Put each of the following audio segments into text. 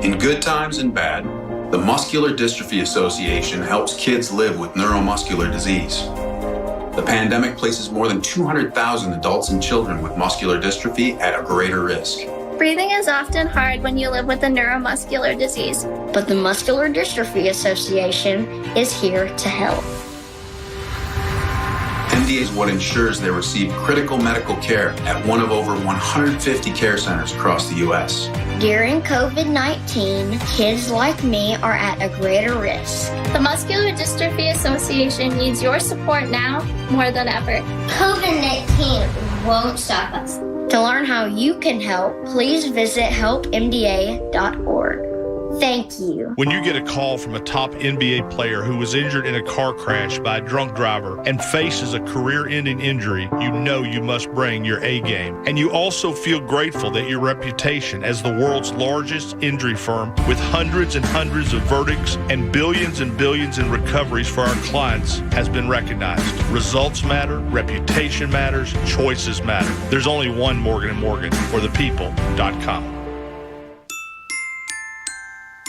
In good times and bad, the Muscular Dystrophy Association helps kids live with neuromuscular disease. The pandemic places more than 200,000 adults and children with muscular dystrophy at a greater risk. Breathing is often hard when you live with a neuromuscular disease, but the Muscular Dystrophy Association is here to help. MDA is what ensures they receive critical medical care at one of over 150 care centers across the U.S. During COVID-19, kids like me are at a greater risk. The Muscular Dystrophy Association needs your support now more than ever. COVID-19 won't stop us. To learn how you can help, please visit helpmda.org. Thank you. When you get a call from a top NBA player who was injured in a car crash by a drunk driver and faces a career-ending injury, you know you must bring your A game. And you also feel grateful that your reputation as the world's largest injury firm with hundreds and hundreds of verdicts and billions in recoveries for our clients has been recognized. Results matter, reputation matters, choices matter. There's only one Morgan & Morgan for the people.com.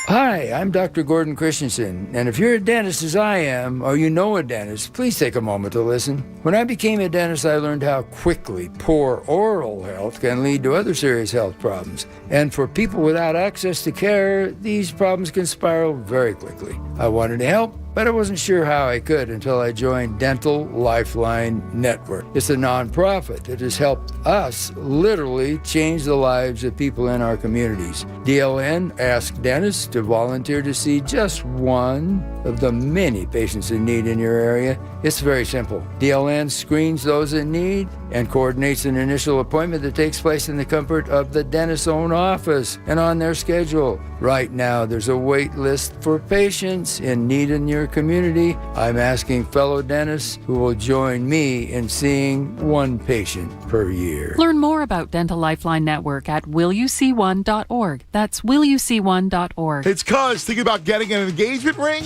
Hi, I'm Dr. Gordon Christensen, and if you're a dentist as I am, or you know a dentist, please take a moment to listen. When I became a dentist, I learned how quickly poor oral health can lead to other serious health problems. And for people without access to care, these problems can spiral very quickly. I wanted to help, but I wasn't sure how I could until I joined Dental Lifeline Network. It's a nonprofit that has helped us literally change the lives of people in our communities. DLN asked dentists to volunteer to see just one of the many patients in need in your area. It's very simple. DLN screens those in need and coordinates an initial appointment that takes place in the comfort of the dentist's own office and on their schedule. Right now, there's a wait list for patients in need in your community. I'm asking fellow dentists who will join me in seeing one patient per year. Learn more about Dental Lifeline Network at willyouseeone.org. That's willyouseeone.org. It's Cuz. Thinking about getting an engagement ring?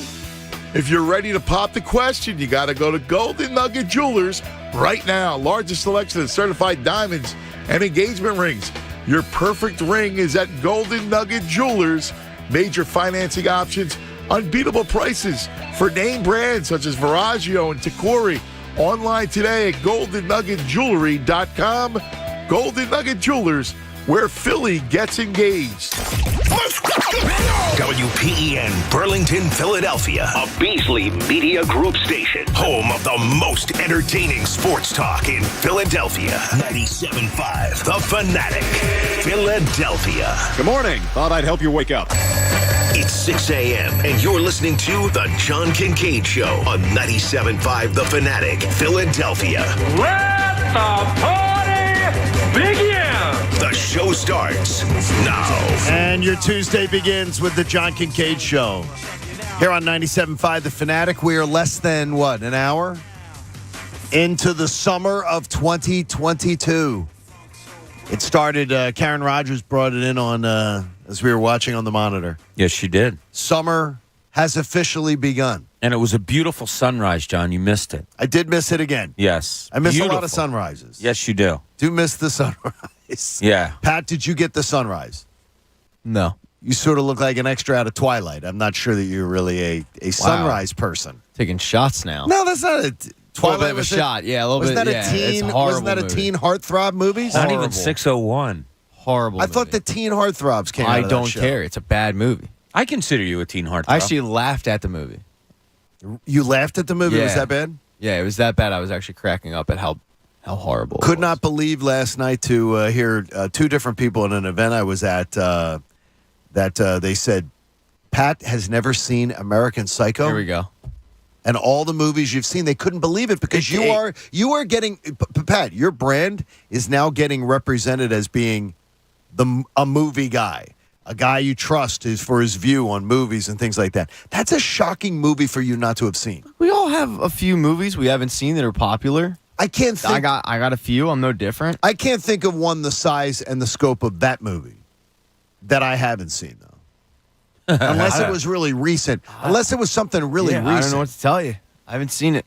If you're ready to pop the question, you got to go to Golden Nugget Jewelers right now. Largest selection of certified diamonds and engagement rings. Your perfect ring is at Golden Nugget Jewelers. Major financing options, unbeatable prices for name brands such as Veragio and Takori. Online today at goldennuggetjewelry.com. Golden Nugget Jewelers, where Philly gets engaged. WPEN Burlington, Philadelphia, a Beasley Media Group station, home of the most entertaining sports talk in Philadelphia. 97.5 The Fanatic, Philadelphia. Good morning. Thought I'd help you wake up. It's 6 a.m. and you're listening to The John Kincaid Show on 97.5 The Fanatic, Philadelphia. Let the party begin! The show starts now. And your Tuesday begins with The John Kincaid Show. Here on 97.5 The Fanatic, we are less than, an hour into the summer of 2022. It started, Karen Rogers brought it in on, as we were watching on the monitor. Yes, she did. Summer has officially begun. And it was a beautiful sunrise, John. You missed it. I did miss it again. Yes. I miss a lot of sunrises. Yes, you do. Do miss the sunrise. Yeah. Pat, did you get the sunrise? No. You sort of look like an extra out of Twilight. I'm not sure that you're really a sunrise person. Taking shots now. No, that's not a Twilight. A little bit of a shot. Yeah, a little bit. Wasn't that a teen? Wasn't that a teen heartthrob movie? Not even 601. Horrible. I thought the teen heartthrobs came out of that don't show. care. It's a bad movie. I consider you a teen heartthrob. I actually laughed at the movie. You laughed at the movie? Yeah. Was that bad? Yeah, it was that bad. I was actually cracking up at how horrible. Could not believe last night to hear two different people in an event I was at that they said, Pat has never seen American Psycho. Here we go. And all the movies you've seen, they couldn't believe it because you are getting, Pat, your brand is now getting represented as being a movie guy. A guy you trust is for his view on movies and things like that. That's a shocking movie for you not to have seen. We all have a few movies we haven't seen that are popular. I can't think. I got a few. I'm no different. I can't think of one the size and the scope of that movie that I haven't seen, though. Unless it was really recent. Unless it was something really recent. I don't know what to tell you. I haven't seen it.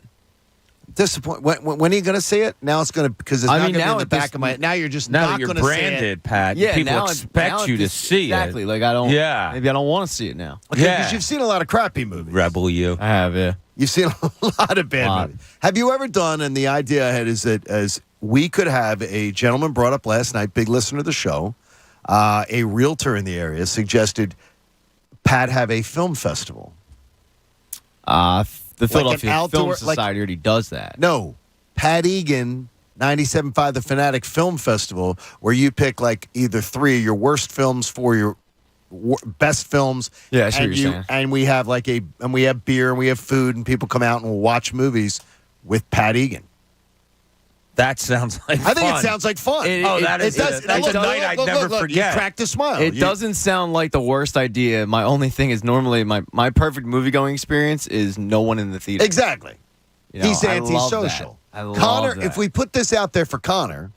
Disappoint. When are you going to see it? Now it's going to because it's not going to be in the back of my. Now you're just now not you're going to see it. branded, Pat. Yeah, people now expect you to see exactly. it. Like I don't. Yeah. Maybe I don't want to see it now. Okay, Yeah. because you've seen a lot of crappy movies. Rebel, you. I have, yeah. You've seen a lot of bad movies. Have you ever done? And the idea I had is that as we could have a gentleman brought up last night, big listener of the show, a realtor in the area suggested Pat have a film festival. The Philadelphia outdoor- Film like- Society already does that. No, Pat Egan, 97.5 The Fanatic Film Festival, where you pick like either 3 of your worst films for your best films. Yeah, I see and what you're saying. And we have we have beer and we have food and people come out and will watch movies with Pat Egan. That sounds like I think fun. it sounds like fun. That's a night I'd never forget. You cracked a smile. It doesn't sound like the worst idea. My only thing is normally my perfect movie-going experience is no one in the theater. Exactly. You know, He's I love antisocial. that. I love Connor, that. if we put this out there for Connor,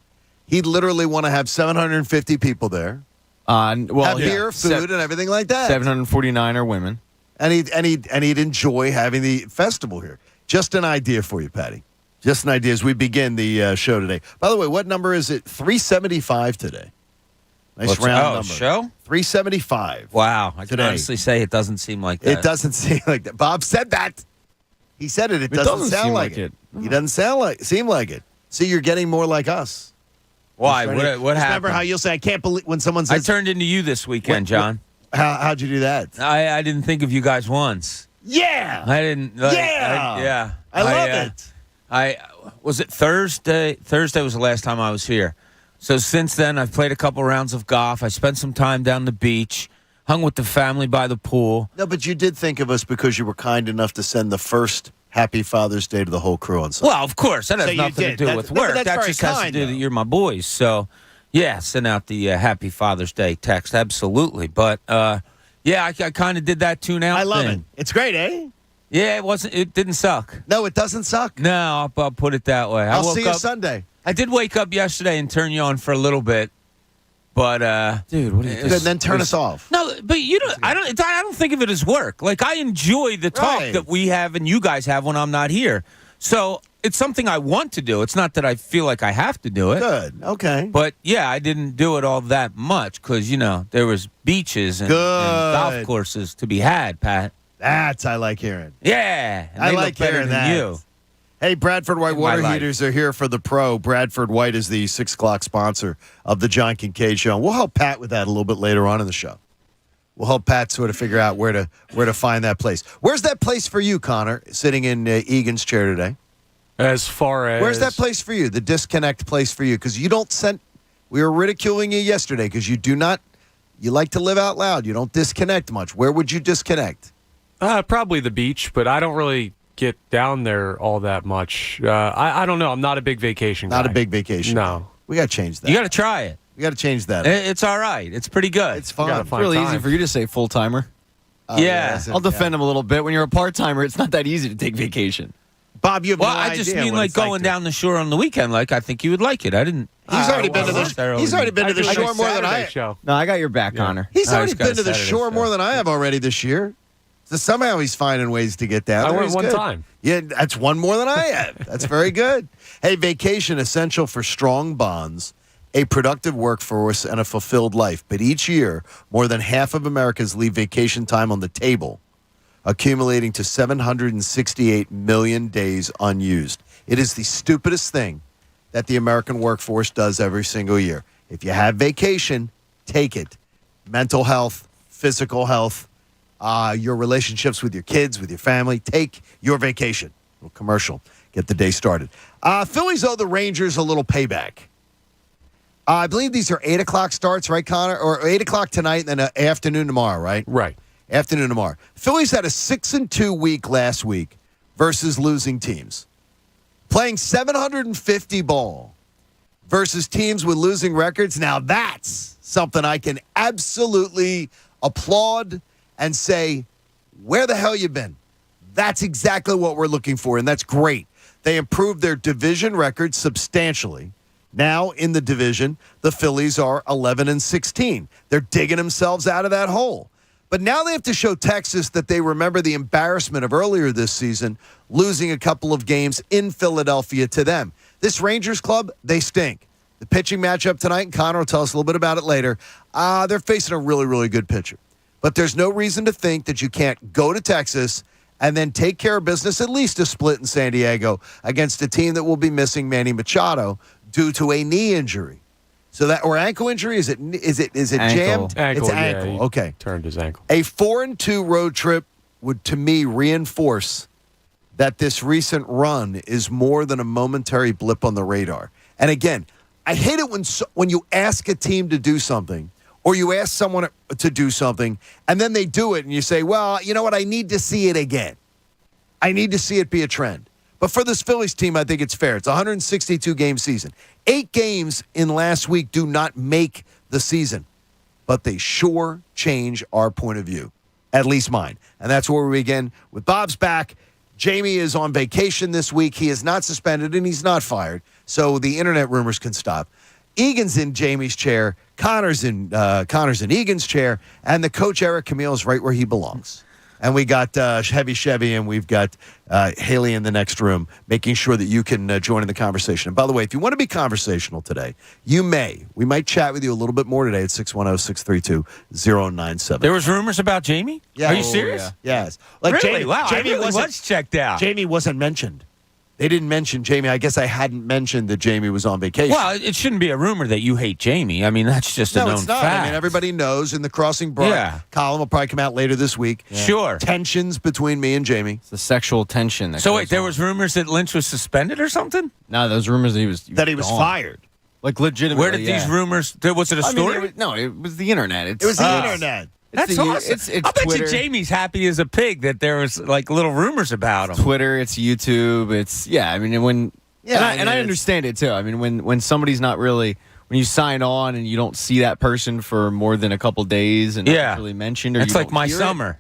he'd literally want to have 750 people there. Have beer, food, and everything like that. 749 are women. And he'd enjoy having the festival here. Just an idea for you, Patty. Just an idea as we begin the show today. By the way, what number is it? 375 today. Nice round number. Show? 375. Wow. I can Today. honestly say it doesn't seem like that. It doesn't seem like that. Bob said that. He said it. It doesn't sound like it. He doesn't seem like it. See, you're getting more like us. Why? What happened? Remember how you'll say, I can't believe when someone says. I turned into you this weekend, John. How'd you do that? I didn't think of you guys once. Yeah. I didn't. Yeah. I love it. Was it Thursday? Thursday was the last time I was here. So since then, I've played a couple rounds of golf. I spent some time down the beach, hung with the family by the pool. No, but you did think of us because you were kind enough to send the first Happy Father's Day to the whole crew on Sunday. Well, of course, that has nothing to do with work. That just has to do that you're my boys. So, yeah, send out the Happy Father's Day text. Absolutely. But, yeah, I kind of did that tune out I love thing. it. It's great, eh? Yeah, it didn't suck. No, it doesn't suck. No, I'll put it that way. I'll see you Sunday. I did wake up yesterday and turn you on for a little bit, but dude, what are you doing? Then turn us off. No, but you don't. I don't think of it as work. Like I enjoy the talk that we have and you guys have when I'm not here. So it's something I want to do. It's not that I feel like I have to do it. Good. Okay. But yeah, I didn't do it all that much because there was beaches and golf courses to be had, Pat. That's I like hearing. Yeah, and I they like look better hearing than that. you. Hey, Bradford White In my water life. heaters are here for the pro. Bradford White is the 6 o'clock sponsor of the John Kincaid Show. We'll help Pat with that a little bit later on in the show. We'll help Pat sort of figure out where to find that place. Where's that place for you, Connor, sitting in Egan's chair today? As far as... Where's that place for you, the disconnect place for you? Because you don't send... We were ridiculing you yesterday because you do not... You like to live out loud. You don't disconnect much. Where would you disconnect? Probably the beach, but I don't really get down there all that much. I don't know. I'm not a big vacation guy. Not a big vacation. No. We got to change that. You got to try it. We got to change that. It's all right. It's pretty good. It's fun. It's really easy for you to say full-timer. Yeah. I'll defend him a little bit. When you're a part-timer, it's not that easy to take vacation. Bob, you have Well, no I just idea mean what like it's like going to- down the shore on the weekend. Like I think you would like it. I didn't. He's already been to the shore more than I have. Show. No, I got your back, Connor. He's already got been a to the Saturday shore show. more than I have already this year. So somehow he's finding ways to get down I there. went He's one good. time. Yeah, that's one more than I have. That's very good. Hey, vacation essential for strong bonds, a productive workforce, and a fulfilled life. But each year, more than half of Americans leave vacation time on the table, accumulating to 768 million days unused. It is the stupidest thing that the American workforce does every single year. If you have vacation, take it. Mental health, physical health, your relationships with your kids, with your family. Take your vacation. A little commercial. Get the day started. Phillies owe the Rangers a little payback. I believe these are 8 o'clock starts, right, Connor? Or 8 o'clock tonight and then afternoon tomorrow, right? Right. Afternoon tomorrow. Phillies had a 6-2 week last week versus losing teams. Playing 750 ball versus teams with losing records. Now that's something I can absolutely applaud and say, where the hell you been? That's exactly what we're looking for, and that's great. They improved their division record substantially. Now in the division, the Phillies are 11-16. They're digging themselves out of that hole. But now they have to show Texas that they remember the embarrassment of earlier this season, losing a couple of games in Philadelphia to them. This Rangers club, they stink. The pitching matchup tonight, and Connor will tell us a little bit about it later, they're facing a really, really good pitcher. But there's no reason to think that you can't go to Texas and then take care of business, at least a split in San Diego, against a team that will be missing Manny Machado due to a knee injury. So that, or ankle injury? Is it ankle. jammed? Ankle, it's yeah, ankle. he Okay. Turned his ankle. A 4-2 road trip would, to me, reinforce that this recent run is more than a momentary blip on the radar. And again, I hate it when you ask a team to do something, or you ask someone to do something, and then they do it, and you say, well, you know what, I need to see it again. I need to see it be a trend. But for this Phillies team, I think it's fair. It's a 162-game season. 8 games in last week do not make the season, but they sure change our point of view, at least mine. And that's where we begin with Bob's back. Jamie is on vacation this week. He is not suspended, and he's not fired, so the internet rumors can stop. Egan's in Jamie's chair. Connor's in Egan's chair, and the coach Eric Camille is right where he belongs. And we got Heavy Chevy, and we've got Haley in the next room, making sure that you can join in the conversation. And by the way, if you want to be conversational today, you may. We might chat with you a little bit more today at 610-632-097. There was rumors about Jamie? Yeah. Are you serious? Yeah. Yes. Really? Jamie, Wow, Jamie I really was checked out. Jamie wasn't mentioned. They didn't mention Jamie. I guess I hadn't mentioned that Jamie was on vacation. Well, it shouldn't be a rumor that you hate Jamie. I mean, that's just a known it's not. fact. I mean, everybody knows, in the Crossing Broad column will probably come out later this week. Yeah. Sure. Tensions between me and Jamie. It's the sexual tension. So wait, there was rumors that Lynch was suspended or something? No, those rumors that he was gone. Fired. Like legitimately. Where did these rumors? Was it a story? I mean, it was the internet. It was the internet. That's awesome. It's I bet Twitter. you Jamie's happy as a pig that there was like little rumors about him. Twitter, it's YouTube, I mean, when I understand it too. I mean, when somebody's not really, when you sign on and you don't see that person for more than a couple days and not really mentioned, or it's you like don't my hear summer.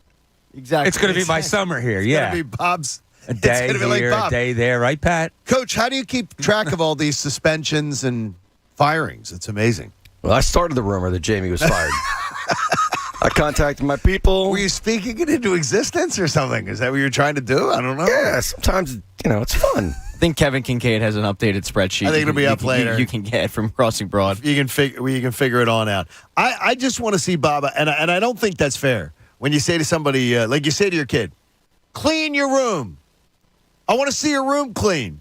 It. Exactly. It's going to be my summer here. It's yeah, going to be Bob's. A day it's gonna be here, like Bob. a day there, right, Pat? Coach, how do you keep track of all these suspensions and firings? It's amazing. Well, I started the rumor that Jamie was fired. I contacted my people. Were you speaking it into existence or something? Is that what you're trying to do? I don't know. Yeah, sometimes, it's fun. I think Kevin Kincaid has an updated spreadsheet. I think it'll be up later. You can get from Crossing Broad. You can figure it on out. I just want to see Bob, and I don't think that's fair. When you say to somebody, like you say to your kid, clean your room. I want to see your room clean.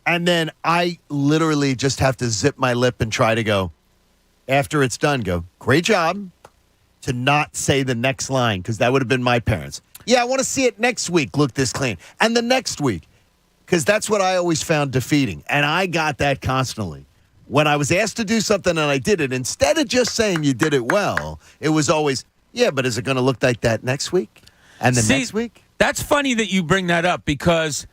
And then I literally just have to zip my lip and try to go, after it's done, go, great job. To not say the next line, because that would have been my parents. Yeah, I want to see it next week, look this clean. And the next week, because that's what I always found defeating. And I got that constantly. When I was asked to do something and I did it, instead of just saying you did it well, it was always, yeah, but is it going to look like that next week? And the next week? That's funny that you bring that up, because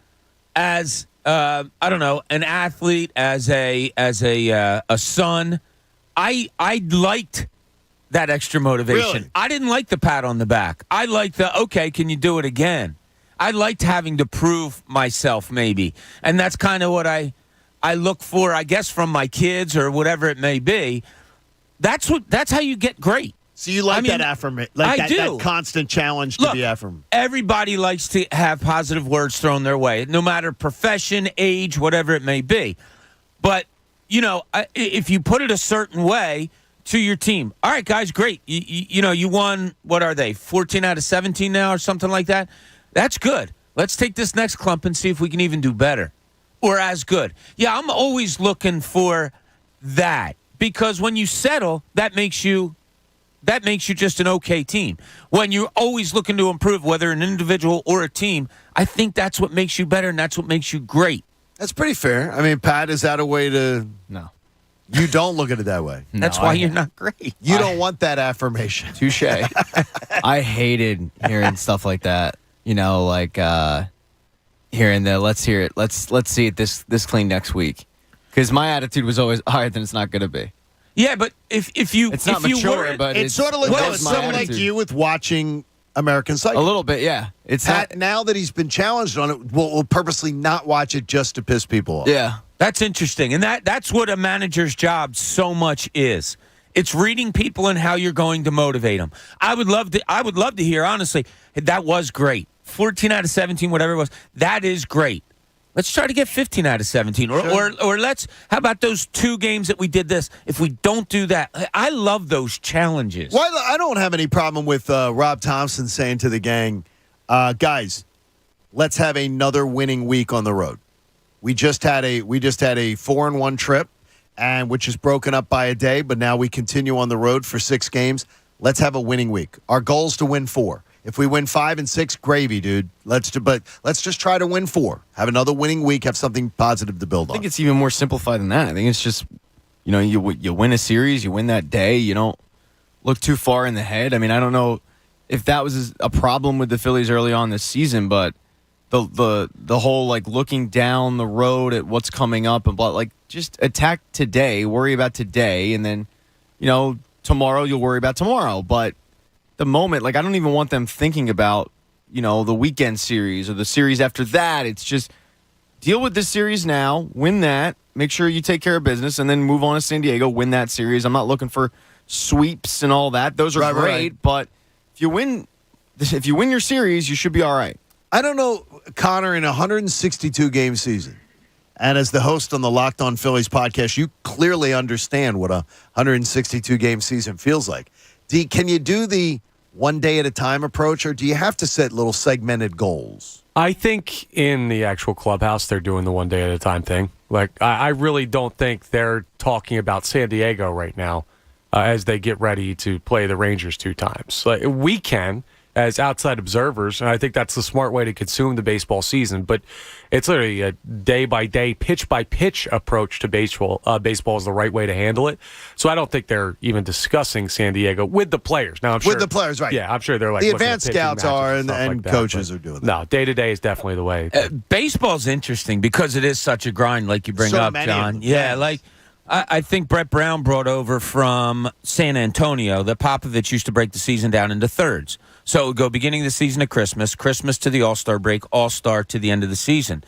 as, I don't know, an athlete, as a son, I liked that extra motivation. Really? I didn't like the pat on the back. I liked the, okay, can you do it again? I liked having to prove myself, maybe. And that's kind of what I look for, I guess, from my kids or whatever it may be. That's how you get great. So you like that affirmation, like that constant challenge to be affirmed. Everybody likes to have positive words thrown their way, no matter profession, age, whatever it may be. But, if you put it a certain way to your team, all right, guys, great. You won, what are they, 14 out of 17 now or something like that? That's good. Let's take this next clump and see if we can even do better or as good. Yeah, I'm always looking for that, because when you settle, that makes you just an okay team. When you're always looking to improve, whether an individual or a team, I think that's what makes you better, and that's what makes you great. That's pretty fair. I mean, Pat, is that a way to... No. You don't look at it that way. That's why you're not great. You don't want that affirmation. Touche. I hated hearing stuff like that. Like hearing the let's hear it. Let's see it this clean next week. Because my attitude was always, all right, then it's not going to be. Yeah, but if you it's not mature, but it's sort of like you with watching American Psycho. A little bit, yeah. It's Pat, now that he's been challenged on it, will purposely not watch it just to piss people off. Yeah. That's interesting. And that's what a manager's job so much is It's reading people and how you're going to motivate them. I would love to hear, honestly, that was great. 14 out of 17, whatever it was, that is great. Let's try to get 15 out of 17. Or let's, how about those 2 games that we did this? If we don't do that, I love those challenges. Well, I don't have any problem with Rob Thompson saying to the gang, guys, let's have another winning week on the road. We just had a 4-1 trip, and which is broken up by a day, but now we continue on the road for 6 games. Let's have a winning week. Our goal is to win 4. If we win 5 and 6, gravy, dude. Let's just try to win 4. Have another winning week. Have something positive to build on. I think it's even more simplified than that. I think it's just, you win a series, you win that day. You don't look too far in the head. I mean, I don't know if that was a problem with the Phillies early on this season, but the whole looking down the road at what's coming up and just attack today, worry about today, and then tomorrow you'll worry about tomorrow. But the moment, I don't even want them thinking about, the weekend series or the series after that. It's just deal with this series now, win that, make sure you take care of business, and then move on to San Diego, win that series. I'm not looking for sweeps and all that. Those are great, but if you win your series, you should be all right. I don't know, Connor, in a 162-game season, and as the host on the Locked On Phillies podcast, you clearly understand what a 162-game season feels like. Can you do the one day at a time approach, or do you have to set little segmented goals? I think in the actual clubhouse, they're doing the one day at a time thing. I really don't think they're talking about San Diego right now as they get ready to play the Rangers 2 times. We can, as outside observers, and I think that's the smart way to consume the baseball season, but it's literally a day-by-day, pitch-by-pitch approach to baseball. Baseball is the right way to handle it. So I don't think they're even discussing San Diego with the players. Now, I'm sure, with the players, right. Yeah, I'm sure they're the advanced scouts are, and coaches are doing that. No, day-to-day is definitely the way. Baseball's interesting because it is such a grind, like you bring up, John. Yeah, I think Brett Brown brought over from San Antonio that Popovich used to break the season down into thirds. So it would go beginning of the season to Christmas to the All-Star break, All-Star to the end of the season.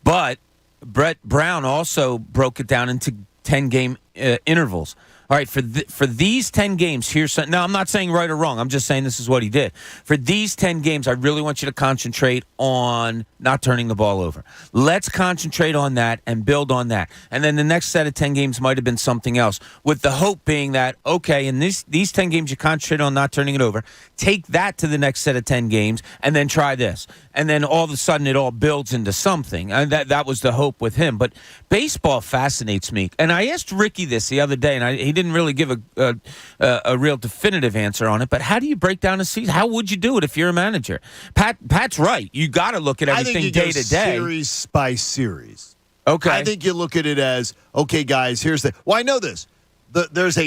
But Brett Brown also broke it down into 10-game intervals. All right, for these 10 games, here's some, now I'm not saying right or wrong. I'm just saying this is what he did. For these 10 games, I really want you to concentrate on not turning the ball over. Let's concentrate on that and build on that. And then the next set of 10 games might have been something else, with the hope being that, okay, in these 10 games, you concentrate on not turning it over. Take that to the next set of 10 games, and then try this. And then all of a sudden, it all builds into something. And that was the hope with him. But baseball fascinates me. And I asked Ricky this the other day, and he didn't really give a real definitive answer on it. But how do you break down a season? How would you do it if you're a manager? Pat's right. You got to look at everything day to day, series by series. Okay, I think you look at it as, okay, guys. Here's the. Well, I know this. There's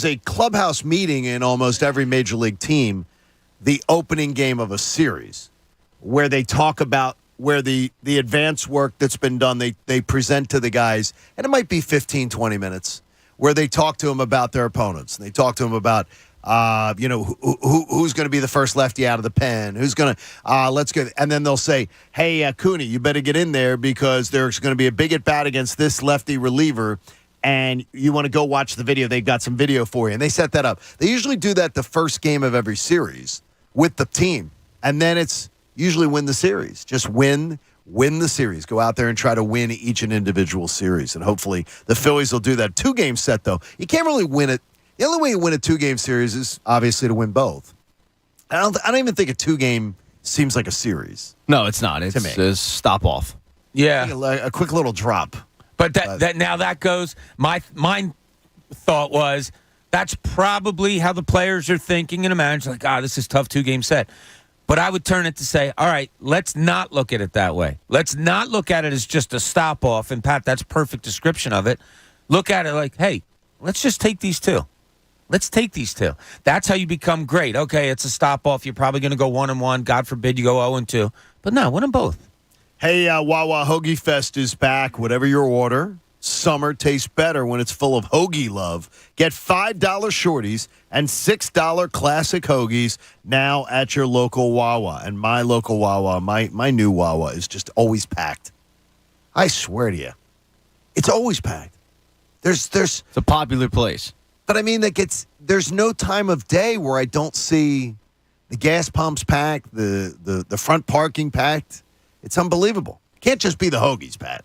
a clubhouse meeting in almost every major league team, the opening game of a series, where they talk about where the advanced work that's been done. They present to the guys, and it might be 15, 20 minutes, where they talk to them about their opponents. And they talk to them about, who's going to be the first lefty out of the pen, who's going to, let's go. And then they'll say, hey, Cooney, you better get in there because there's going to be a big at bat against this lefty reliever, and you want to go watch the video. They've got some video for you. And they set that up. They usually do that the first game of every series with the team. And then it's usually win the series. Just win the series. Go out there and try to win each and individual series. And hopefully the Phillies will do that. 2-game set, though. You can't really win it. The only way you win a 2-game series is obviously to win both. I don't even think a 2-game seems like a series. No, it's not. It's a stop-off. Yeah. A quick little drop. But that goes, my thought was, that's probably how the players are thinking, and a manager's like, this is tough 2-game set. But I would turn it to say, all right, let's not look at it that way. Let's not look at it as just a stop-off. And, Pat, that's a perfect description of it. Look at it like, hey, let's just take these 2. Let's take these 2. That's how you become great. Okay, it's a stop-off. You're probably going to go 1-1. God forbid you go 0-2. But no, win them both. Hey, Wawa Hoagie Fest is back. Whatever your order, summer tastes better when it's full of hoagie love. Get $5 shorties and $6 classic hoagies now at your local Wawa. And my local Wawa, my new Wawa, is just always packed. I swear to you, it's always packed. It's a popular place. But I mean, there's no time of day where I don't see the gas pumps packed, the front parking packed. It's unbelievable. It can't just be the Hoagies, Pat.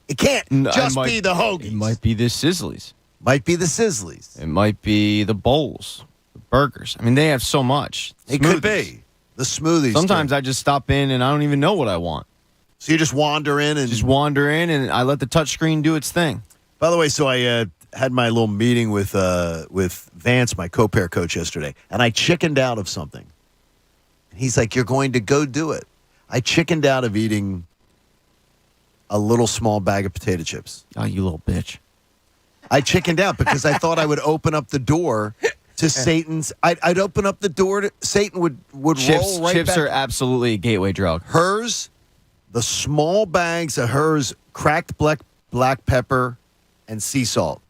It can't be the Hoagies. It might be the Sizzlies. Might be the Sizzlies. It might be the bowls, the burgers. I mean, they have so much. It could be. The smoothies. Sometimes I just stop in and I don't even know what I want. So you just wander in and... Just wander in and I let the touchscreen do its thing. By the way, so I had my little meeting with Vance, my co-pair coach, yesterday, and I chickened out of something. He's like, you're going to go do it. I chickened out of eating a little small bag of potato chips. Oh, you little bitch. I chickened out because I thought I would open up the door to Satan's. I'd open up the door to Satan would chips, roll right chips back. are absolutely a gateway drug. Hers, the small bags of hers, cracked black pepper and sea salt.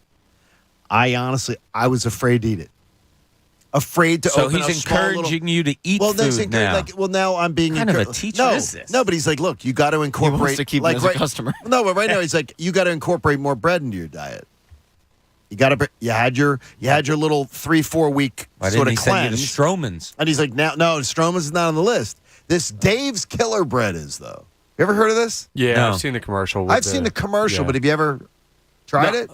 I was afraid to eat it. Afraid to so open up. So he's encouraging you to eat food now. Now I'm being what kind of a teacher is this? No, but he's like, look, you got to incorporate. He wants to keep him as a customer. No, but right now he's like, you got to incorporate more bread into your diet. You had your little 3-4 week sort of cleanse. Stroman's. And he's like, no, Stroman's is not on the list. This Dave's Killer Bread is though. You ever heard of this? Yeah, No. I've seen the commercial. I've seen the commercial, but have you ever tried it?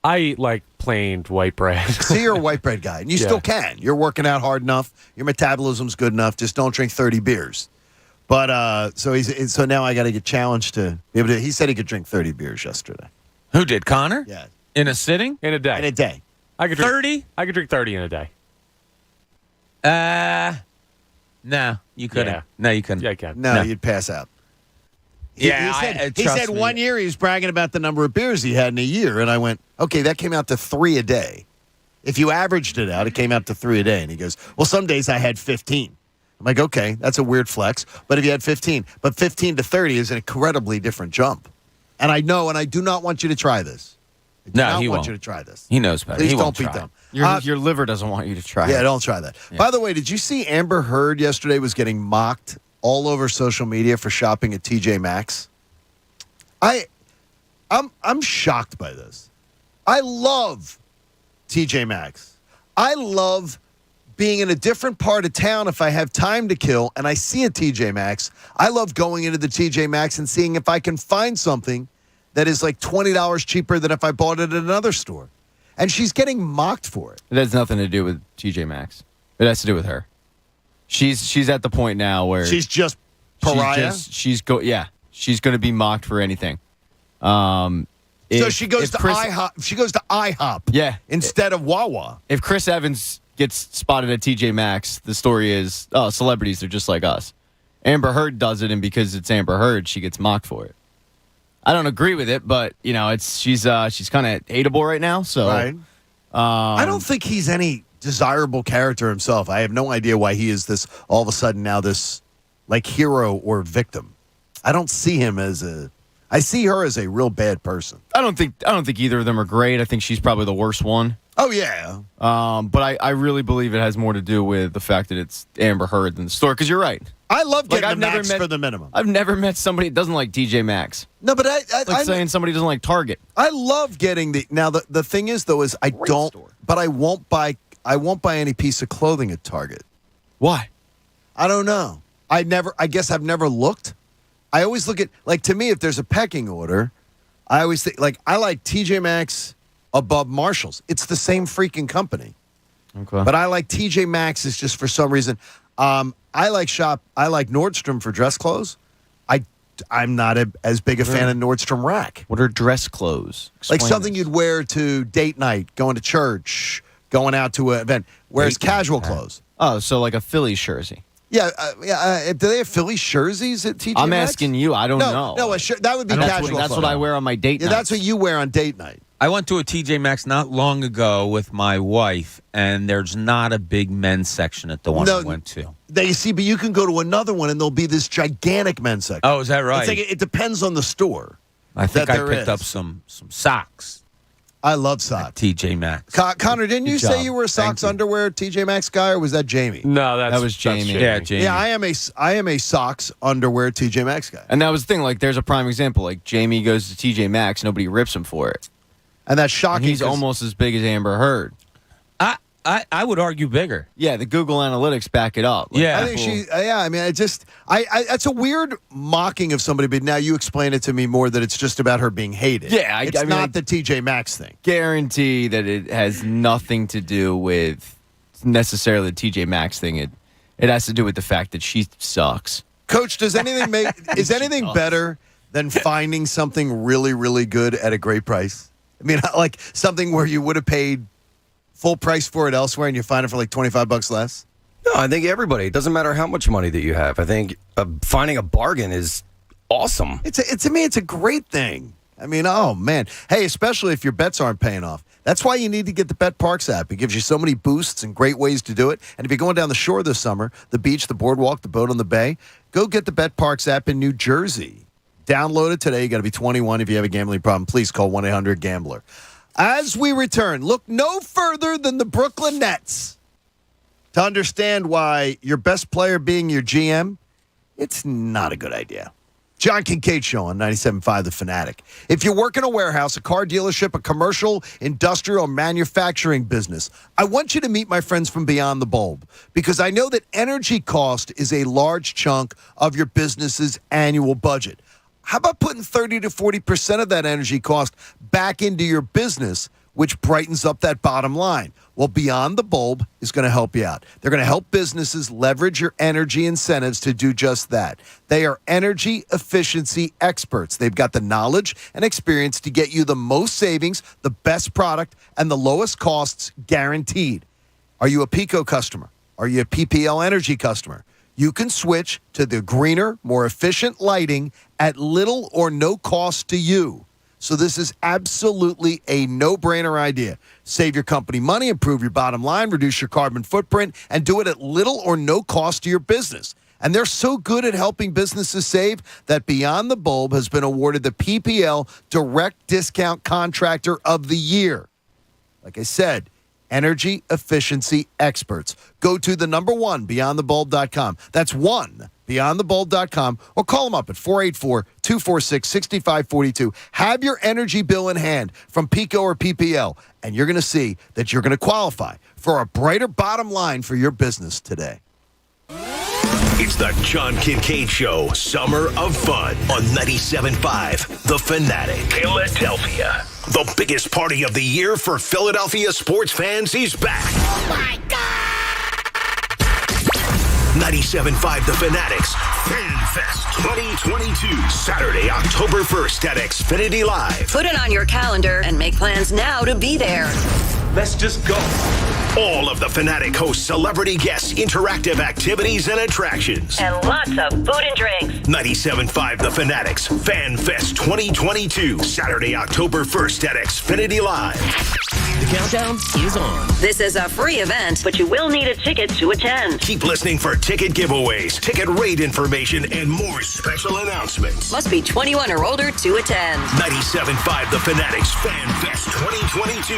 I eat like plain white bread. See, you're a white bread guy, and you still can. You're working out hard enough. Your metabolism's good enough. Just don't drink 30 beers. But so now I got to get challenged to be able to. He said he could drink 30 beers yesterday. Who did, Connor? Yeah, in a sitting, in a day. In a day, I could drink 30. I could drink 30 in a day. No, you couldn't. Yeah. No, you couldn't. Yeah, I can. No, you'd pass out. He said 1 year he was bragging about the number of beers he had in a year, and I went, okay, that came out to 3 a day. If you averaged it out, it came out to 3 a day. And he goes, well, some days I had 15. I'm like, okay, that's a weird flex, but if you had 15, but 15 to 30 is an incredibly different jump. And I know, and I do not want you to try this. I do not want you to try this. He knows better. Please He don't won't be try. dumb. Your liver doesn't want you to try it. Yeah, don't try that. Yeah. By the way, did you see Amber Heard yesterday was getting mocked all over social media for shopping at TJ Maxx? I'm shocked by this. I love TJ Maxx. I love being in a different part of town if I have time to kill and I see a TJ Maxx. I love going into the TJ Maxx and seeing if I can find something that is like $20 cheaper than if I bought it at another store. And she's getting mocked for it. It has nothing to do with TJ Maxx. It has to do with her. She's at the point now where she's just pariah. She's going to be mocked for anything. So she goes to IHOP. She goes to IHOP. Yeah, instead of Wawa. If Chris Evans gets spotted at TJ Maxx, the story is, celebrities are just like us. Amber Heard does it, and because it's Amber Heard, she gets mocked for it. I don't agree with it, but she's kind of hateable right now. So right. I don't think he's any desirable character himself. I have no idea why he is this all of a sudden now this like hero or victim. I don't see him as I see her as a real bad person. I don't think either of them are great. I think she's probably the worst one. Oh yeah. But I really believe it has more to do with the fact that it's Amber Heard than the store. Because you're right. I love getting the Max for the minimum. I've never met somebody that doesn't like TJ Maxx. No, but it's like saying somebody doesn't like Target. I love getting the thing is though is I don't store. But I won't buy any piece of clothing at Target. Why? I don't know. I guess I've never looked. I always look at to me if there's a pecking order, I always think I like TJ Maxx above Marshalls. It's the same freaking company. Okay. But I like TJ Maxx is just for some reason. I like Nordstrom for dress clothes. I'm not as big a fan of Nordstrom Rack. What are dress clothes? Explain something you'd wear to date night, going to church, going out to an event. Whereas casual clothes. Oh, so like a Phillies jersey. Yeah, do they have Philly jerseys at TJ Maxx? I'm asking you. I don't know. No, that would be casual. That's what I wear on my date night. Yeah, that's what you wear on date night. I went to a TJ Maxx not long ago with my wife, and there's not a big men's section at the one I went to. But you can go to another one, and there'll be this gigantic men's section. Oh, is that right? It depends on the store. I think I picked up some socks. I love socks. TJ Maxx. Connor, didn't you say you were a socks underwear TJ Maxx guy, or was that Jamie? No, that was Jamie. Yeah, Jamie. Yeah, I am a socks underwear TJ Maxx guy. And that was the thing. There's a prime example. Jamie goes to TJ Maxx, nobody rips him for it. And that's shocking. And he's almost as big as Amber Heard. I would argue bigger. Yeah, the Google Analytics back it up. Yeah. I think she, I mean, that's a weird mocking of somebody, but now you explain it to me more that it's just about her being hated. Yeah. It's not the TJ Maxx thing. Guarantee that it has nothing to do with necessarily the TJ Maxx thing. It has to do with the fact that she sucks. Coach, is anything better than finding something really, really good at a great price? I mean, like something where you would have paid full price for it elsewhere and you find it for like $25 less? No, I think everybody. It doesn't matter how much money that you have. I think finding a bargain is awesome. To me, it's a great thing. I mean, oh, man. Hey, especially if your bets aren't paying off. That's why you need to get the Bet Parks app. It gives you so many boosts and great ways to do it. And if you're going down the shore this summer, the beach, the boardwalk, the boat on the bay, go get the Bet Parks app in New Jersey. Download it today. You got to be 21 if you have a gambling problem. Please call 1-800-GAMBLER. As we return, look no further than the Brooklyn Nets to understand why your best player being your GM, it's not a good idea. John Kincaid Show on 97.5 The Fanatic. If you work in a warehouse, a car dealership, a commercial, industrial, or manufacturing business, I want you to meet my friends from Beyond the Bulb because I know that energy cost is a large chunk of your business's annual budget. How about putting 30 to 40% of that energy cost back into your business, which brightens up that bottom line? Well, Beyond the Bulb is going to help you out. They're going to help businesses leverage your energy incentives to do just that. They are energy efficiency experts. They've got the knowledge and experience to get you the most savings, the best product, and the lowest costs guaranteed. Are you a Pico customer? Are you a PPL Energy customer? You can switch to the greener, more efficient lighting at little or no cost to you. So this is absolutely a no-brainer idea. Save your company money, improve your bottom line, reduce your carbon footprint, and do it at little or no cost to your business. And they're so good at helping businesses save that Beyond the Bulb has been awarded the PPL Direct Discount Contractor of the Year. Like I said, energy efficiency experts. Go to the number one, beyondthebulb.com. That's one, beyondthebulb.com, or call them up at 484-246-6542. Have your energy bill in hand from Pico or PPL, and you're going to see that you're going to qualify for a brighter bottom line for your business today. It's the John Kincaid Show, Summer of Fun on 97.5 The Fanatic. Philadelphia. The biggest party of the year for Philadelphia sports fans is back. Oh, my God! 97.5 The Fanatics Fan Fest 2022. Saturday, October 1st at Xfinity Live. Put it on your calendar and make plans now to be there. Let's just go. All of the Fanatic hosts celebrity guests, interactive activities, and attractions. And lots of food and drinks. 97.5 The Fanatics Fan Fest 2022. Saturday, October 1st at Xfinity Live. The countdown is on. This is a free event, but you will need a ticket to attend. Keep listening for ticket giveaways, ticket rate information, and more special announcements. Must be 21 or older to attend. 97.5 The Fanatics Fan Fest 2022.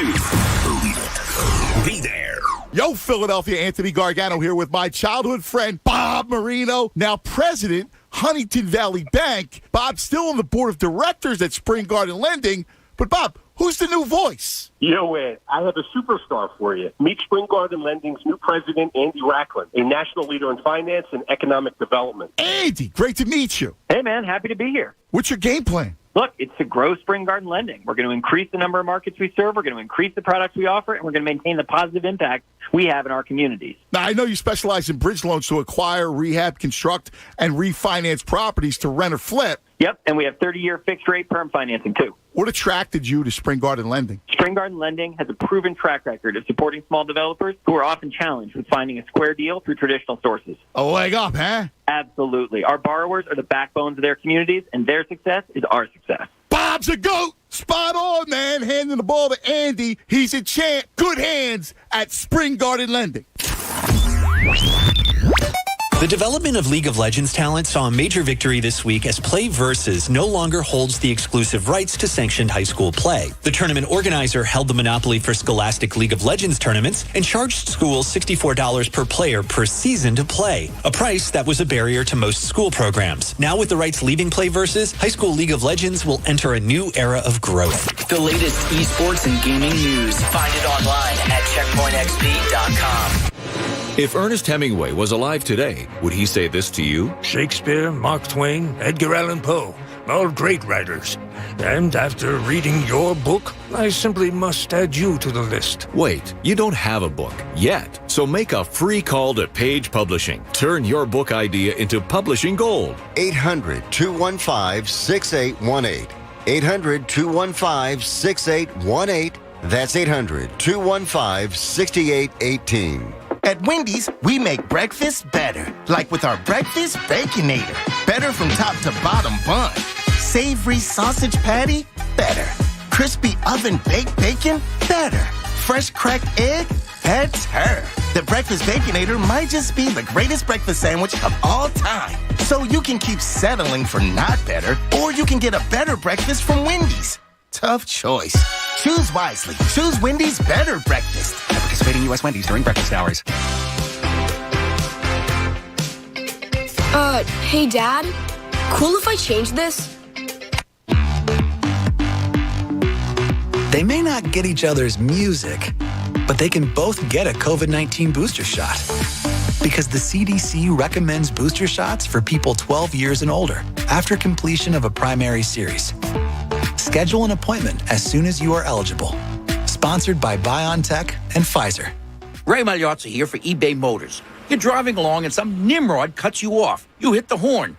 Believe it. Be there. Yo, Philadelphia, Anthony Gargano here with my childhood friend, Bob Marino, now president, Huntington Valley Bank. Bob's still on the board of directors at Spring Garden Lending. But, Bob, who's the new voice? Yo, Ed, I have a superstar for you. Meet Spring Garden Lending's new president, Andy Racklin, a national leader in finance and economic development. Andy, great to meet you. Hey, man, happy to be here. What's your game plan? Look, it's to grow Spring Garden Lending. We're going to increase the number of markets we serve. We're going to increase the products we offer, and we're going to maintain the positive impact we have in our communities. Now, I know you specialize in bridge loans to acquire, rehab, construct, and refinance properties to rent or flip. Yep, and we have 30-year fixed-rate perm financing, too. What attracted you to Spring Garden Lending? Spring Garden Lending has a proven track record of supporting small developers who are often challenged with finding a square deal through traditional sources. A leg up, huh? Absolutely. Our borrowers are the backbones of their communities, and their success is our success. Bob's a GOAT. Spot on, man. Handing the ball to Andy. He's a champ. Good hands at Spring Garden Lending. The development of League of Legends talent saw a major victory this week as Play Versus no longer holds the exclusive rights to sanctioned high school play. The tournament organizer held the monopoly for Scholastic League of Legends tournaments and charged schools $64 per player per season to play, a price that was a barrier to most school programs. Now with the rights leaving Play Versus, high school League of Legends will enter a new era of growth. The latest esports and gaming news. Find it online at checkpointxp.com. If Ernest Hemingway was alive today, would he say this to you? Shakespeare, Mark Twain, Edgar Allan Poe, all great writers. And after reading your book, I simply must add you to the list. Wait, you don't have a book yet, so make a free call to Page Publishing. Turn your book idea into publishing gold. 800-215-6818. 800-215-6818. That's 800-215-6818. At Wendy's, we make breakfast better. Like with our Breakfast Baconator. Better from top to bottom bun. Savory sausage patty? Better. Crispy oven-baked bacon? Better. Fresh cracked egg? Better. The Breakfast Baconator might just be the greatest breakfast sandwich of all time. So you can keep settling for not better, or you can get a better breakfast from Wendy's. Tough choice. Choose wisely. Choose Wendy's better breakfast. At participating U.S. Wendy's during breakfast hours. Hey, Dad? Cool if I change this? They may not get each other's music, but they can both get a COVID-19 booster shot. Because the CDC recommends booster shots for people 12 years and older after completion of a primary series. Schedule an appointment as soon as you are eligible. Sponsored by BioNTech and Pfizer. Ray Magliozzi here for eBay Motors. You're driving along and some nimrod cuts you off. You hit the horn.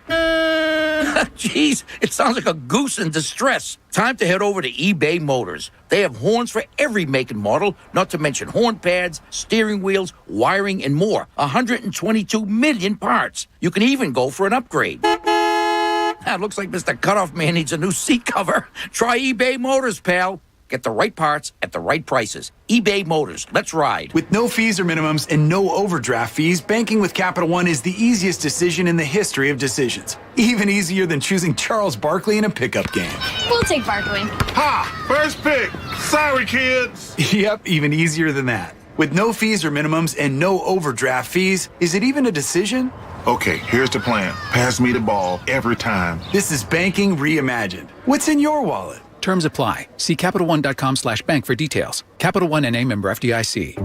Jeez, it sounds like a goose in distress. Time to head over to eBay Motors. They have horns for every make and model, not to mention horn pads, steering wheels, wiring, and more. 122 million parts. You can even go for an upgrade. It looks like Mr. Cutoff Man needs a new seat cover. Try eBay Motors, pal. Get the right parts at the right prices. eBay Motors. Let's ride. With no fees or minimums and no overdraft fees, banking with Capital One is the easiest decision in the history of decisions. Even easier than choosing Charles Barkley in a pickup game. We'll take Barkley. Ha! First pick. Sorry, kids. Yep, even easier than that. With no fees or minimums and no overdraft fees, is it even a decision? Okay, here's the plan. Pass me the ball every time. This is banking reimagined. What's in your wallet? Terms apply. See CapitalOne.com/bank for details. Capital One NA member FDIC.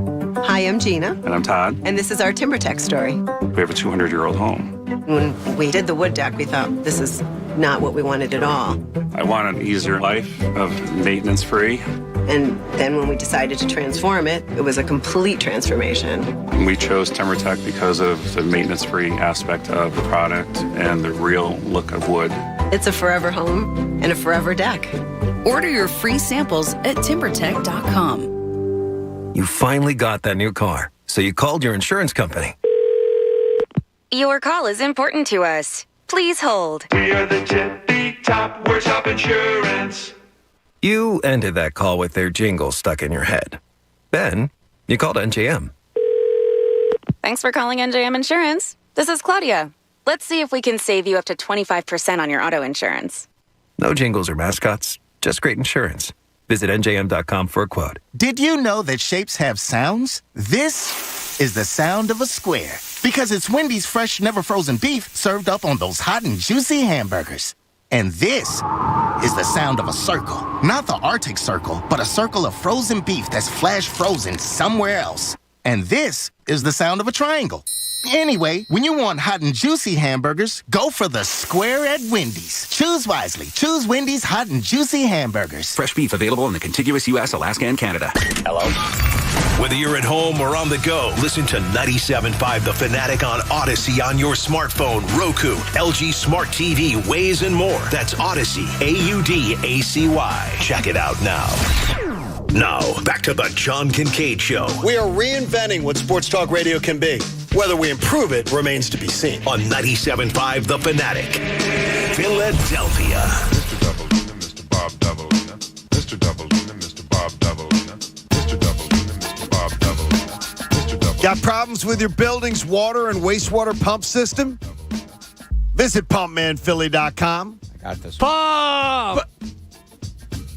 Hi, I'm Gina. And I'm Todd. And this is our TimberTech story. We have a 200-year-old home. When we did the wood deck, we thought this is not what we wanted at all. I want an easier life of maintenance-free. And then when we decided to transform it, it was a complete transformation. We chose TimberTech because of the maintenance-free aspect of the product and the real look of wood. It's a forever home and a forever deck. Order your free samples at TimberTech.com. You finally got that new car, so you called your insurance company. Your call is important to us. Please hold. We are the tippy top workshop insurance. You ended that call with their jingle stuck in your head. Then, you called NJM. Thanks for calling NJM Insurance. This is Claudia. Let's see if we can save you up to 25% on your auto insurance. No jingles or mascots, just great insurance. Visit NJM.com for a quote. Did you know that shapes have sounds? This is the sound of a square. Because it's Wendy's fresh, never frozen beef served up on those hot and juicy hamburgers. And this is the sound of a circle. Not the Arctic Circle, but a circle of frozen beef that's flash frozen somewhere else. And this is the sound of a triangle. Anyway, when you want hot and juicy hamburgers, go for the square at Wendy's. Choose wisely. Choose Wendy's hot and juicy hamburgers. Fresh beef available in the contiguous U.S., Alaska, and Canada. Hello? Whether you're at home or on the go, listen to 97.5 The Fanatic on Odyssey on your smartphone, Roku, LG Smart TV, Waze, and more. That's Odyssey, AUDACY. Check it out now. Now, back to the John Kincaid Show. We are reinventing what sports talk radio can be. Whether we improve it remains to be seen. On 97.5 The Fanatic, Philadelphia. Mr. Doubleina, Mr. Bob Doubleina, Mr. Doubleina, Mr. Bob Doubleina, Mr. Doubleina, Mr. Bob Doubleina, Mr. Doubleina. Got problems with your building's water and wastewater pump system? Visit pumpmanphilly.com. I got this. Pump!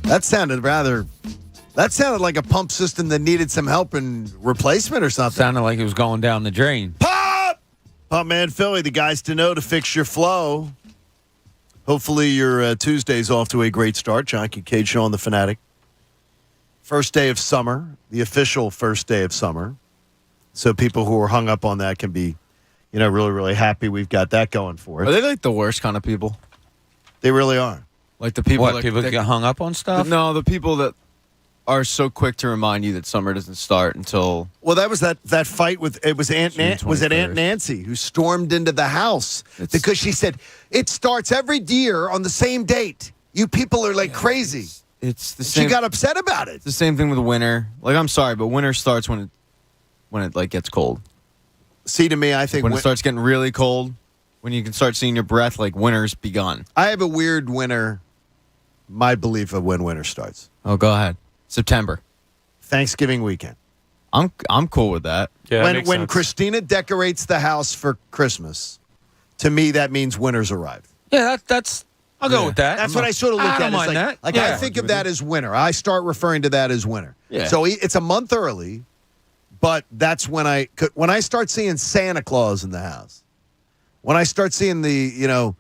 That sounded like a pump system that needed some help and replacement or something. Sounded like it was going down the drain. Pump! Pumpman Philly, the guys to know to fix your flow. Hopefully your Tuesday's off to a great start. John Kincaid Show on The Fanatic. First day of summer, the official first day of summer. So people who are hung up on that can be, really, really happy we've got that going for us. Are they like the worst kind of people? They really are. Like the people people that get hung up on stuff? No, the people that are so quick to remind you that summer doesn't start until. Well, that was that fight with Aunt Nancy who stormed into the house because she said it starts every year on the same date. You people are like crazy. It's the same. She got upset about it. It's the same thing with winter. Like, I'm sorry, but winter starts when it like gets cold. See, to me, I think when it starts getting really cold, when you can start seeing your breath, like winter's begun. I have a weird my belief of when winter starts. Oh, go ahead. September. Thanksgiving weekend. I'm cool with that. Yeah, when Christina decorates the house for Christmas, to me that means winter's arrived. Yeah, that's I'll go with that. That's what I sort of look at. I don't mind that. Like I think of that as winter. I start referring to that as winter. Yeah. So it's a month early, but that's when I start seeing Santa Claus in the house. When I start seeing the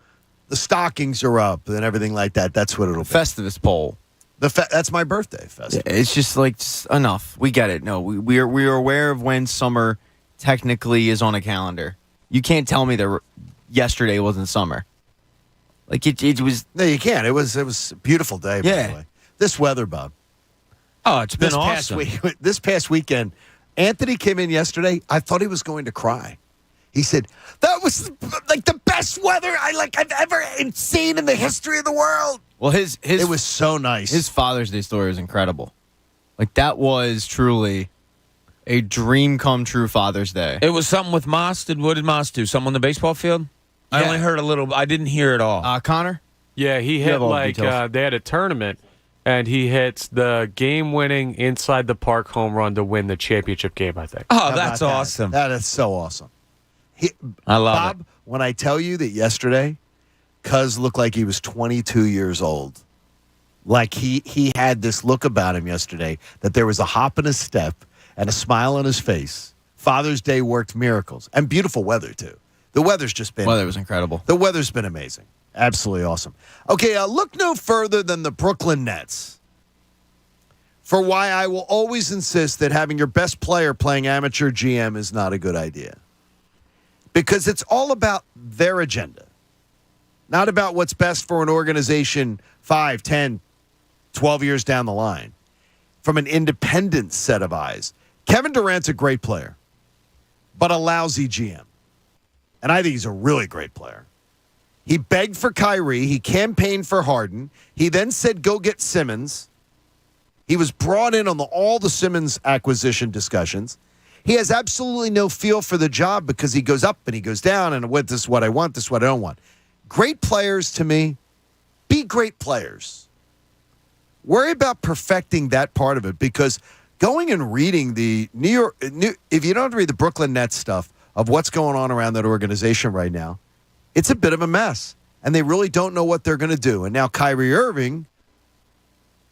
stockings are up and everything like that, that's what it'll be. Festivus poll. That's my birthday festival. Yeah, it's just like enough. We get it. No, we are aware of when summer technically is on a calendar. You can't tell me that yesterday wasn't summer. Like it was. No, you can't. It was a beautiful day. By the way. This weather, Bob. Oh, it's been awesome. This past weekend, Anthony came in yesterday. I thought he was going to cry. He said, that was like the best weather I've ever seen in the history of the world. Well, it was so nice. His Father's Day story was incredible. Like, that was truly a dream come true Father's Day. It was something with Moss. What did Moss do? Something on the baseball field? Yeah. I only heard a little. I didn't hear it all. Connor? Yeah, he hit they had a tournament, and he hits the game-winning inside the park home run to win the championship game, I think. Oh, that's awesome. That is so awesome. I love Bob, it. When I tell you that yesterday, Cuz looked like he was 22 years old. Like he had this look about him yesterday that there was a hop in his step and a smile on his face. Father's Day worked miracles. And beautiful weather, too. The weather's just been... Weather was incredible. The weather's been amazing. Absolutely awesome. Okay, look no further than the Brooklyn Nets for why I will always insist that having your best player playing amateur GM is not a good idea. Because it's all about their agenda, not about what's best for an organization 5, 10, 12 years down the line from an independent set of eyes. Kevin Durant's a great player, but a lousy GM. And I think he's a really great player. He begged for Kyrie. He campaigned for Harden. He then said, go get Simmons. He was brought in on all the Simmons acquisition discussions. He has absolutely no feel for the job because he goes up and he goes down and this is what I want, this is what I don't want. Great players, to me, be great players. Worry about perfecting that part of it because going and reading the if you don't read the Brooklyn Nets stuff of what's going on around that organization right now, it's a bit of a mess. And they really don't know what they're going to do. And now Kyrie Irving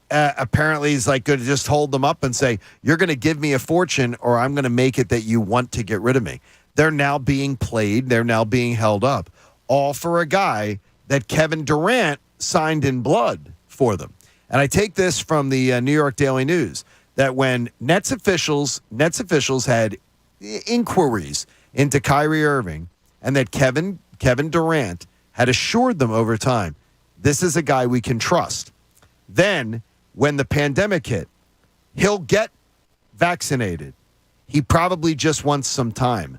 apparently is like going to just hold them up and say, you're going to give me a fortune or I'm going to make it that you want to get rid of me. They're now being played. They're now being held up. All for a guy that Kevin Durant signed in blood for them. And I take this from the New York Daily News that when Nets officials had inquiries into Kyrie Irving and that Kevin Durant had assured them over time, this is a guy we can trust. Then when the pandemic hit, he'll get vaccinated. He probably just wants some time.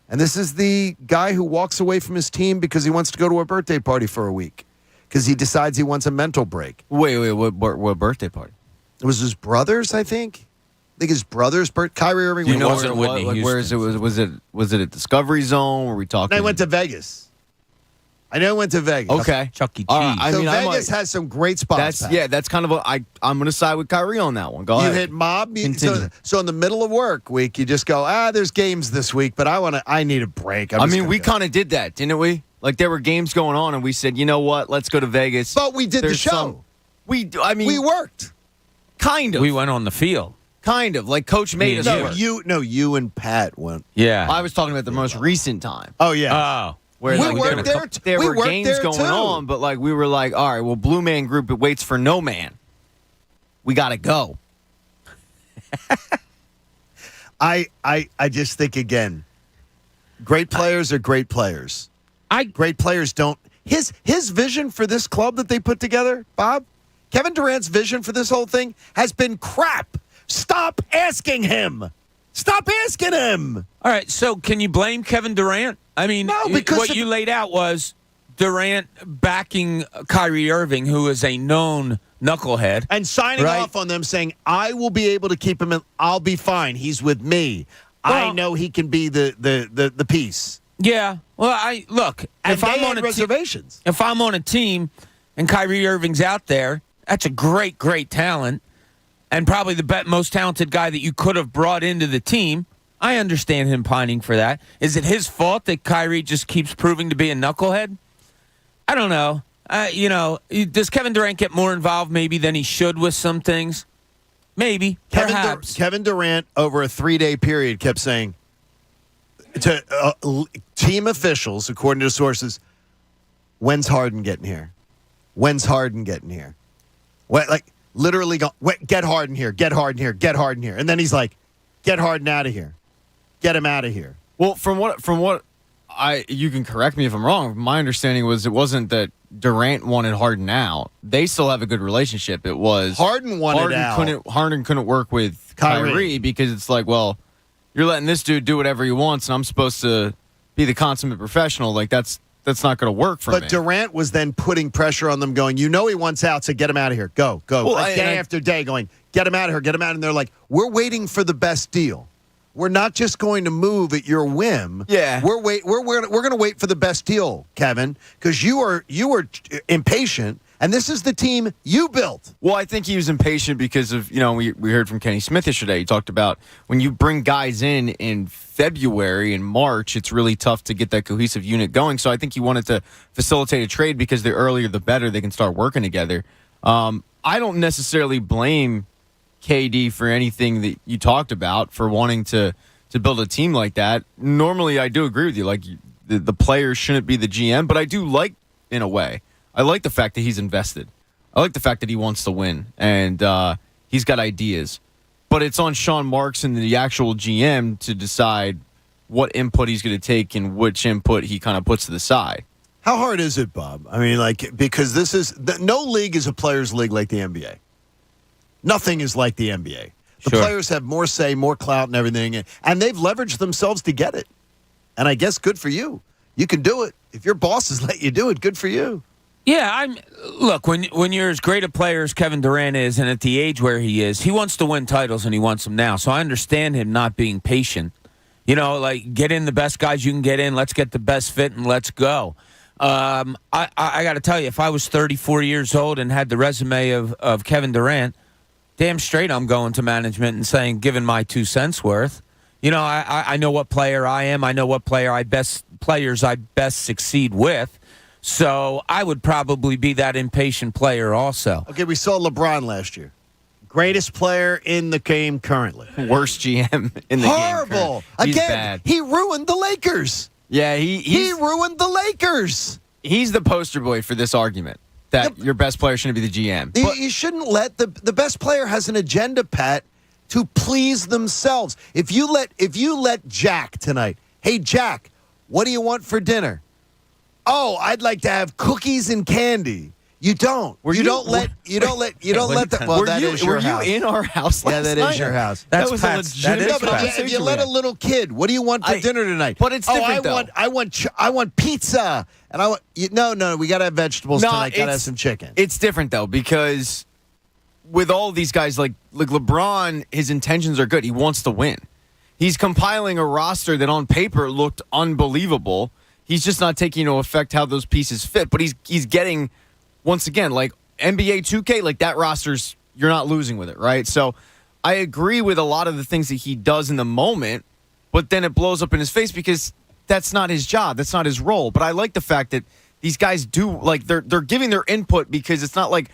And this is the guy who walks away from his team because he wants to go to a birthday party for a week because he decides he wants a mental break. Wait, what birthday party? It was his brother's, I think. I think his brother's birthday. Kyrie Irving. Do you know where is it? Was it at Discovery Zone? Were we talking? I went to Vegas. I know I went to Vegas. Okay. Chuck E. Cheese. Vegas has some great spots. That's kind of I'm going to side with Kyrie on that one. Go ahead. You hit mob. So in the middle of work week, you just go, there's games this week, but I need a break. We kind of did that, didn't we? Like there were games going on, and we said, you know what? Let's go to Vegas. But we did the show. We worked. Kind of. We went on the field. Kind of. Like Coach made us work. You and Pat went. Yeah. I was talking about the most recent time. Oh, yeah. Oh. Where there were games going on, but like we were like, all right, well, Blue Man Group, it waits for no man. We got to go. I just think, again, great players are great players. Great players don't. His vision for this club that they put together, Bob, Kevin Durant's vision for this whole thing has been crap. Stop asking him. Stop asking him. All right, so can you blame Kevin Durant? I mean, no, because what you laid out was Durant backing Kyrie Irving, who is a known knucklehead. And signing off on them saying, I will be able to keep him in. I'll be fine. He's with me. I know he can be the piece. Yeah. Well, look, if I'm on reservations. If I'm on a team and Kyrie Irving's out there, that's a great, great talent and probably the most talented guy that you could have brought into the team. I understand him pining for that. Is it his fault that Kyrie just keeps proving to be a knucklehead? I don't know. Does Kevin Durant get more involved maybe than he should with some things? Maybe. Perhaps. Kevin Durant, over a 3-day period, kept saying to team officials, according to sources, when's Harden getting here? When's Harden getting here? Literally get Harden here, get Harden here, get Harden here. And then he's like, get Harden out of here. Get him out of here. Well, from what you can correct me if I'm wrong. My understanding was it wasn't that Durant wanted Harden out. They still have a good relationship. It was Harden wanted out. Harden couldn't work with Kyrie because it's like, well, you're letting this dude do whatever he wants, and I'm supposed to be the consummate professional. Like that's not going to work for me. But Durant was then putting pressure on them, going, he wants out, so get him out of here. Go. Well, day after day, going, get him out of here, get him out. And they're like, we're waiting for the best deal. We're not just going to move at your whim. Yeah, we're going to wait for the best deal, Kevin, because you are impatient, and this is the team you built. Well, I think he was impatient because of we heard from Kenny Smith yesterday. He talked about when you bring guys in February and March, it's really tough to get that cohesive unit going. So I think he wanted to facilitate a trade because the earlier the better they can start working together. I don't necessarily blame KD for anything that you talked about for wanting to build a team like that. Normally, I do agree with you. Like the players shouldn't be the GM, but I do like, in a way, I like the fact that he's invested. I like the fact that he wants to win and he's got ideas. But it's on Sean Marks and the actual GM to decide what input he's going to take and which input he kind of puts to the side. How hard is it, Bob? I mean, because no league is a players' league like the NBA. Nothing is like the NBA. The players have more say, more clout and everything, and they've leveraged themselves to get it. And I guess good for you. You can do it. If your bosses let you do it, good for you. Yeah, look, when you're as great a player as Kevin Durant is and at the age where he is, he wants to win titles and he wants them now. So I understand him not being patient. Get in the best guys you can get in. Let's get the best fit and let's go. I got to tell you, if I was 34 years old and had the resume of Kevin Durant, damn straight I'm going to management and saying, given my 2 cents worth, I know what player I am. I know what players I best succeed with. So I would probably be that impatient player also. Okay, we saw LeBron last year. Greatest player in the game currently. Worst GM in the game. Horrible. Again, he ruined the Lakers. Yeah, he ruined the Lakers. He's the poster boy for this argument that your best player shouldn't be the GM. You shouldn't let the best player has an agenda, Pat, to please themselves. If you let Jack tonight, hey Jack, what do you want for dinner? Oh, I'd like to have cookies and candy. You don't. You don't let that. Well, that is your house. Were you in our house last night? Yeah, that is your house. That was a legitimate conversation. If you let a little kid, what do you want for dinner tonight? But it's different, though. I want pizza, and I want no. We got to have vegetables tonight. Got to have some chicken. It's different though because with all these guys, like LeBron, his intentions are good. He wants to win. He's compiling a roster that on paper looked unbelievable. He's just not taking into effect how those pieces fit. But he's getting, once again, like NBA 2K, like that roster's, you're not losing with it, right? So I agree with a lot of the things that he does in the moment, but then it blows up in his face because that's not his job. That's not his role. But I like the fact that these guys do, like, they're giving their input because it's not like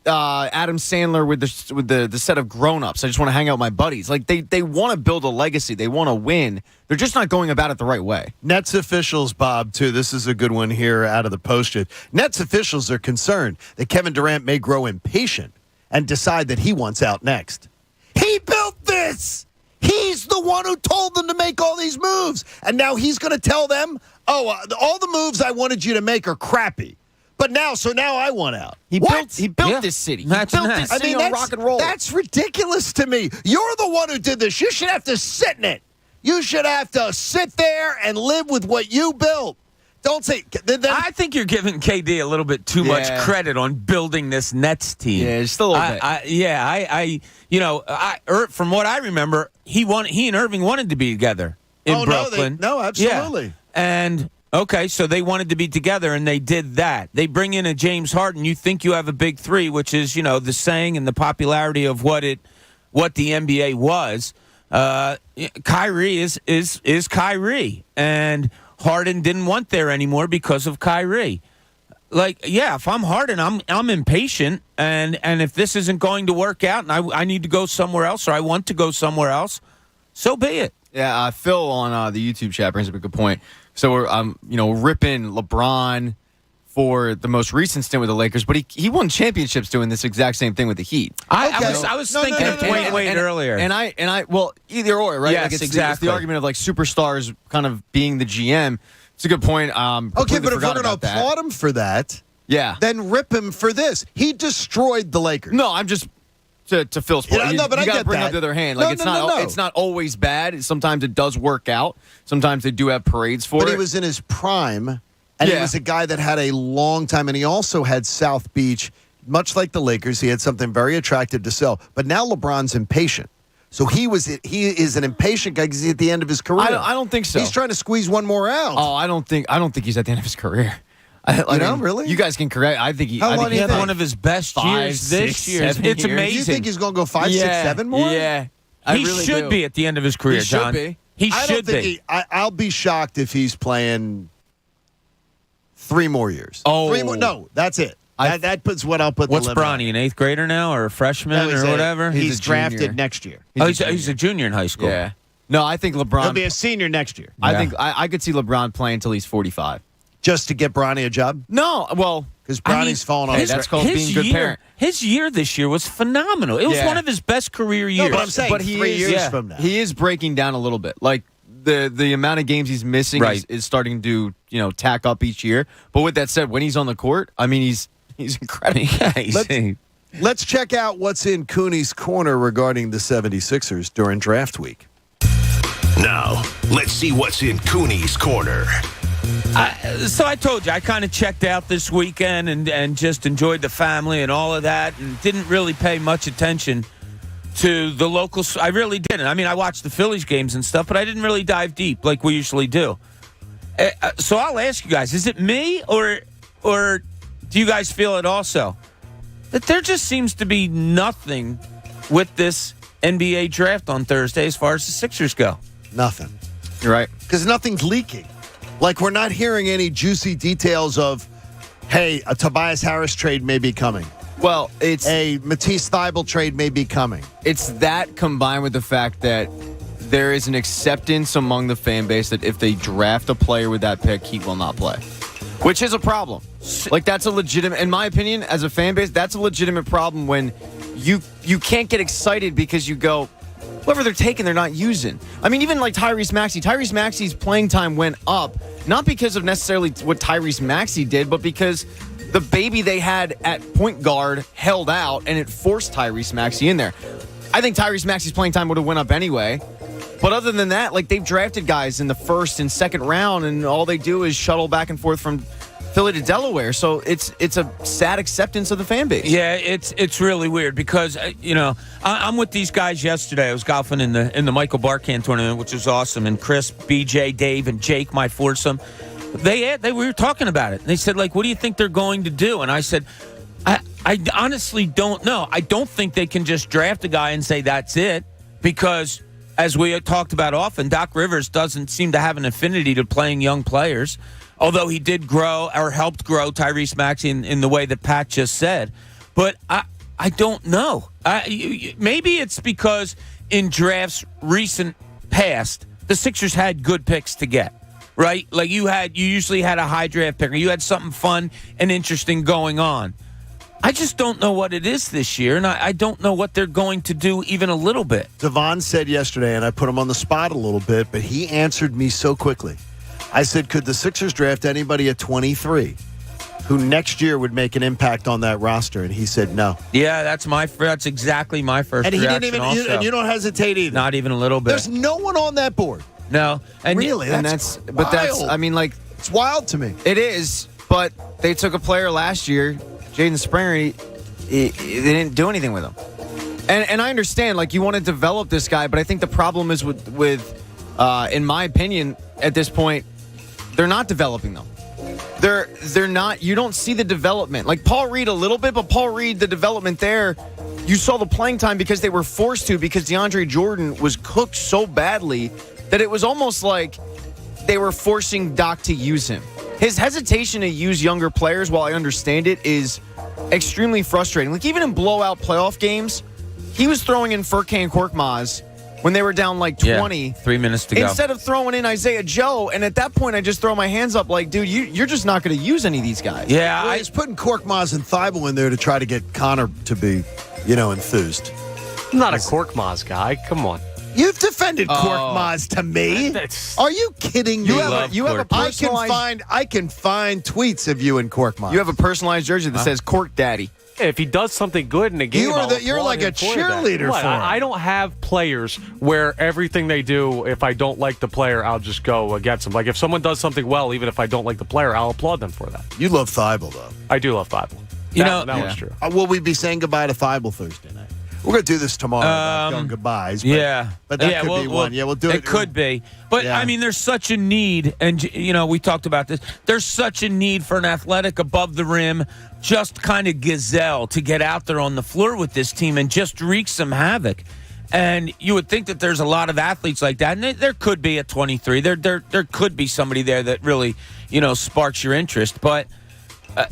Adam Sandler with the set of grown-ups. I just want to hang out with my buddies. Like, they want to build a legacy. They want to win. They're just not going about it the right way. Nets officials, Bob, too. This is a good one here out of the Post-it. Nets officials are concerned that Kevin Durant may grow impatient and decide that he wants out next. He built this! Yes! He's the one who told them to make all these moves. And now he's going to tell them, all the moves I wanted you to make are crappy. But now I want out. He built this city. He built this city on rock and roll. That's ridiculous to me. You're the one who did this. You should have to sit in it. You should have to sit there and live with what you built. Don't say. I think you're giving KD a little bit too much credit on building this Nets team. Yeah, just a little bit. From what I remember, he and Irving wanted to be together in Brooklyn. No, absolutely. Yeah. And okay, so they wanted to be together, and they did that. They bring in a James Harden. You think you have a big three, which is the saying and the popularity of what the NBA was. Kyrie is Kyrie, and Harden didn't want there anymore because of Kyrie. If I'm Harden, I'm impatient, and if this isn't going to work out, and I need to go somewhere else, or I want to go somewhere else, so be it. Yeah, Phil on the YouTube chat brings up a good point. So we're ripping LeBron for the most recent stint with the Lakers, but he won championships doing this exact same thing with the Heat. I was thinking of Dwayne Wade earlier, and I either or, right? Yes, exactly. It's the argument of superstars kind of being the GM. It's a good point. Okay, but if we're going to applaud him for that, then rip him for this. He destroyed the Lakers. No, I'm just to Phil's point. Yeah, but I get bring that. up the other hand. No. It's not always bad. Sometimes it does work out. Sometimes they do have parades for it. But he was in his prime. And he was a guy that had a long time, and he also had South Beach. Much like the Lakers, he had something very attractive to sell. But now LeBron's impatient. So he is an impatient guy because he's at the end of his career. I don't think so. He's trying to squeeze one more out. Oh, I don't think he's at the end of his career. Really? You guys can correct. I think he had one of his best years this year. It's amazing. You think he's going to go 5, 6, 7 more? Yeah. He should be at the end of his career, John. He should be. I'll be shocked if he's playing 3 more years. Oh. 3 more? No, that's it. That puts what I'll put. What's the limit Bronny, an 8th grader now, or a freshman, or whatever? He's drafted next year. He's a junior in high school. Yeah. No, I think LeBron. He'll be a senior next year. I think I could see LeBron playing until he's 45. Just to get Bronny a job? No, well, because Bronny's fallen off. That's called being a good parent. His year this year was phenomenal. It was one of his best career years. No, but I'm saying 3 years from now. He is breaking down a little bit. The amount of games he's missing is starting to tack up each year. But with that said, when he's on the court, I mean he's incredible. Let's check out what's in Cooney's corner regarding the 76ers during draft week. Now, let's see what's in Cooney's corner. So I told you, I kind of checked out this weekend and just enjoyed the family and all of that and didn't really pay much attention to the locals. I really didn't. I mean, I watched the Phillies games and stuff, but I didn't really dive deep like we usually do. So I'll ask you guys, is it me or do you guys feel it also? That there just seems to be nothing with this NBA draft on Thursday as far as the Sixers go. Nothing. You're right. Because nothing's leaking. We're not hearing any juicy details of, hey, a Tobias Harris trade may be coming. Well, it's a Matisse Thybulle trade may be coming. It's that combined with the fact that there is an acceptance among the fan base that if they draft a player with that pick, he will not play, which is a problem. That's a legitimate, in my opinion, as a fan base, that's a legitimate problem when you can't get excited because you go, whoever they're taking, they're not using. I mean, even Tyrese Maxey. Tyrese Maxey's playing time went up, not because of necessarily what Tyrese Maxey did, but because the baby they had at point guard held out, and it forced Tyrese Maxey in there. I think Tyrese Maxey's playing time would have went up anyway. But other than that, they've drafted guys in the first and second round, and all they do is shuttle back and forth from Philly to Delaware. So it's a sad acceptance of the fan base. Yeah, it's really weird because I'm with these guys yesterday. I was golfing in the Michael Barkan tournament, which was awesome, and Chris, BJ, Dave, and Jake, my foursome. We were talking about it. They said, what do you think they're going to do? And I said, I honestly don't know. I don't think they can just draft a guy and say that's it because, as we talked about often, Doc Rivers doesn't seem to have an affinity to playing young players, although he did grow or helped grow Tyrese Maxey in the way that Pat just said. But I don't know. Maybe it's because in drafts recent past, the Sixers had good picks to get. Right? You usually had a high draft pick, or you had something fun and interesting going on. I just don't know what it is this year, and I don't know what they're going to do even a little bit. Devon said yesterday, and I put him on the spot a little bit, but he answered me so quickly. I said, could the Sixers draft anybody at 23 who next year would make an impact on that roster? And he said no. Yeah, that's exactly my first reaction. And he didn't even, and you don't hesitate either. Not even a little bit. There's no one on that board. No. And really, that's I mean, like, it's wild to me. It is, but they took a player last year, Jaden Springer. They didn't do anything with him. And I understand, like, you want to develop this guy, but I think the problem is with in my opinion, at this point, they're not developing them. They're not. You don't see the development. Like Paul Reed a little bit, but Paul Reed, the development there, you saw the playing time because they were forced to, because DeAndre Jordan was cooked so badly that it was almost like they were forcing Doc to use him. His hesitation to use younger players, while I understand it, is extremely frustrating. Like, even in blowout playoff games, he was throwing in Furkan Korkmaz when they were down like 20. 3 minutes to go. Instead of throwing in Isaiah Joe, and at that point I just throw my hands up like, dude, you're just not going to use any of these guys. Yeah, well, he's putting Korkmaz and Thibault in there to try to get Connor to be, enthused. I'm not a Korkmaz guy. Come on. You've defended Korkmaz to me. Are you kidding me? You have a personalized. I can find tweets of you and Korkmaz. You have a personalized jersey that says Cork Daddy. Yeah, if he does something good in a game, you're like a cheerleader for him. I don't have players where everything they do, if I don't like the player, I'll just go against them. Like, if someone does something well, even if I don't like the player, I'll applaud them for that. You love Thibault, though. I do love Thibault. That was true. Will we be saying goodbye to Thibault Thursday night? We're going to do this tomorrow, going goodbyes. But, but that could be one. Yeah, we'll do it. It could be. But, I mean, there's such a need, and, we talked about this. There's such a need for an athletic above the rim, just kind of gazelle to get out there on the floor with this team and just wreak some havoc. And you would think that there's a lot of athletes like that, and there could be at 23. There could be somebody there that really, sparks your interest. But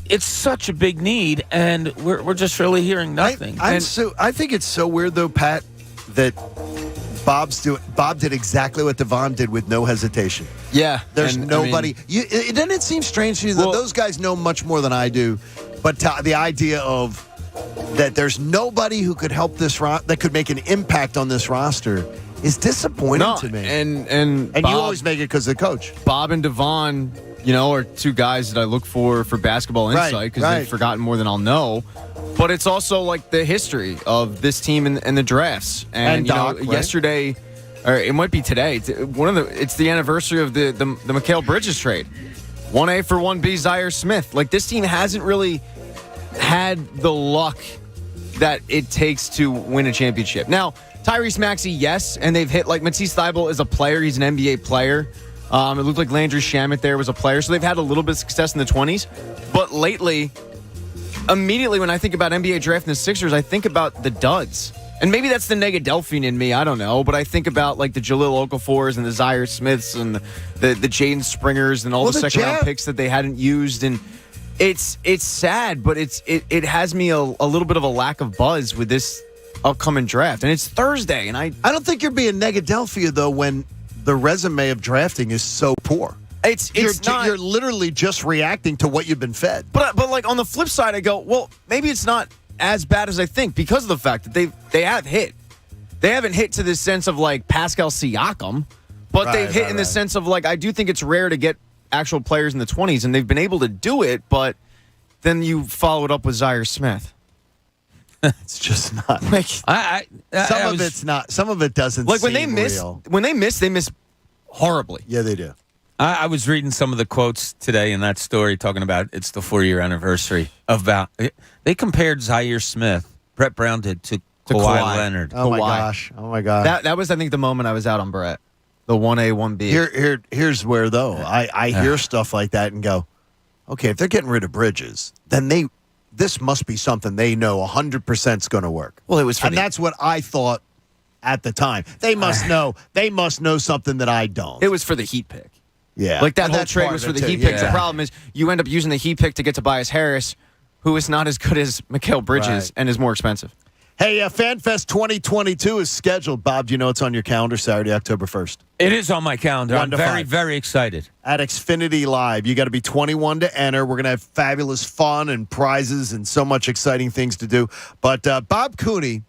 it's such a big need, and we're just really hearing nothing. I think it's so weird, though, Pat, that Bob did exactly what Devon did with no hesitation. Yeah. There's nobody. Doesn't it seem strange to you that those guys know much more than I do, but the idea of that there's nobody who could help this that could make an impact on this roster is disappointing to me. And Bob, you always make it because of the coach. Bob and Devon, are two guys that I look for basketball insight because they've forgotten more than I'll know. But it's also like the history of this team and the drafts. And Doc, yesterday, or it might be today. It's the anniversary of the Mikal Bridges trade. 1A for 1B Zaire Smith. Like, this team hasn't really had the luck that it takes to win a championship. Now, Tyrese Maxey, yes, and they've hit, like, Matisse Thybulle is a player. He's an NBA player. It looked like Landry Shamet there was a player. So they've had a little bit of success in the 20s. But lately, immediately when I think about NBA drafting the Sixers, I think about the duds. And maybe that's the Negadelphian in me, I don't know. But I think about, like, the Jahlil Okafors and the Zaire Smiths and the Jaden Springers and all the second-round picks that they hadn't used. And it's sad, but it has me a little bit of a lack of buzz with this upcoming draft. And it's Thursday, and I don't think you're being Negadelphia, though, when the resume of drafting is so poor. You're literally just reacting to what you've been fed. But like, on the flip side, I go, well, maybe it's not as bad as I think because of the fact that they have hit. They haven't hit to this sense of like Pascal Siakam, but they've hit in the sense of like, I do think it's rare to get actual players in the 20s, and they've been able to do it, but then you follow it up with Zaire Smith. It's just not like some of it's not. Some of it doesn't. Like when they miss, they miss horribly. Yeah, they do. I was reading some of the quotes today in that story talking about it's the 4-year anniversary about. They compared Zaire Smith, Brett Brown did to Kawhi Leonard. Oh my gosh! Oh my god! That was, I think, the moment I was out on Brett. The 1A, 1B. Here's where though I hear stuff like that and go, okay, if they're getting rid of Bridges, then this must be something they know 100% is going to work. Well, it was, and that's what I thought at the time. They must know. They must know something that I don't. It was for the Heat pick. Yeah, like that whole trade was for the Heat pick. The problem is you end up using the Heat pick to get Tobias Harris, who is not as good as Mikal Bridges and is more expensive. Hey, FanFest 2022 is scheduled. Bob, do you know it's on your calendar Saturday, October 1st? It is on my calendar. 1 I'm to very, 5. very excited. At Xfinity Live. You got to be 21 to enter. We're going to have fabulous fun and prizes and so much exciting things to do. But Bob Cooney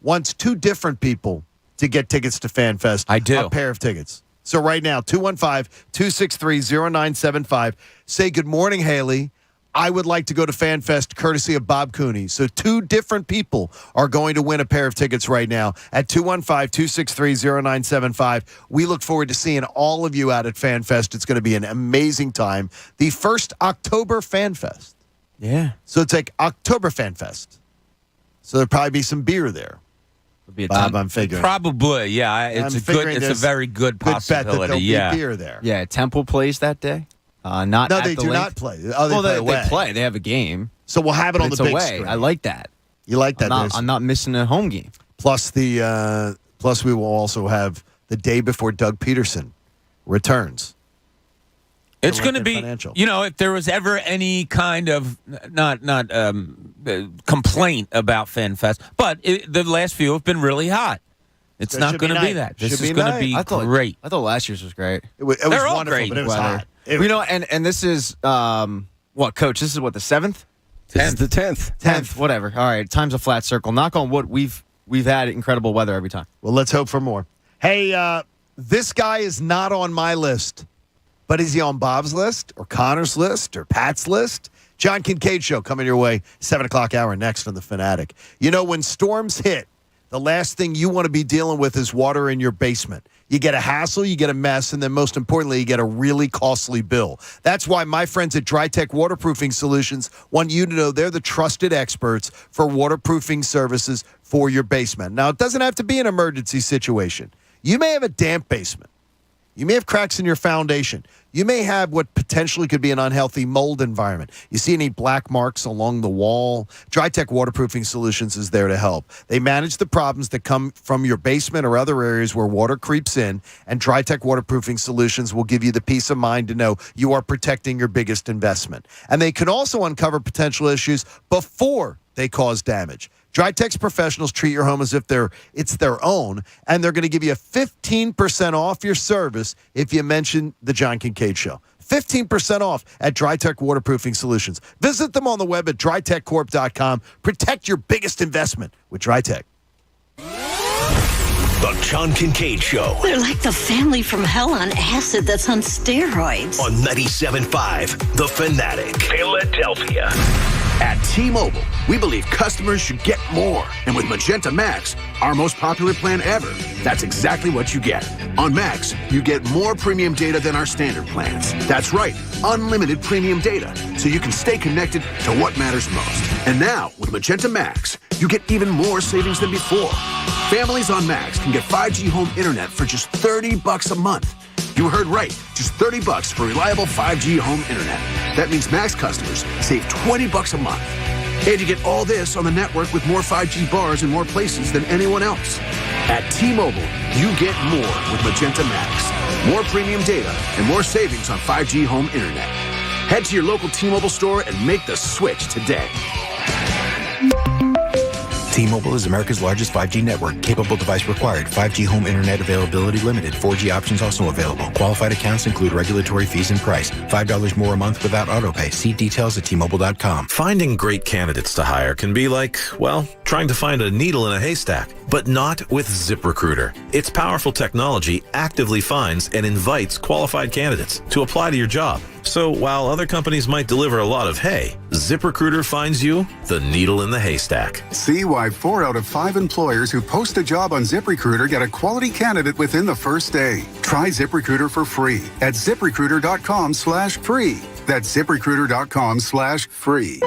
wants 2 different people to get tickets to FanFest. I do. A pair of tickets. So right now, 215-263-0975. Say good morning, Haley. I would like to go to FanFest courtesy of Bob Cooney. So 2 different people are going to win a pair of tickets right now at 215-263-0975. We look forward to seeing all of you out at FanFest. It's going to be an amazing time. The first October FanFest. Yeah. So it's like October FanFest. So there'll probably be some beer there. Bob, I'm figuring. Probably, yeah. It's a very good possibility. Bet that there'll be beer there. Yeah, Temple plays that day. Not no, at they the do link. not play. Oh, they play. They have a game. So we'll have it on it's the big away. screen. I like that. You like that? I'm not missing a home game. Plus we will also have the day before Doug Peterson returns. It's going to be, if there was ever any kind of not complaint about FanFest, but the last few have been really hot. It's not going to be that. This is going to be great. I thought last year's was great. It was They're all wonderful, great. but it was hot. And this is what, Coach? This is what, the 7th? This is the 10th. 10th, whatever. All right, time's a flat circle. Knock on wood. We've had incredible weather every time. Well, let's hope for more. Hey, this guy is not on my list, but is he on Bob's list or Connor's list or Pat's list? John Kincaid Show coming your way, 7 o'clock hour next on The Fanatic. You know, when storms hit, the last thing you want to be dealing with is water in your basement. You get a hassle, you get a mess, and then most importantly, you get a really costly bill. That's why my friends at DryTech Waterproofing Solutions want you to know they're the trusted experts for waterproofing services for your basement. Now, it doesn't have to be an emergency situation. You may have a damp basement. You may have cracks in your foundation. You may have what potentially could be an unhealthy mold environment. You see any black marks along the wall? DryTech Waterproofing Solutions is there to help. They manage the problems that come from your basement or other areas where water creeps in, and DryTech Waterproofing Solutions will give you the peace of mind to know you are protecting your biggest investment. And they can also uncover potential issues before they cause damage. DryTech's professionals treat your home as if it's their own, and they're going to give you 15% off your service if you mention the John Kincaid Show. 15% off at DryTech Waterproofing Solutions. Visit them on the web at drytechcorp.com. Protect your biggest investment with DryTech. The John Kincaid Show. They're like the family from hell on acid that's on steroids. On 97.5 The Fanatic, Philadelphia. At T-Mobile, we believe customers should get more. And with Magenta Max, our most popular plan ever, that's exactly what you get. On Max, you get more premium data than our standard plans. That's right, unlimited premium data, so you can stay connected to what matters most. And now, with Magenta Max, you get even more savings than before. Families on Max can get 5G home internet for just $30 a month. You heard right, just $30 for reliable 5G home internet. That means Max customers save $20 a month. And you get all this on the network with more 5G bars in more places than anyone else. At T-Mobile, you get more with Magenta Max. More premium data and more savings on 5G home internet. Head to your local T-Mobile store and make the switch today. T-Mobile is America's largest 5G network. Capable device required. 5G home internet availability limited. 4G options also available. Qualified accounts include regulatory fees and price. $5 more a month without autopay. See details at T-Mobile.com. Finding great candidates to hire can be like, well, trying to find a needle in a haystack. But not with ZipRecruiter. Its powerful technology actively finds and invites qualified candidates to apply to your job. So while other companies might deliver a lot of hay, ZipRecruiter finds you the needle in the haystack. See why 4 out of 5 employers who post a job on ZipRecruiter get a quality candidate within the first day. Try ZipRecruiter for free at ZipRecruiter.com/free. That's ZipRecruiter.com/free.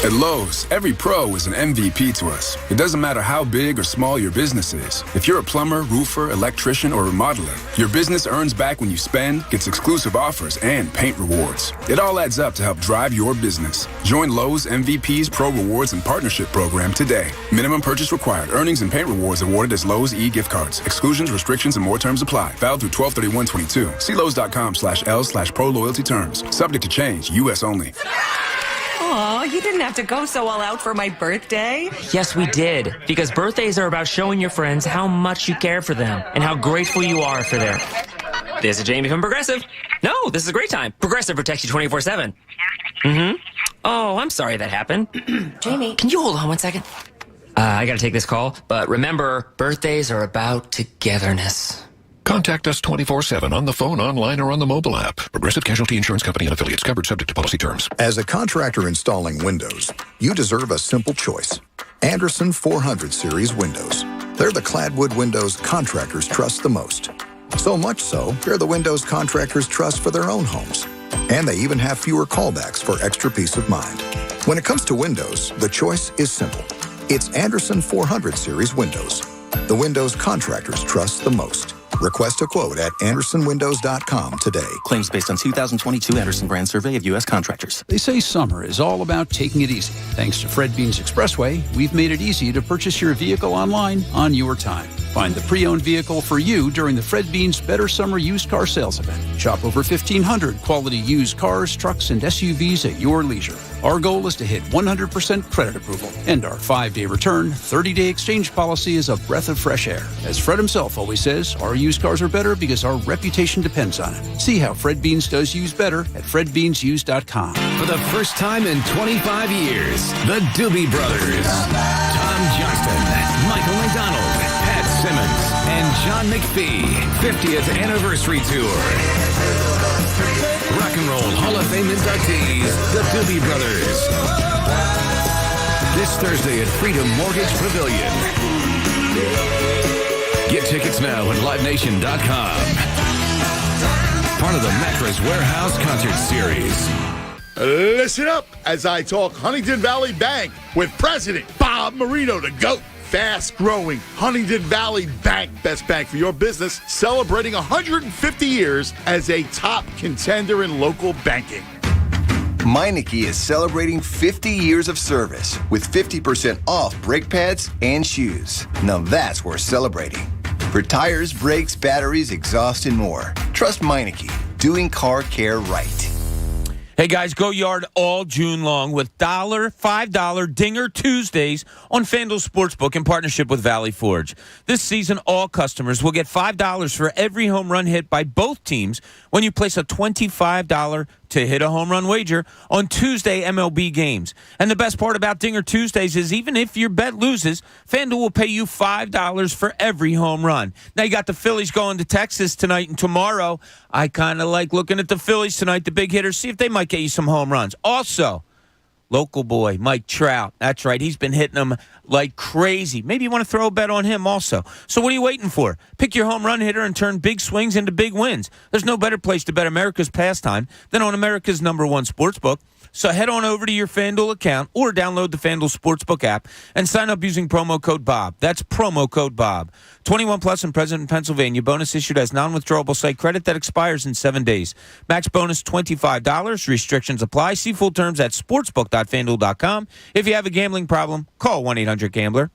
At Lowe's, every pro is an MVP to us. It doesn't matter how big or small your business is. If you're a plumber, roofer, electrician, or remodeler, your business earns back when you spend, gets exclusive offers, and paint rewards. It all adds up to help drive your business. Join Lowe's MVP's Pro Rewards and Partnership Program today. Minimum purchase required. Earnings and paint rewards awarded as Lowe's e-gift cards. Exclusions, restrictions, and more terms apply. Valid through 12/31/22. See Lowe's.com/L/pro loyalty terms. Subject to change. U.S. only. Aw, you didn't have to go so all out for my birthday. Yes, we did. Because birthdays are about showing your friends how much you care for them and how grateful you are for their... This is Jamie from Progressive. No, this is a great time. Progressive protects you 24/7. Mm-hmm. Oh, I'm sorry that happened. Jamie, can you hold on one second? I gotta take this call, but remember, birthdays are about togetherness. Contact us 24/7 on the phone, online, or on the mobile app. Progressive Casualty Insurance Company and affiliates, covered subject to policy terms. As a contractor installing windows, you deserve a simple choice. Anderson 400 series windows. They're the cladwood windows contractors trust the most. So much so, they're the windows contractors trust for their own homes. And they even have fewer callbacks for extra peace of mind. When it comes to windows, the choice is simple. It's Anderson 400 series windows. The windows contractors trust the most. Request a quote at AndersonWindows.com today. Claims based on 2022 Anderson Brand Survey of U.S. contractors. They say summer is all about taking it easy. Thanks to Fred Beans Expressway, we've made it easy to purchase your vehicle online on your time. Find the pre-owned vehicle for you during the Fred Beans Better Summer Used Car Sales Event. Shop over 1,500 quality used cars, trucks, and SUVs at your leisure. Our goal is to hit 100% credit approval. And our 5-day return, 30-day exchange policy is a breath of fresh air. As Fred himself always says, our used cars are better because our reputation depends on it. See how Fred Beans does used better at FredBeansUsed.com. For the first time in 25 years, the Doobie Brothers, Tom Johnston, Michael McDonald, Pat Simmons, and John McPhee, 50th Anniversary Tour. Rock and Roll Hall of Fame inductees, the Doobie Brothers. This Thursday at Freedom Mortgage Pavilion. Get tickets now at LiveNation.com. Part of the Mattress Warehouse Concert Series. Listen up as I talk Huntington Valley Bank with President Bob Marino, the GOAT. Fast-growing Huntington Valley Bank, best bank for your business, celebrating 150 years as a top contender in local banking. Meineke is celebrating 50 years of service with 50% off brake pads and shoes. Now that's worth celebrating. For tires, brakes, batteries, exhaust, and more. Trust Meineke, doing car care right. Hey, guys, go yard all June long with $5 Dinger Tuesdays on FanDuel Sportsbook in partnership with Valley Forge. This season, all customers will get $5 for every home run hit by both teams when you place a $25 to hit a home run wager on Tuesday MLB games. And the best part about Dinger Tuesdays is even if your bet loses, FanDuel will pay you $5 for every home run. Now, you got the Phillies going to Texas tonight and tomorrow. I kind of like looking at the Phillies tonight, the big hitters, see if they might get you some home runs. Also, local boy, Mike Trout. That's right. He's been hitting them like crazy. Maybe you want to throw a bet on him also. So what are you waiting for? Pick your home run hitter and turn big swings into big wins. There's no better place to bet America's pastime than on America's #1 sportsbook. So head on over to your FanDuel account or download the FanDuel Sportsbook app and sign up using promo code BOB. That's promo code BOB. 21 plus and present in Pennsylvania. Bonus issued as non-withdrawable site credit that expires in 7 days. Max bonus $25. Restrictions apply. See full terms at sportsbook.fanduel.com. If you have a gambling problem, call 1-800-GAMBLER.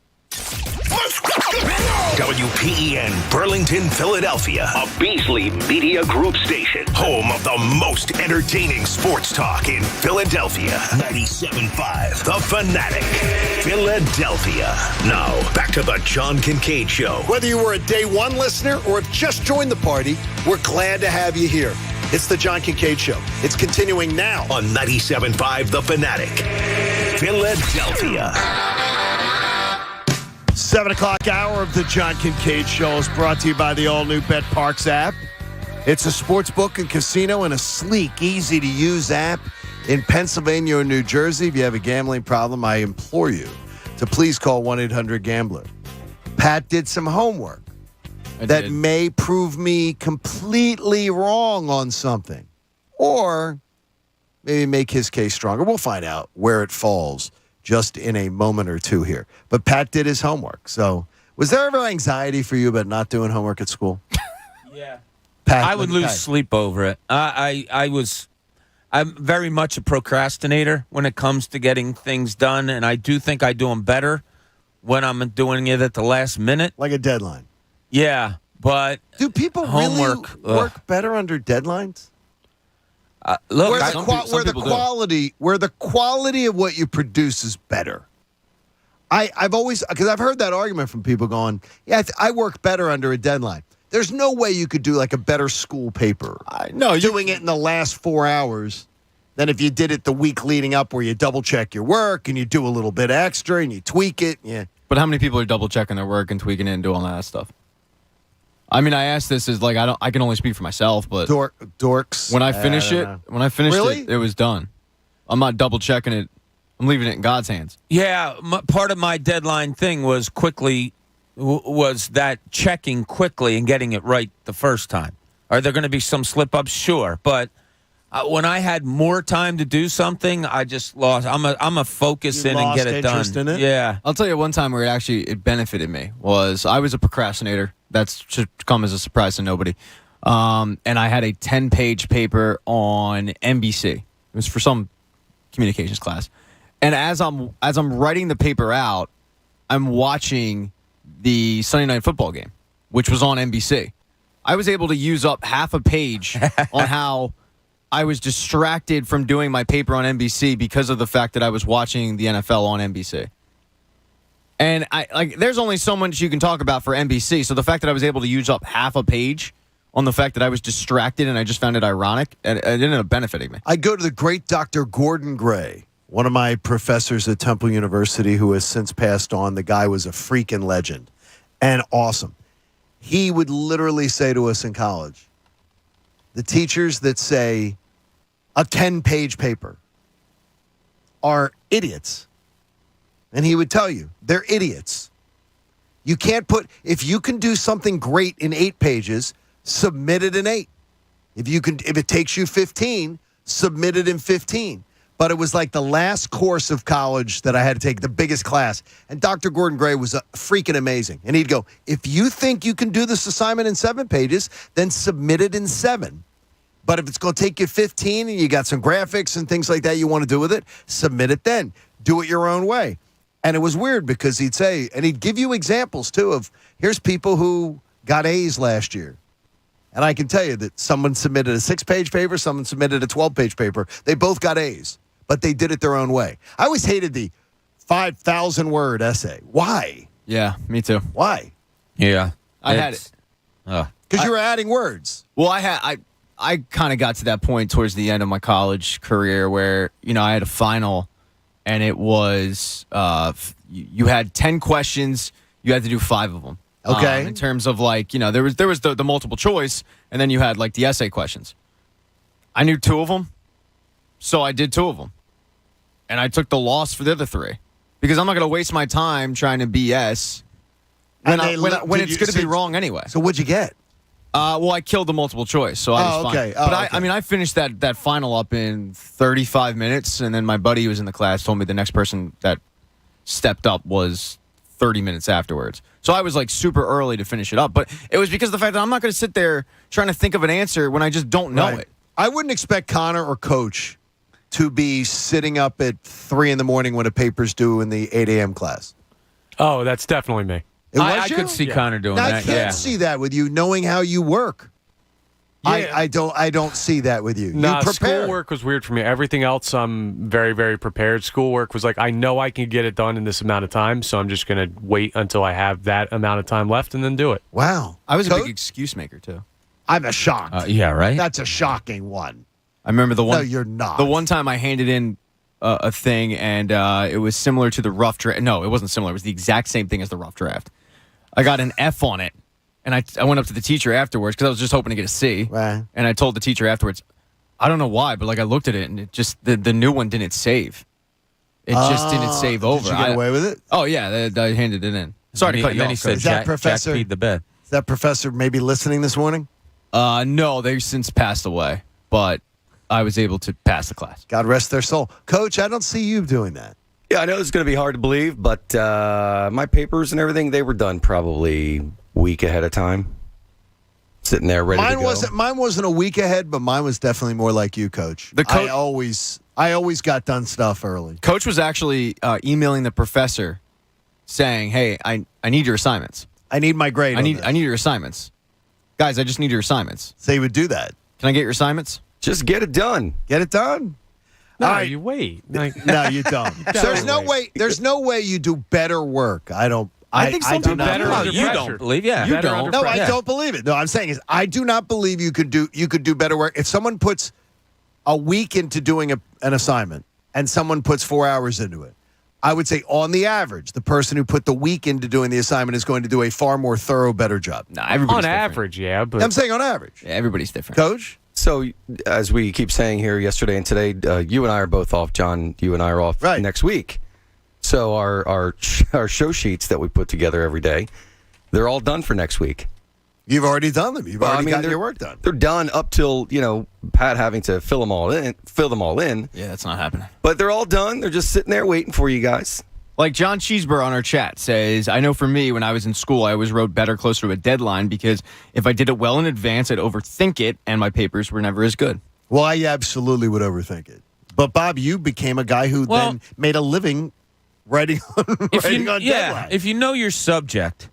WPEN Burlington, Philadelphia, a Beasley Media Group station, home of the most entertaining sports talk in Philadelphia. 97.5 The Fanatic, Philadelphia. Now, back to the John Kincaid Show. Whether you were a day one listener or have just joined the party, we're glad to have you here. It's the John Kincaid Show. It's continuing now on 97.5 The Fanatic, Philadelphia. 7 o'clock hour of the John Kincaid Show is brought to you by the all-new Bet Parks app. It's a sports book and casino and a sleek, easy-to-use app in Pennsylvania or New Jersey. If you have a gambling problem, I implore you to please call 1-800-GAMBLER. Pat did some homework that may prove me completely wrong on something or maybe make his case stronger. We'll find out where it falls just in a moment or two here. But Pat did his homework. So was there ever anxiety for you about not doing homework at school? Yeah. Pat, I would lose sleep over it. I'm very much a procrastinator when it comes to getting things done, and I do think I do them better when I'm doing it at the last minute. Like a deadline. Yeah, but do people homework really work better under deadlines? Look, where the quality of what you produce is better. I've always, because I've heard that argument from people going, yeah, I work better under a deadline. There's no way you could do like a better school paper. Doing it in the last 4 hours than if you did it the week leading up where you double check your work and you do a little bit extra and you tweak it. Yeah. But how many people are double checking their work and tweaking it and doing all that stuff? I mean, I asked this as like I can only speak for myself, but dorks. When I finish it, it was done. I'm not double checking it. I'm leaving it in God's hands. Yeah, part of my deadline thing was was that checking quickly and getting it right the first time. Are there going to be some slip-ups? Sure. But when I had more time to do something, I just lost. I'm a focus in and get it done. In it? Yeah. I'll tell you one time where it benefited me was I was a procrastinator. That should come as a surprise to nobody. And I had a 10-page paper on NBC. It was for some communications class. And as I'm writing the paper out, I'm watching the Sunday Night Football game, which was on NBC. I was able to use up half a page on how I was distracted from doing my paper on NBC because of the fact that I was watching the NFL on NBC. And there's only so much you can talk about for NBC. So the fact that I was able to use up half a page on the fact that I was distracted and I just found it ironic, and it ended up benefiting me. I go to the great Dr. Gordon Gray, one of my professors at Temple University who has since passed on. The guy was a freaking legend and awesome. He would literally say to us in college, the teachers that say a 10-page paper are idiots. And he would tell you, they're idiots. You can't if you can do something great in 8 pages, submit it in 8. If it takes you 15, submit it in 15. But it was like the last course of college that I had to take, the biggest class. And Dr. Gordon Gray was freaking amazing. And he'd go, if you think you can do this assignment in 7 pages, then submit it in 7. But if it's going to take you 15 and you got some graphics and things like that you want to do with it, submit it then. Do it your own way. And it was weird because he'd say, and he'd give you examples too of, here's people who got A's last year. And I can tell you that someone submitted a 6-page paper, someone submitted a 12-page paper. They both got A's. But they did it their own way. I always hated the 5,000-word essay. Why? Yeah, me too. Why? Yeah. I had it. Because you were adding words. Well, I kind of got to that point towards the end of my college career where, I had a final, and it was you had 10 questions. You had to do 5 of them. Okay. In terms of there was the multiple choice, and then you had the essay questions. I knew 2 of them. So I did 2 of them. And I took the loss for the other 3. Because I'm not going to waste my time trying to BS when it's going to be wrong anyway. So what'd you get? Well, I killed the multiple choice, so I was fine. Okay. But I finished that final up in 35 minutes, and then my buddy who was in the class told me the next person that stepped up was 30 minutes afterwards. So I was super early to finish it up. But it was because of the fact that I'm not going to sit there trying to think of an answer when I just don't know it. I wouldn't expect Connor or Coach to be sitting up at 3 in the morning when a paper's due in the 8 a.m. class. Oh, that's definitely me. I could see Connor doing that. I can't see that with you, knowing how you work. Yeah. I don't see that with you. Nah, you prepare. Schoolwork was weird for me. Everything else, I'm very, very prepared. Schoolwork was I know I can get it done in this amount of time, so I'm just going to wait until I have that amount of time left and then do it. Wow. I was a big excuse maker, too. I'm a shocked. Yeah, right? That's a shocking one. I remember the one. No, you're not. The one time I handed in a thing, and it was similar to the rough draft. No, it wasn't similar. It was the exact same thing as the rough draft. I got an F on it, and I went up to the teacher afterwards because I was just hoping to get a C. Right. And I told the teacher afterwards, I don't know why, but I looked at it, and it just the new one didn't save. It just didn't save over. Did you get away with it? Oh yeah, I handed it in. Sorry to cut you off. Then he said, Jack peed the bed. Is that professor maybe listening this morning? No, they've since passed away, but I was able to pass the class. God rest their soul. Coach, I don't see you doing that. Yeah, I know it's going to be hard to believe, but my papers and everything, they were done probably a week ahead of time. Sitting there ready to go. Mine wasn't a week ahead, but mine was definitely more like you, Coach. I always got done stuff early. Coach was actually emailing the professor saying, hey, I need your assignments. I need my grade. I need your assignments. Guys, I just need your assignments. So he would do that. Can I get your assignments? Just get it done. Get it done. No, All right. you wait. Like, No, you don't. There's no way. There's no way you do better work. I don't. I think some do people not better believe. under you pressure. don't believe, yeah. You Better don't. under No, pressure. I don't believe it. No, I'm saying is I do not believe you could do better work. If someone puts a week into doing an assignment and someone puts 4 hours into it, I would say on the average, the person who put the week into doing the assignment is going to do a far more thorough, better job. No, everybody's On different. average, yeah, but I'm saying on average. Yeah, everybody's different. Coach? So, as we keep saying here yesterday and today, you and I are both off. John, you and I are off next week. So our show sheets that we put together every day, they're all done for next week. You've already done them. You've already got your work done. They're done up till, Pat having to fill them all in. Yeah, that's not happening. But they're all done. They're just sitting there waiting for you guys. Like John Cheeseburger on our chat says, I know for me, when I was in school, I always wrote better closer to a deadline because if I did it well in advance, I'd overthink it, and my papers were never as good. Well, I absolutely would overthink it. But, Bob, you became a guy who then made a living writing on deadline. If you know your subject,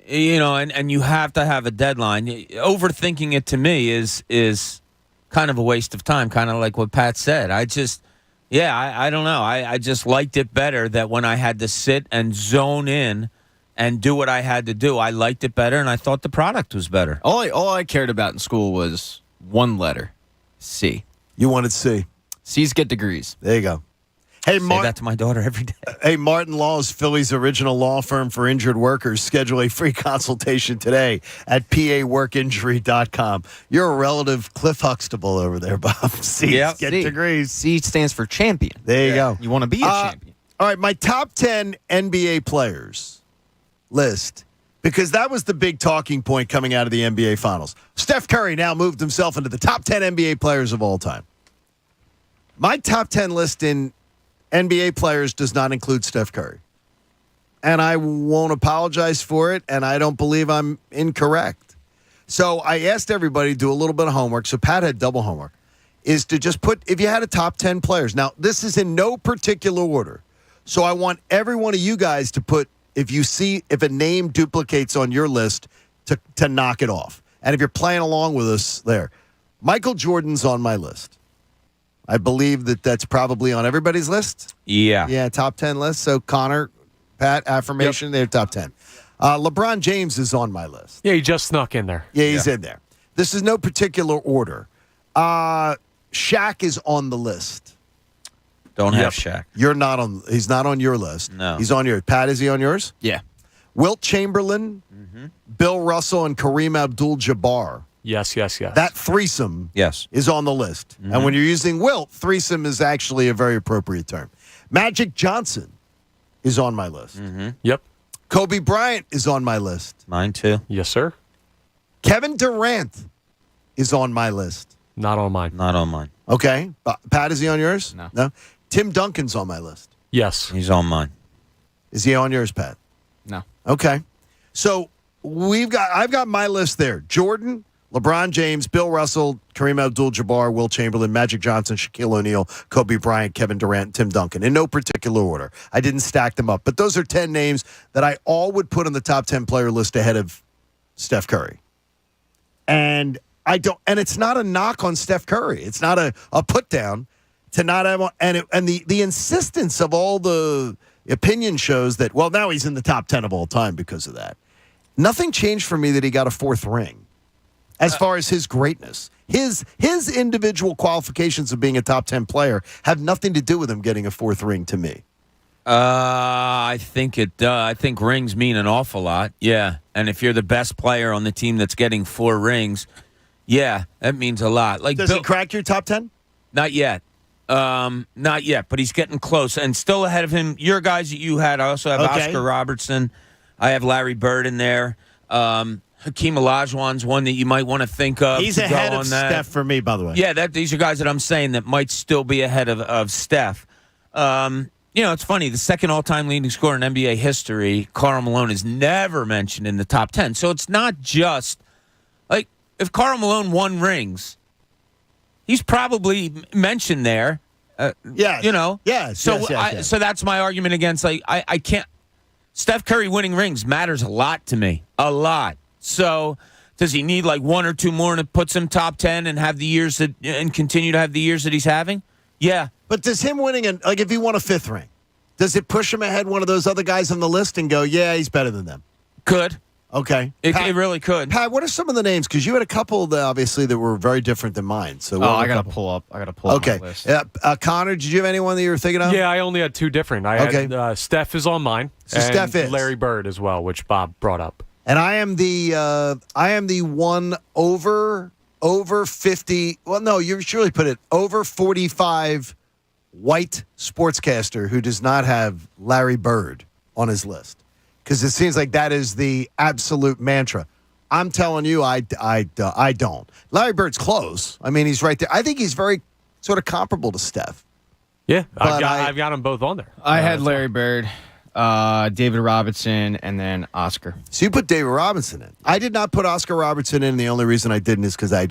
and you have to have a deadline, overthinking it to me is kind of a waste of time, kind of like what Pat said. I don't know. I just liked it better that when I had to sit and zone in and do what I had to do, I liked it better, and I thought the product was better. All I cared about in school was one letter, C. You wanted C. C's get degrees. There you go. Hey, Say that to my daughter every day. Hey, Martin Law's Philly's original law firm for injured workers. Schedule a free consultation today at paworkinjury.com. You're a relative Cliff Huxtable over there, Bob. C. Get degrees. C stands for champion. There you go. You want to be a champion. All right, my top 10 NBA players list, because that was the big talking point coming out of the NBA Finals. Steph Curry now moved himself into the top 10 NBA players of all time. My top 10 list in NBA players does not include Steph Curry. And I won't apologize for it, and I don't believe I'm incorrect. So I asked everybody to do a little bit of homework. So Pat had double homework, is to just put, if you had a top 10 players. Now, this is in no particular order. So I want every one of you guys to put, if a name duplicates on your list, to knock it off. And if you're playing along with us there, Michael Jordan's on my list. I believe that's probably on everybody's list. Yeah. Yeah, top 10 list. So Connor, Pat, affirmation, they're top 10. LeBron James is on my list. Yeah, he just snuck in there. Yeah, he's in there. This is no particular order. Shaq is on the list. Don't have Shaq. He's not on your list. No. He's on yours. Pat, is he on yours? Yeah. Wilt Chamberlain, Bill Russell, and Kareem Abdul-Jabbar. Yes. That threesome is on the list. Mm-hmm. And when you're using Wilt, threesome is actually a very appropriate term. Magic Johnson is on my list. Mm-hmm. Yep. Kobe Bryant is on my list. Mine too. Yes, sir. Kevin Durant is on my list. Not on mine. Not on mine. Okay. Pat, is he on yours? No. Tim Duncan's on my list. Yes. He's on mine. Is he on yours, Pat? No. Okay. So I've got my list there. Jordan, LeBron James, Bill Russell, Kareem Abdul-Jabbar, Wilt Chamberlain, Magic Johnson, Shaquille O'Neal, Kobe Bryant, Kevin Durant, and Tim Duncan. In no particular order. I didn't stack them up. But those are 10 names that I all would put on the top 10 player list ahead of Steph Curry. And it's not a knock on Steph Curry. It's not a put down to not have, and the insistence of all the opinion shows that, well, now he's in the top 10 of all time because of that. Nothing changed for me that he got a fourth ring. As far as his greatness, his individual qualifications of being a top 10 player have nothing to do with him getting a fourth ring to me. I think it does. I think rings mean an awful lot. Yeah. And if you're the best player on the team that's getting 4 rings, yeah, that means a lot. Like, does he crack your top 10? Not yet. Not yet, but he's getting close and still ahead of him. Your guys that you had, I also have Oscar Robertson. I have Larry Bird in there. Hakeem Olajuwon's one that you might want to think of. He's ahead of Steph for me, by the way. Yeah, these are guys that I'm saying that might still be ahead of Steph. It's funny. The second all-time leading scorer in NBA history, Karl Malone, is never mentioned in the top 10. So it's not just like if Karl Malone won rings, he's probably mentioned there. Yes. Yes. So yes. So that's my argument against I can't. Steph Curry winning rings matters a lot to me. A lot. So Does he need like one or two more and it puts him top 10 and have the years that and continue to have the years that he's having? Yeah. But does him winning if he won a 5th ring, does it push him ahead one of those other guys on the list and go, yeah, he's better than them? Could. Okay. It really could. Pat, what are some of the names? Because you had a couple that obviously that were very different than mine. So I got to pull up. Okay. My list. Connor, did you have anyone that you were thinking of? Yeah, I only had 2 different. I had Steph is on mine. So and Steph is Larry Bird as well, which Bob brought up. And I am the one over 50. Well, no, you surely put it over 45 white sportscaster who does not have Larry Bird on his list. Because it seems like that is the absolute mantra. I'm telling you, I don't. Larry Bird's close. I mean, he's right there. I think he's very sort of comparable to Steph. Yeah, I've got them both on there. I had Larry Bird, David Robinson, and then Oscar. So you put David Robinson in. I did not put Oscar Robertson in. The only reason I didn't is because I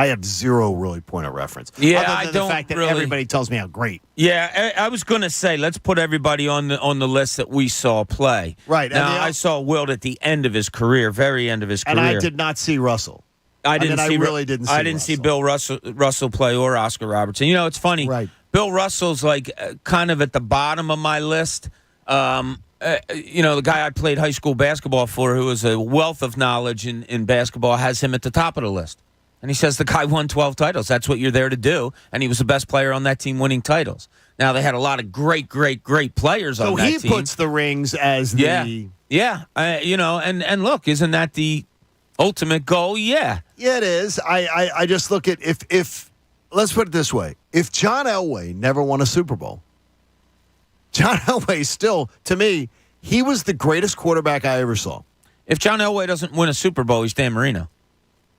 have zero really point of reference. Yeah, other than the fact that everybody tells me how great. Yeah, I was going to say, let's put everybody on the list that we saw play. Right. Now, I saw Wilt at the end of his career, very end of his career. And I did not see Russell. I didn't see Bill Russell play or Oscar Robertson. You know, it's funny. Right. Bill Russell's like kind of at the bottom of my list. The guy I played high school basketball for, who was a wealth of knowledge in basketball, has him at the top of the list. And he says the guy won 12 titles. That's what you're there to do. And he was the best player on that team winning titles. Now, they had a lot of great players on that team. So he puts the rings as the... Yeah. And look, isn't that the ultimate goal? Yeah. Yeah, it is. I just look at if let's put it this way. If John Elway never won a Super Bowl, John Elway still, to me, he was the greatest quarterback I ever saw. If John Elway doesn't win a Super Bowl, he's Dan Marino.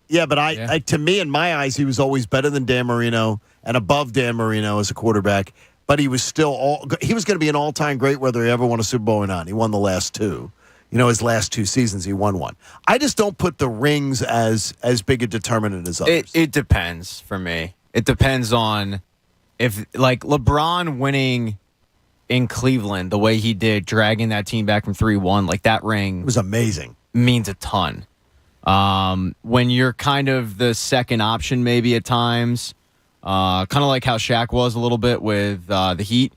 Yeah, but to me, in my eyes, he was always better than Dan Marino and above Dan Marino as a quarterback. But he was still he was going to be an all-time great whether he ever won a Super Bowl or not. He won the last 2. His last 2 seasons, he won 1. I just don't put the rings as big a determinant as others. It depends for me. It depends on if, like, LeBron winning in Cleveland the way he did, dragging that team back from 3-1, like that ring was amazing. Means a ton. When you're kind of the second option, maybe at times, kind of like how Shaq was a little bit with the Heat,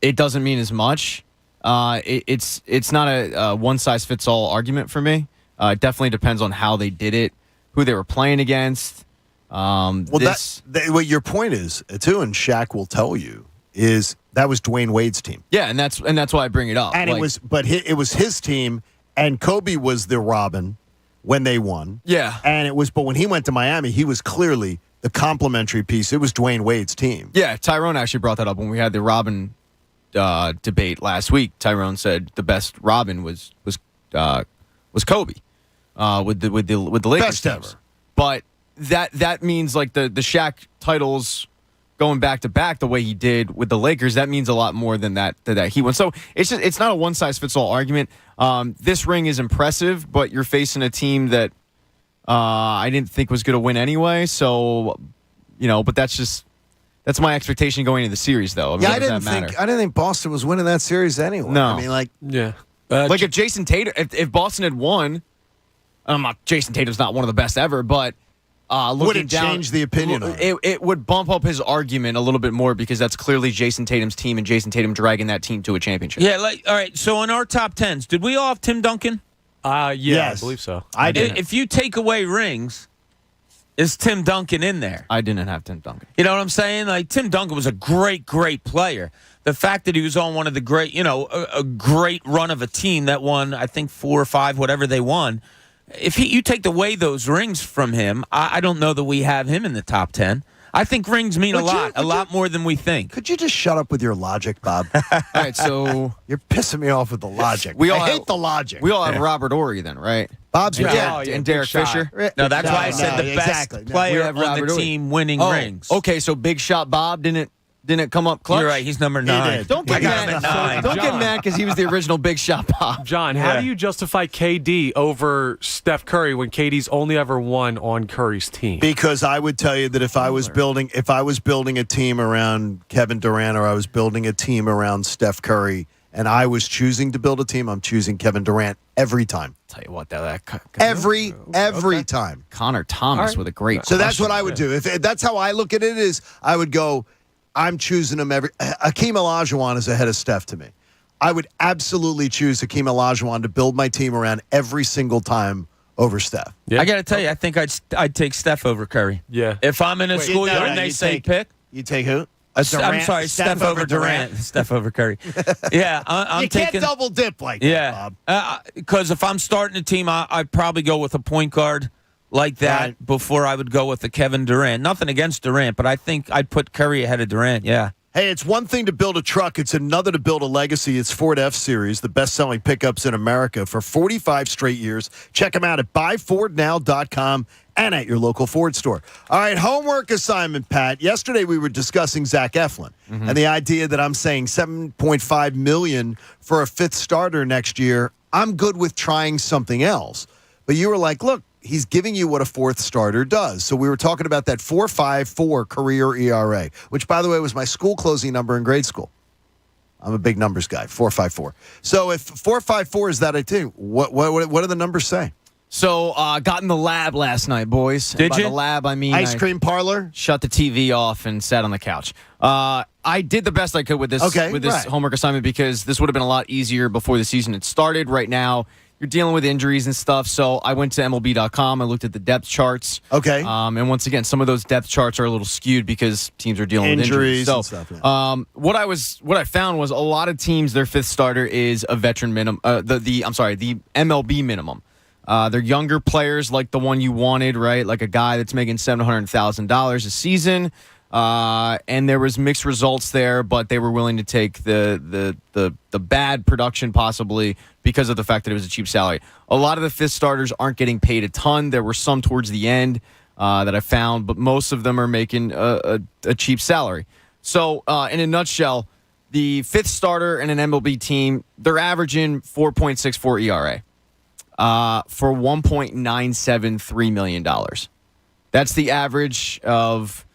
it doesn't mean as much. It's not a one size fits all argument for me. It definitely depends on how they did it, who they were playing against. What your point is too, and Shaq will tell you, is that was Dwayne Wade's team. Yeah, and that's why I bring it up. And it was his team, and Kobe was the Robin when they won. Yeah, but when he went to Miami, he was clearly the complimentary piece. It was Dwayne Wade's team. Yeah, Tyrone actually brought that up when we had the Robin debate last week. Tyrone said the best Robin was Kobe with the Lakers best teams. ever. But that means like the Shaq titles going back to back the way he did with the Lakers, that means a lot more than that he won. So it's not a one size fits all argument. This ring is impressive, but you're facing a team that I didn't think was going to win anyway. So, but that's my expectation going into the series, though. I didn't think Boston was winning that series anyway. No, I mean, if Jason Tatum, if Boston had won, Jason Tatum's not one of the best ever, but would it change the opinion on it? It would bump up his argument a little bit more because that's clearly Jason Tatum's team and Jason Tatum dragging that team to a championship. Yeah, all right. So in our top 10s, did we all have Tim Duncan? Yes. I believe so. I did. If you take away rings, is Tim Duncan in there? I didn't have Tim Duncan. You know what I'm saying? Like, Tim Duncan was a great player. The fact that he was on one of the great, a great run of a team that won, I think 4 or 5, whatever they won. If you take away those rings from him, I don't know that we have him in the top 10. I think rings mean a lot more than we think. Could you just shut up with your logic, Bob? All right, so you're pissing me off with the logic. I hate the logic. We all have Robert Horry then, right? Bob's and Derek Fisher. No, that's why I said the best player on the team winning rings. Okay, so Big Shot Bob didn't come up clutch? You're right. He's number 9. Don't get mad. Don't get mad because he was the original Big Shot Bob. John, how do you justify KD over Steph Curry when KD's only ever won on Curry's team? Because I would tell you that if I was building a team around Kevin Durant or I was building a team around Steph Curry and I was choosing to build a team, I'm choosing Kevin Durant every time. Tell you what, that every time. Connor Thomas with a great. So that's what I would do. If that's how I look at it, is I would go, I'm choosing him every. Hakeem Olajuwon is ahead of Steph to me. I would absolutely choose Hakeem Olajuwon to build my team around every single time over Steph. I got to tell you, I think I'd take Steph over Curry. Yeah. If I'm in a schoolyard and they say pick, you take who? I'm sorry, Steph over Durant. Steph over Curry. Yeah, I'm taking. You can't double dip like that, Bob. Because if I'm starting a team, I'd probably go with a point guard like that before I would go with the Kevin Durant. Nothing against Durant, but I think I'd put Curry ahead of Durant, yeah. Hey, it's one thing to build a truck. It's another to build a legacy. It's Ford F-Series, the best-selling pickups in America for 45 straight years. Check them out at buyfordnow.com and at your local Ford store. All right, homework assignment, Pat. Yesterday we were discussing Zach Eflin and the idea that I'm saying $7.5 million for a fifth starter next year. I'm good with trying something else. But you were like, look, he's giving you what a fourth starter does. So we were talking about that 4.54 career ERA, which, by the way, was my school closing number in grade school. I'm a big numbers guy, 4.54. So if 4.54 is that I think, what do the numbers say? So got in the lab last night, boys. Did By you? the lab, I mean ice cream parlor? Shut the TV off and sat on the couch. I did the best I could with this homework assignment because this would have been a lot easier before the season had started. Right now, you're dealing with injuries and stuff. So I went to MLB.com. I looked at the depth charts. Okay. And once again, some of those depth charts are a little skewed because teams are dealing with injuries. And stuff, yeah. What I found was a lot of teams, their fifth starter is a veteran minimum. The MLB minimum. They're younger players like the one you wanted, right? Like a guy that's making $700,000 a season. And there was mixed results there, but they were willing to take the bad production possibly because of the fact that it was a cheap salary. A lot of the fifth starters aren't getting paid a ton. There were some towards the end that I found, but most of them are making a cheap salary. So in a nutshell, the fifth starter in an MLB team, they're averaging 4.64 ERA for $1.973 million. That's the average of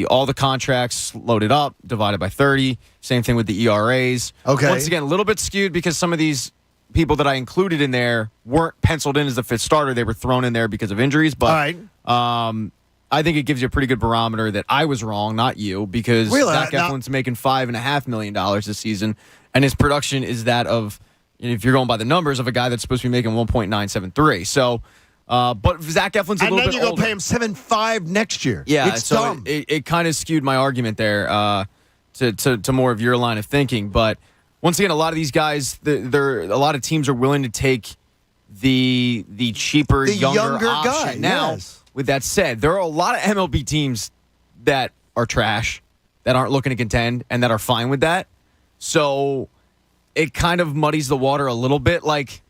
all the contracts loaded up, divided by 30. Same thing with the ERAs. Okay. Once again, a little bit skewed because some of these people that I included in there weren't penciled in as the fifth starter. They were thrown in there because of injuries. But all right. I think it gives you a pretty good barometer that I was wrong, not you, because Zach Eflin's making $5.5 million this season, and his production is that of, if you're going by the numbers, of a guy that's supposed to be making 1.973. So, but Zach Eflin's a little bit older. And then you go pay him $7.5 next year. Yeah, it's so dumb. It kind of skewed my argument there to more of your line of thinking. But once again, a lot of these guys, a lot of teams are willing to take the cheaper, younger option. guy. Now, yes. With that said, there are a lot of MLB teams that are trash, that aren't looking to contend, and that are fine with that. So it kind of muddies the water a little bit. Like,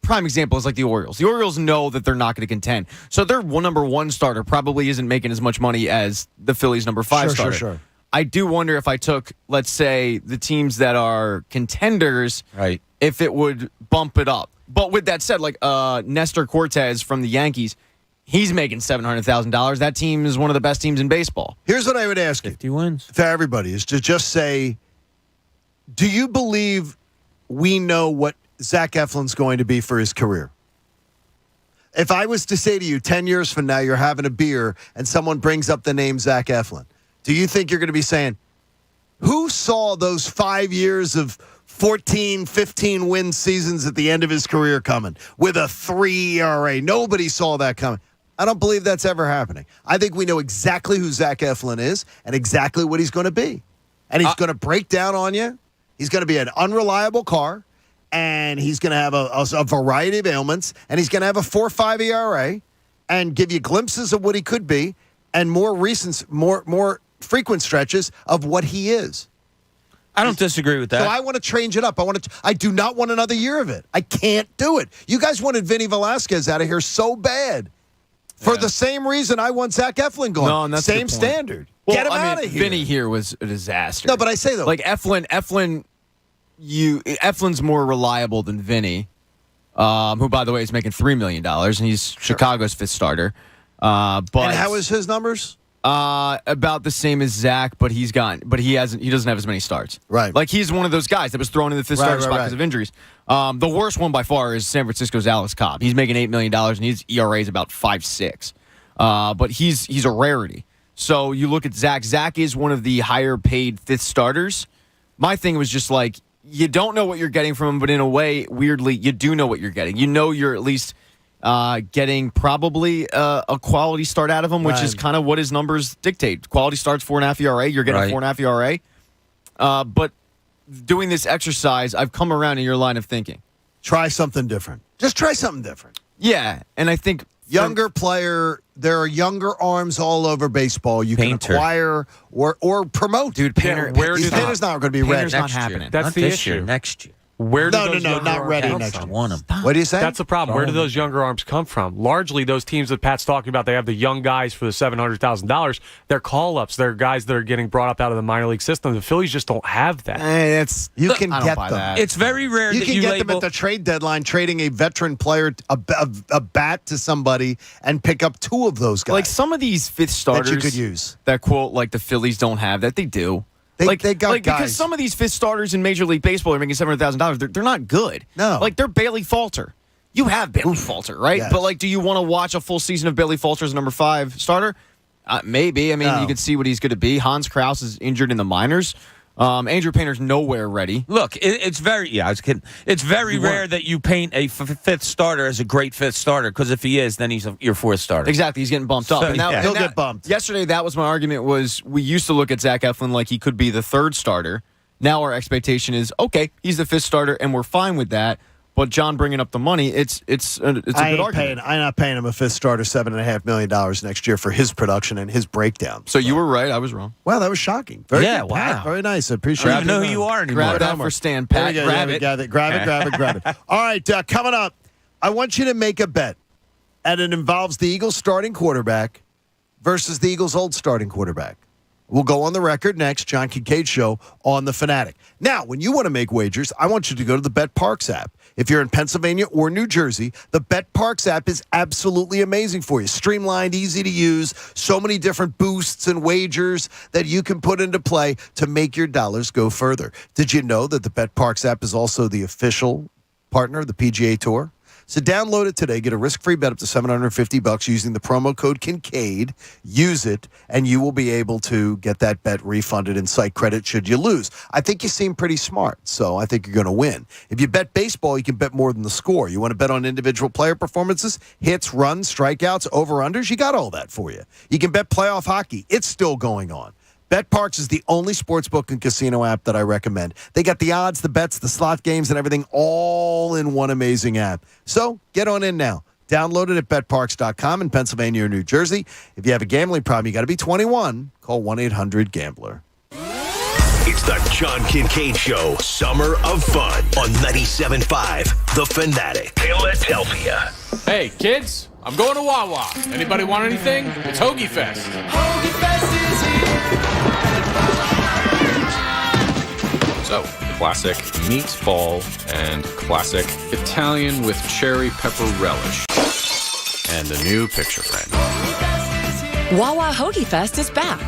prime example is like the Orioles. The Orioles know that they're not going to contend. So their number one starter probably isn't making as much money as the Phillies' number 5 starter. Sure. I do wonder if I took, let's say, the teams that are contenders, right, if it would bump it up. But with that said, like Nestor Cortez from the Yankees, he's making $700,000. That team is one of the best teams in baseball. Here's what I would ask you. 50 wins. To everybody is to just say, do you believe we know what Zach Eflin's going to be for his career? If I was to say to you 10 years from now, you're having a beer and someone brings up the name Zach Eflin, do you think you're going to be saying, who saw those 5 years of 14, 15 win seasons at the end of his career coming with a 3 ERA? Nobody saw that coming. I don't believe that's ever happening. I think we know exactly who Zach Eflin is and exactly what he's going to be. And he's going to break down on you. He's going to be an unreliable car. And he's going to have a variety of ailments. And he's going to have a 4.5 ERA and give you glimpses of what he could be and more frequent stretches of what he is. I don't disagree with that. So I want to change it up. I do not want another year of it. I can't do it. You guys wanted Vinny Velasquez out of here so bad. For the same reason I want Zach Eflin gone. No, and that's same the point. standard. Well, Get him out of here. Vinny here was a disaster. No, but I say though, like Eflin's more reliable than Vinny, who by the way is making $3 million, and he's Chicago's fifth starter. But and how is his numbers? About the same as Zach, but he doesn't have as many starts. Right. Like he's one of those guys that was thrown in the fifth starter spot because of injuries. The worst one by far is San Francisco's Alex Cobb. He's making $8 million and his ERA is about 5.6. But he's a rarity. So you look at Zach. Zach is one of the higher paid fifth starters. My thing was just like, you don't know what you're getting from him, but in a way, weirdly, you do know what you're getting. You know you're at least getting probably a quality start out of him, which is kind of what his numbers dictate. Quality starts 4.5 ERA. You're getting 4.5 ERA. But doing this exercise, I've come around in your line of thinking. Try something different. Just try something different. Yeah, and I think younger player. There are younger arms all over baseball. You can acquire or promote. Dude, Painter's not going to be ready. Painter's not happening. That's the issue. Next year. Where do not ready next year. I want him. What do you say? That's the problem. Where do those younger arms come from? Largely, those teams that Pat's talking about, they have the young guys for the $700,000. They're call-ups. They're guys that are getting brought up out of the minor league system. The Phillies just don't have that. You can get them. It's very rare You that can you get label... them at the trade deadline, trading a veteran player, a bat to somebody, and pick up two of those guys. Like some of these fifth starters that you could use. That quote, like the Phillies don't have that. They do. They got guys. Because some of these fifth starters in Major League Baseball are making $700,000. They're not good. No. Like they're Bailey Falter. You have Bailey Falter, right? Yes. But like, do you want to watch a full season of Bailey Falter as number 5 starter? Maybe. I mean, you can see what he's going to be. Hans Krause is injured in the minors. Andrew Painter's nowhere ready. Look, it's very I was kidding. It's very rare that you paint a fifth starter as a great fifth starter, because if he is, then he's your fourth starter. Exactly, he's getting bumped up. So, He'll get bumped. Yesterday, that was my argument. Was we used to look at Zach Eflin like he could be the third starter. Now our expectation is okay, he's the fifth starter, and we're fine with that. But John bringing up the money, it's a good argument. I'm not paying him a fifth starter $7.5 million next year for his production and his breakdown. So you were right, I was wrong. Wow, that was shocking. Very good, wow. Pat. Very nice. I appreciate it. I don't even know who you are anymore. Grab that for Stan, Pat. Grab it. Grab it. All right, coming up, I want you to make a bet, and it involves the Eagles starting quarterback versus the Eagles' old starting quarterback. We'll go on the record next, John Kincaid Show on The Fanatic. Now, when you want to make wagers, I want you to go to the BetParx app. If you're in Pennsylvania or New Jersey, the BetParx app is absolutely amazing for you. Streamlined, easy to use, so many different boosts and wagers that you can put into play to make your dollars go further. Did you know that the BetParx app is also the official partner of the PGA Tour? So download it today. Get a risk-free bet up to $750 using the promo code Kincade. Use it, and you will be able to get that bet refunded in site credit should you lose. I think you seem pretty smart, so I think you're going to win. If you bet baseball, you can bet more than the score. You want to bet on individual player performances, hits, runs, strikeouts, over-unders? You got all that for you. You can bet playoff hockey. It's still going on. BetParx is the only sportsbook and casino app that I recommend. They got the odds, the bets, the slot games, and everything all in one amazing app. So get on in now. Download it at betparx.com in Pennsylvania or New Jersey. If you have a gambling problem, you got to be 21. Call 1-800-GAMBLER. It's the John Kincaid Show, Summer of Fun on 97.5 The Fanatic, Philadelphia. Hey, kids, I'm going to Wawa. Anybody want anything? It's Hoagie Fest. Hoagie Fest is here. So, classic meatball and classic Italian with cherry pepper relish. And a new picture frame. Wawa Hoagie Fest is back.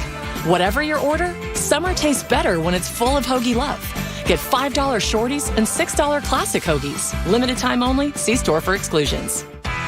Whatever your order, summer tastes better when it's full of hoagie love. Get $5 shorties and $6 classic hoagies. Limited time only. See store for exclusions.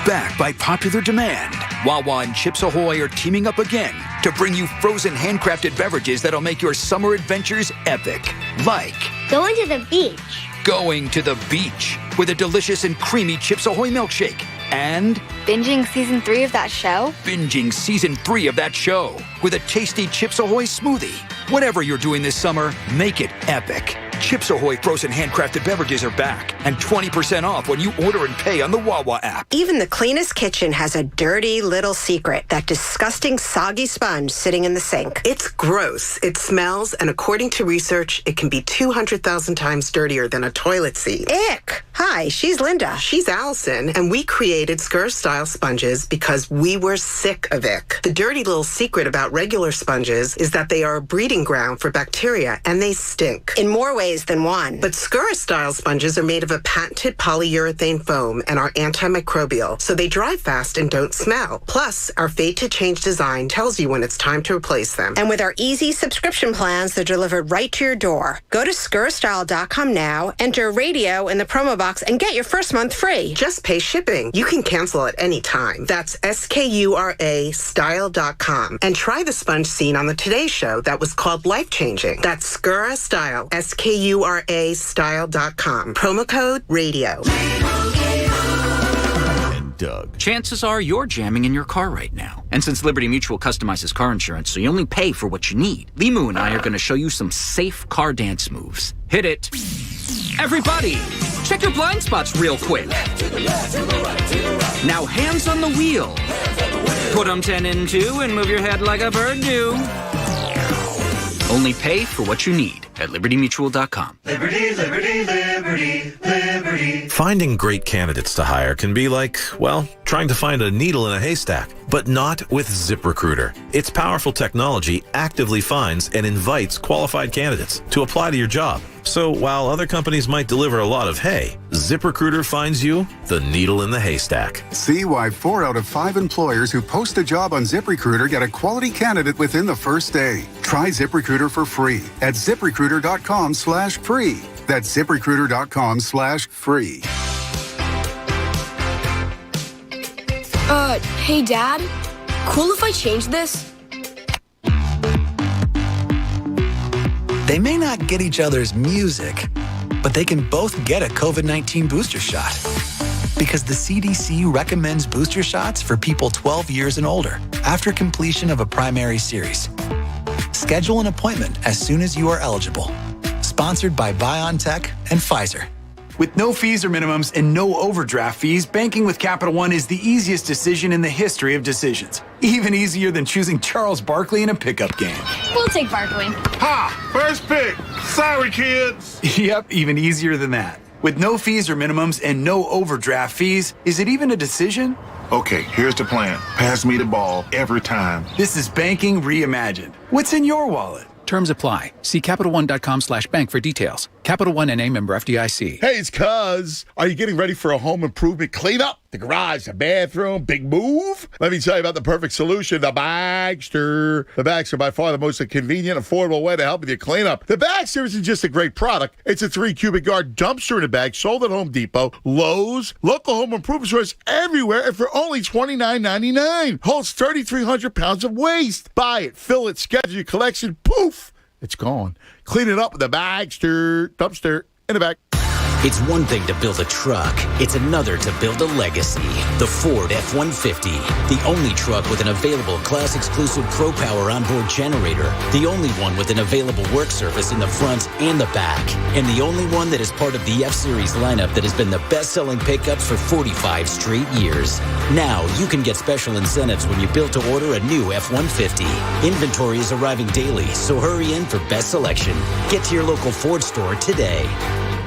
Back by popular demand, Wawa and Chips Ahoy are teaming up again to bring you frozen handcrafted beverages that'll make your summer adventures epic. Like going to the beach. Going to the beach with a delicious and creamy Chips Ahoy milkshake. And binging season 3 of that show. Binging season 3 of that show with a tasty Chips Ahoy smoothie. Whatever you're doing this summer, make it epic. Chips Ahoy frozen handcrafted beverages are back and 20% off when you order and pay on the Wawa app. Even the cleanest kitchen has a dirty little secret, that disgusting soggy sponge sitting in the sink. It's gross. It smells, and according to research, it can be 200,000 times dirtier than a toilet seat. Ick! Hi, she's Linda. She's Allison, and we created Skr-style sponges because we were sick of ick. The dirty little secret about regular sponges is that they are a breeding ground for bacteria, and they stink. In more ways ways than one. But Skura-style sponges are made of a patented polyurethane foam and are antimicrobial, so they dry fast and don't smell. Plus, our fade-to-change design tells you when it's time to replace them. And with our easy subscription plans, they're delivered right to your door. Go to ScuraStyle.com now, enter radio in the promo box, and get your first month free. Just pay shipping. You can cancel at any time. That's SKURA style.com. And try the sponge seen on the Today Show that was called life-changing. That's Skura Style, SKURA style.com. Promo code radio. Doug. Chances are you're jamming in your car right now. And since Liberty Mutual customizes car insurance so you only pay for what you need, Limu and I are going to show you some safe car dance moves. Hit it. Everybody, check your blind spots real quick. Now hands on the wheel. Put them 10 in 2 and move your head like a bird do. Only pay for what you need at libertymutual.com. Liberty, liberty, liberty, liberty. Finding great candidates to hire can be like, well, trying to find a needle in a haystack, but not with ZipRecruiter. Its powerful technology actively finds and invites qualified candidates to apply to your job. So while other companies might deliver a lot of hay, ZipRecruiter finds you the needle in the haystack. See why 4 out of 5 employers who post a job on ZipRecruiter get a quality candidate within the first day. Try ZipRecruiter for free at ZipRecruiter.com/free. That's ZipRecruiter.com/free. Hey, Dad? Cool if I change this? They may not get each other's music, but they can both get a COVID-19 booster shot. Because the CDC recommends booster shots for people 12 years and older after completion of a primary series. Schedule an appointment as soon as you are eligible. Sponsored by BioNTech and Pfizer. With no fees or minimums and no overdraft fees, banking with Capital One is the easiest decision in the history of decisions. Even easier than choosing Charles Barkley in a pickup game. We'll take Barkley. Ha! First pick! Sorry, kids! Yep, even easier than that. With no fees or minimums and no overdraft fees, is it even a decision? Okay, here's the plan. Pass me the ball every time. This is banking reimagined. What's in your wallet? Terms apply. See CapitalOne.com/bank for details. Capital One NA, member FDIC. Hey, it's Cuz. Are you getting ready for a home improvement cleanup? The garage, the bathroom, big move? Let me tell you about the perfect solution, the Bagster. The Bagster, by far the most convenient, affordable way to help with your cleanup. The Bagster isn't just a great product. It's a 3 cubic yard dumpster in a bag sold at Home Depot, Lowe's, local home improvement stores everywhere, and for only $29.99. Holds 3,300 pounds of waste. Buy it, fill it, schedule your collection, poof, it's gone. Clean it up with the Bagster dumpster in the back. It's one thing to build a truck. It's another to build a legacy. The Ford F-150. The only truck with an available class-exclusive Pro Power onboard generator. The only one with an available work surface in the front and the back. And the only one that is part of the F-Series lineup that has been the best-selling pickup for 45 straight years. Now you can get special incentives when you build to order a new F-150. Inventory is arriving daily, so hurry in for best selection. Get to your local Ford store today.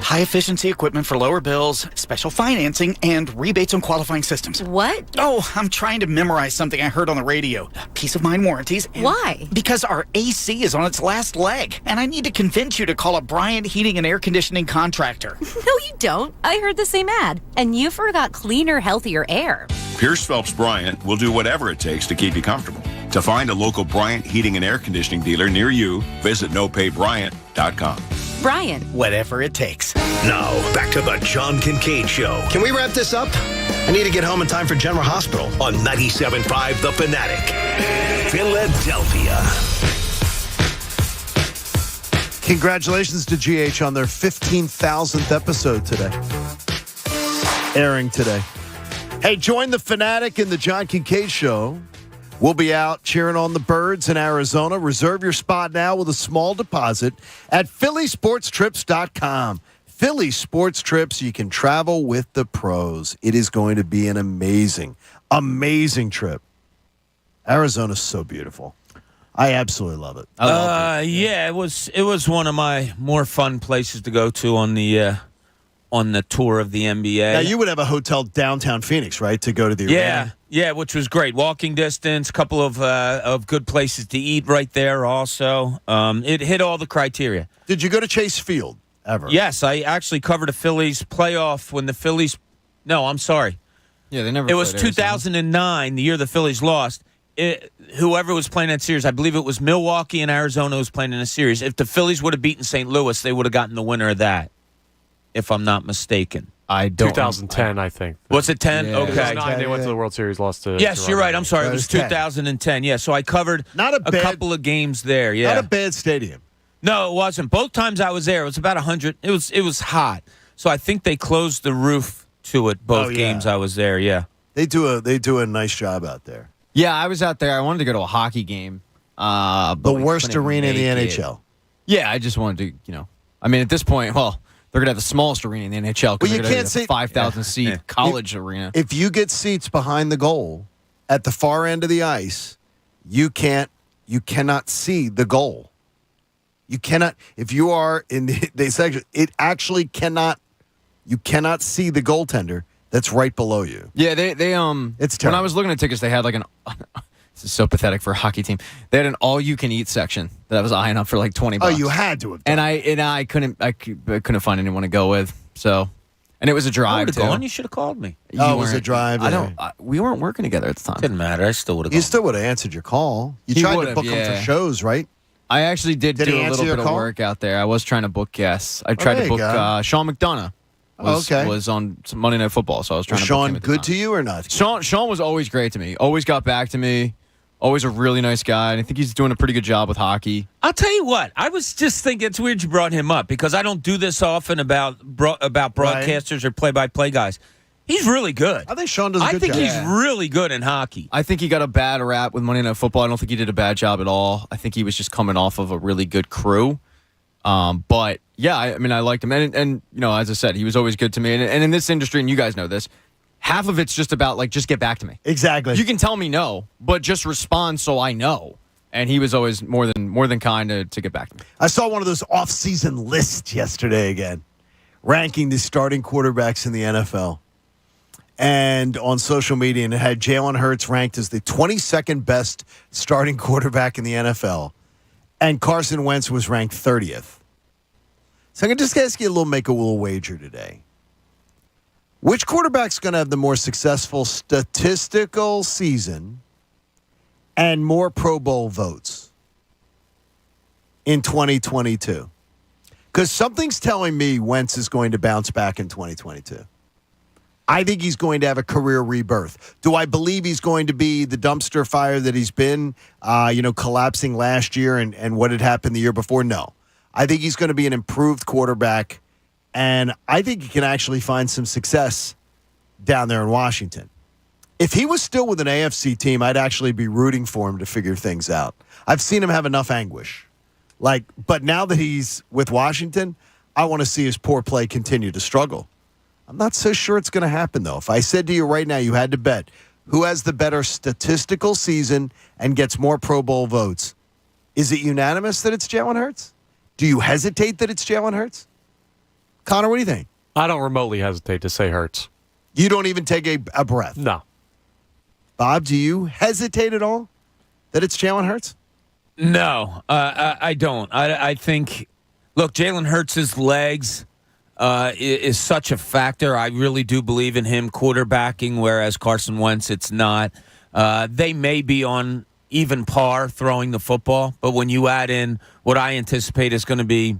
High-efficiency equipment for lower bills, special financing, and rebates on qualifying systems. What? Oh, I'm trying to memorize something I heard on the radio. Peace of mind warranties. Why? Because our AC is on its last leg, and I need to convince you to call a Bryant Heating and Air Conditioning contractor. No, you don't. I heard the same ad, and you forgot cleaner, healthier air. Pierce Phelps Bryant will do whatever it takes to keep you comfortable. To find a local Bryant Heating and Air Conditioning dealer near you, visit nopaybryant.com. Bryant. Whatever it takes. Now, back to the John Kincaid Show. Can we wrap this up? I need to get home in time for General Hospital. On 97.5 The Fanatic. Philadelphia. Congratulations to GH on their 15,000th episode today. Airing today. Hey, join the Fanatic in the John Kincaid Show. We'll be out cheering on the Birds in Arizona. Reserve your spot now with a small deposit at PhillySportsTrips.com. Philly Sports Trips, you can travel with the pros. It is going to be an amazing, amazing trip. Arizona's so beautiful. I absolutely love it. Yeah, it was one of my more fun places to go to on the tour of the NBA. Now, you would have a hotel downtown Phoenix, right, to go to the arena? Yeah, which was great. Walking distance, couple of good places to eat right there also. It hit all the criteria. Did you go to Chase Field? ever. Yes, I actually covered a Phillies playoff when the Phillies. No, I'm sorry. Yeah, they never. It was played Arizona. 2009, the year the Phillies lost. Whoever was playing that series, I believe it was Milwaukee and Arizona was playing in a series. If the Phillies would have beaten St. Louis, they would have gotten the winner of that, if I'm not mistaken. I don't. 2010, I think. Was it 10? Yeah. Okay. 2009, they went to the World Series, lost to. Yes, Toronto. you're right. I'm sorry. It was 10. 2010. Yeah, so I covered Not a bad- couple of games there. Yeah, Not a bad stadium. No, it wasn't. Both times I was there, it was about 100. It was hot. So I think they closed the roof to it both games I was there. Yeah. They do a nice job out there. Yeah, I was out there. I wanted to go to a hockey game. But The we worst couldn't arena in the make it. NHL. Yeah, I just wanted to, I mean, at this point, well, they're going to have the smallest arena in the NHL. Well, you they're gonna can't have a say 5,000 seat college arena. If you get seats behind the goal at the far end of the ice, you cannot see the goal. You cannot, if you are in the section, it actually cannot, you cannot see the goaltender that's right below you. Yeah, they it's terrible. when I was looking at tickets, they had like an this is so pathetic for a hockey team. They had an all-you-can-eat section that I was eyeing up for like $20. Oh, you had to have done. And I couldn't find anyone to go with. So, and it was a I drive would have too. gone. You should have called me. You Oh, it was a weren't- drive. we weren't working together at the time. Didn't matter. I still would have You gone. still would have answered your call. You He tried to would've, book them yeah. for shows, right? I actually did Did he do a answer little your bit of call? work out there. I was trying to book guests. I Oh, tried there to you book go. Sean McDonough. Was on some Monday Night Football, so I was trying Was to book Sean him at the good time. to you or not? Sean was always great to me. Always got back to me. Always a really nice guy, and I think he's doing a pretty good job with hockey. I'll tell you what. I was just thinking it's weird you brought him up because I don't do this often about broadcasters or play-by-play guys. He's really good. I think Sean does a good job. I think he's really good in hockey. I think he got a bad rap with Monday Night Football. I don't think he did a bad job at all. I think he was just coming off of a really good crew. But yeah, I mean, I liked him, and as I said, he was always good to me. And in this industry, and you guys know this, half of it's just about just get back to me. Exactly. You can tell me no, but just respond so I know. And he was always more than kind to get back to me. I saw one of those off-season lists yesterday again, ranking the starting quarterbacks in the NFL. And on social media, and it had Jalen Hurts ranked as the 22nd best starting quarterback in the NFL. And Carson Wentz was ranked 30th. So I'm going to just ask you make a little wager today. Which quarterback's going to have the more successful statistical season and more Pro Bowl votes in 2022? Because something's telling me Wentz is going to bounce back in 2022. I think he's going to have a career rebirth. Do I believe he's going to be the dumpster fire that he's been, collapsing last year and what had happened the year before? No. I think he's going to be an improved quarterback, and I think he can actually find some success down there in Washington. If he was still with an AFC team, I'd actually be rooting for him to figure things out. I've seen him have enough anguish. But now that he's with Washington, I want to see his poor play continue to struggle. I'm not so sure it's going to happen, though. If I said to you right now, you had to bet who has the better statistical season and gets more Pro Bowl votes, is it unanimous that it's Jalen Hurts? Do you hesitate that it's Jalen Hurts? Connor, what do you think? I don't remotely hesitate to say Hurts. You don't even take a breath? No. Bob, do you hesitate at all that it's Jalen Hurts? No, I don't. I think, look, Jalen Hurts' legs is such a factor. I really do believe in him quarterbacking, whereas Carson Wentz, it's not. They may be on even par throwing the football, but when you add in what I anticipate is going to be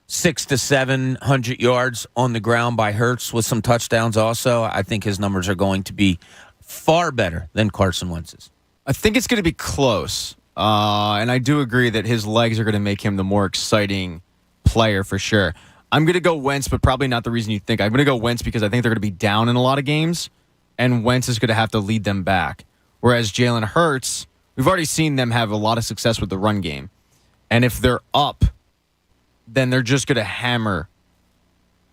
600 to 700 yards on the ground by Hurts with some touchdowns also, I think his numbers are going to be far better than Carson Wentz's. I think it's going to be close. And I do agree that his legs are going to make him the more exciting player for sure. I'm going to go Wentz, but probably not the reason you think. I'm going to go Wentz because I think they're going to be down in a lot of games, and Wentz is going to have to lead them back. Whereas Jalen Hurts, we've already seen them have a lot of success with the run game. And if they're up, then they're just going to hammer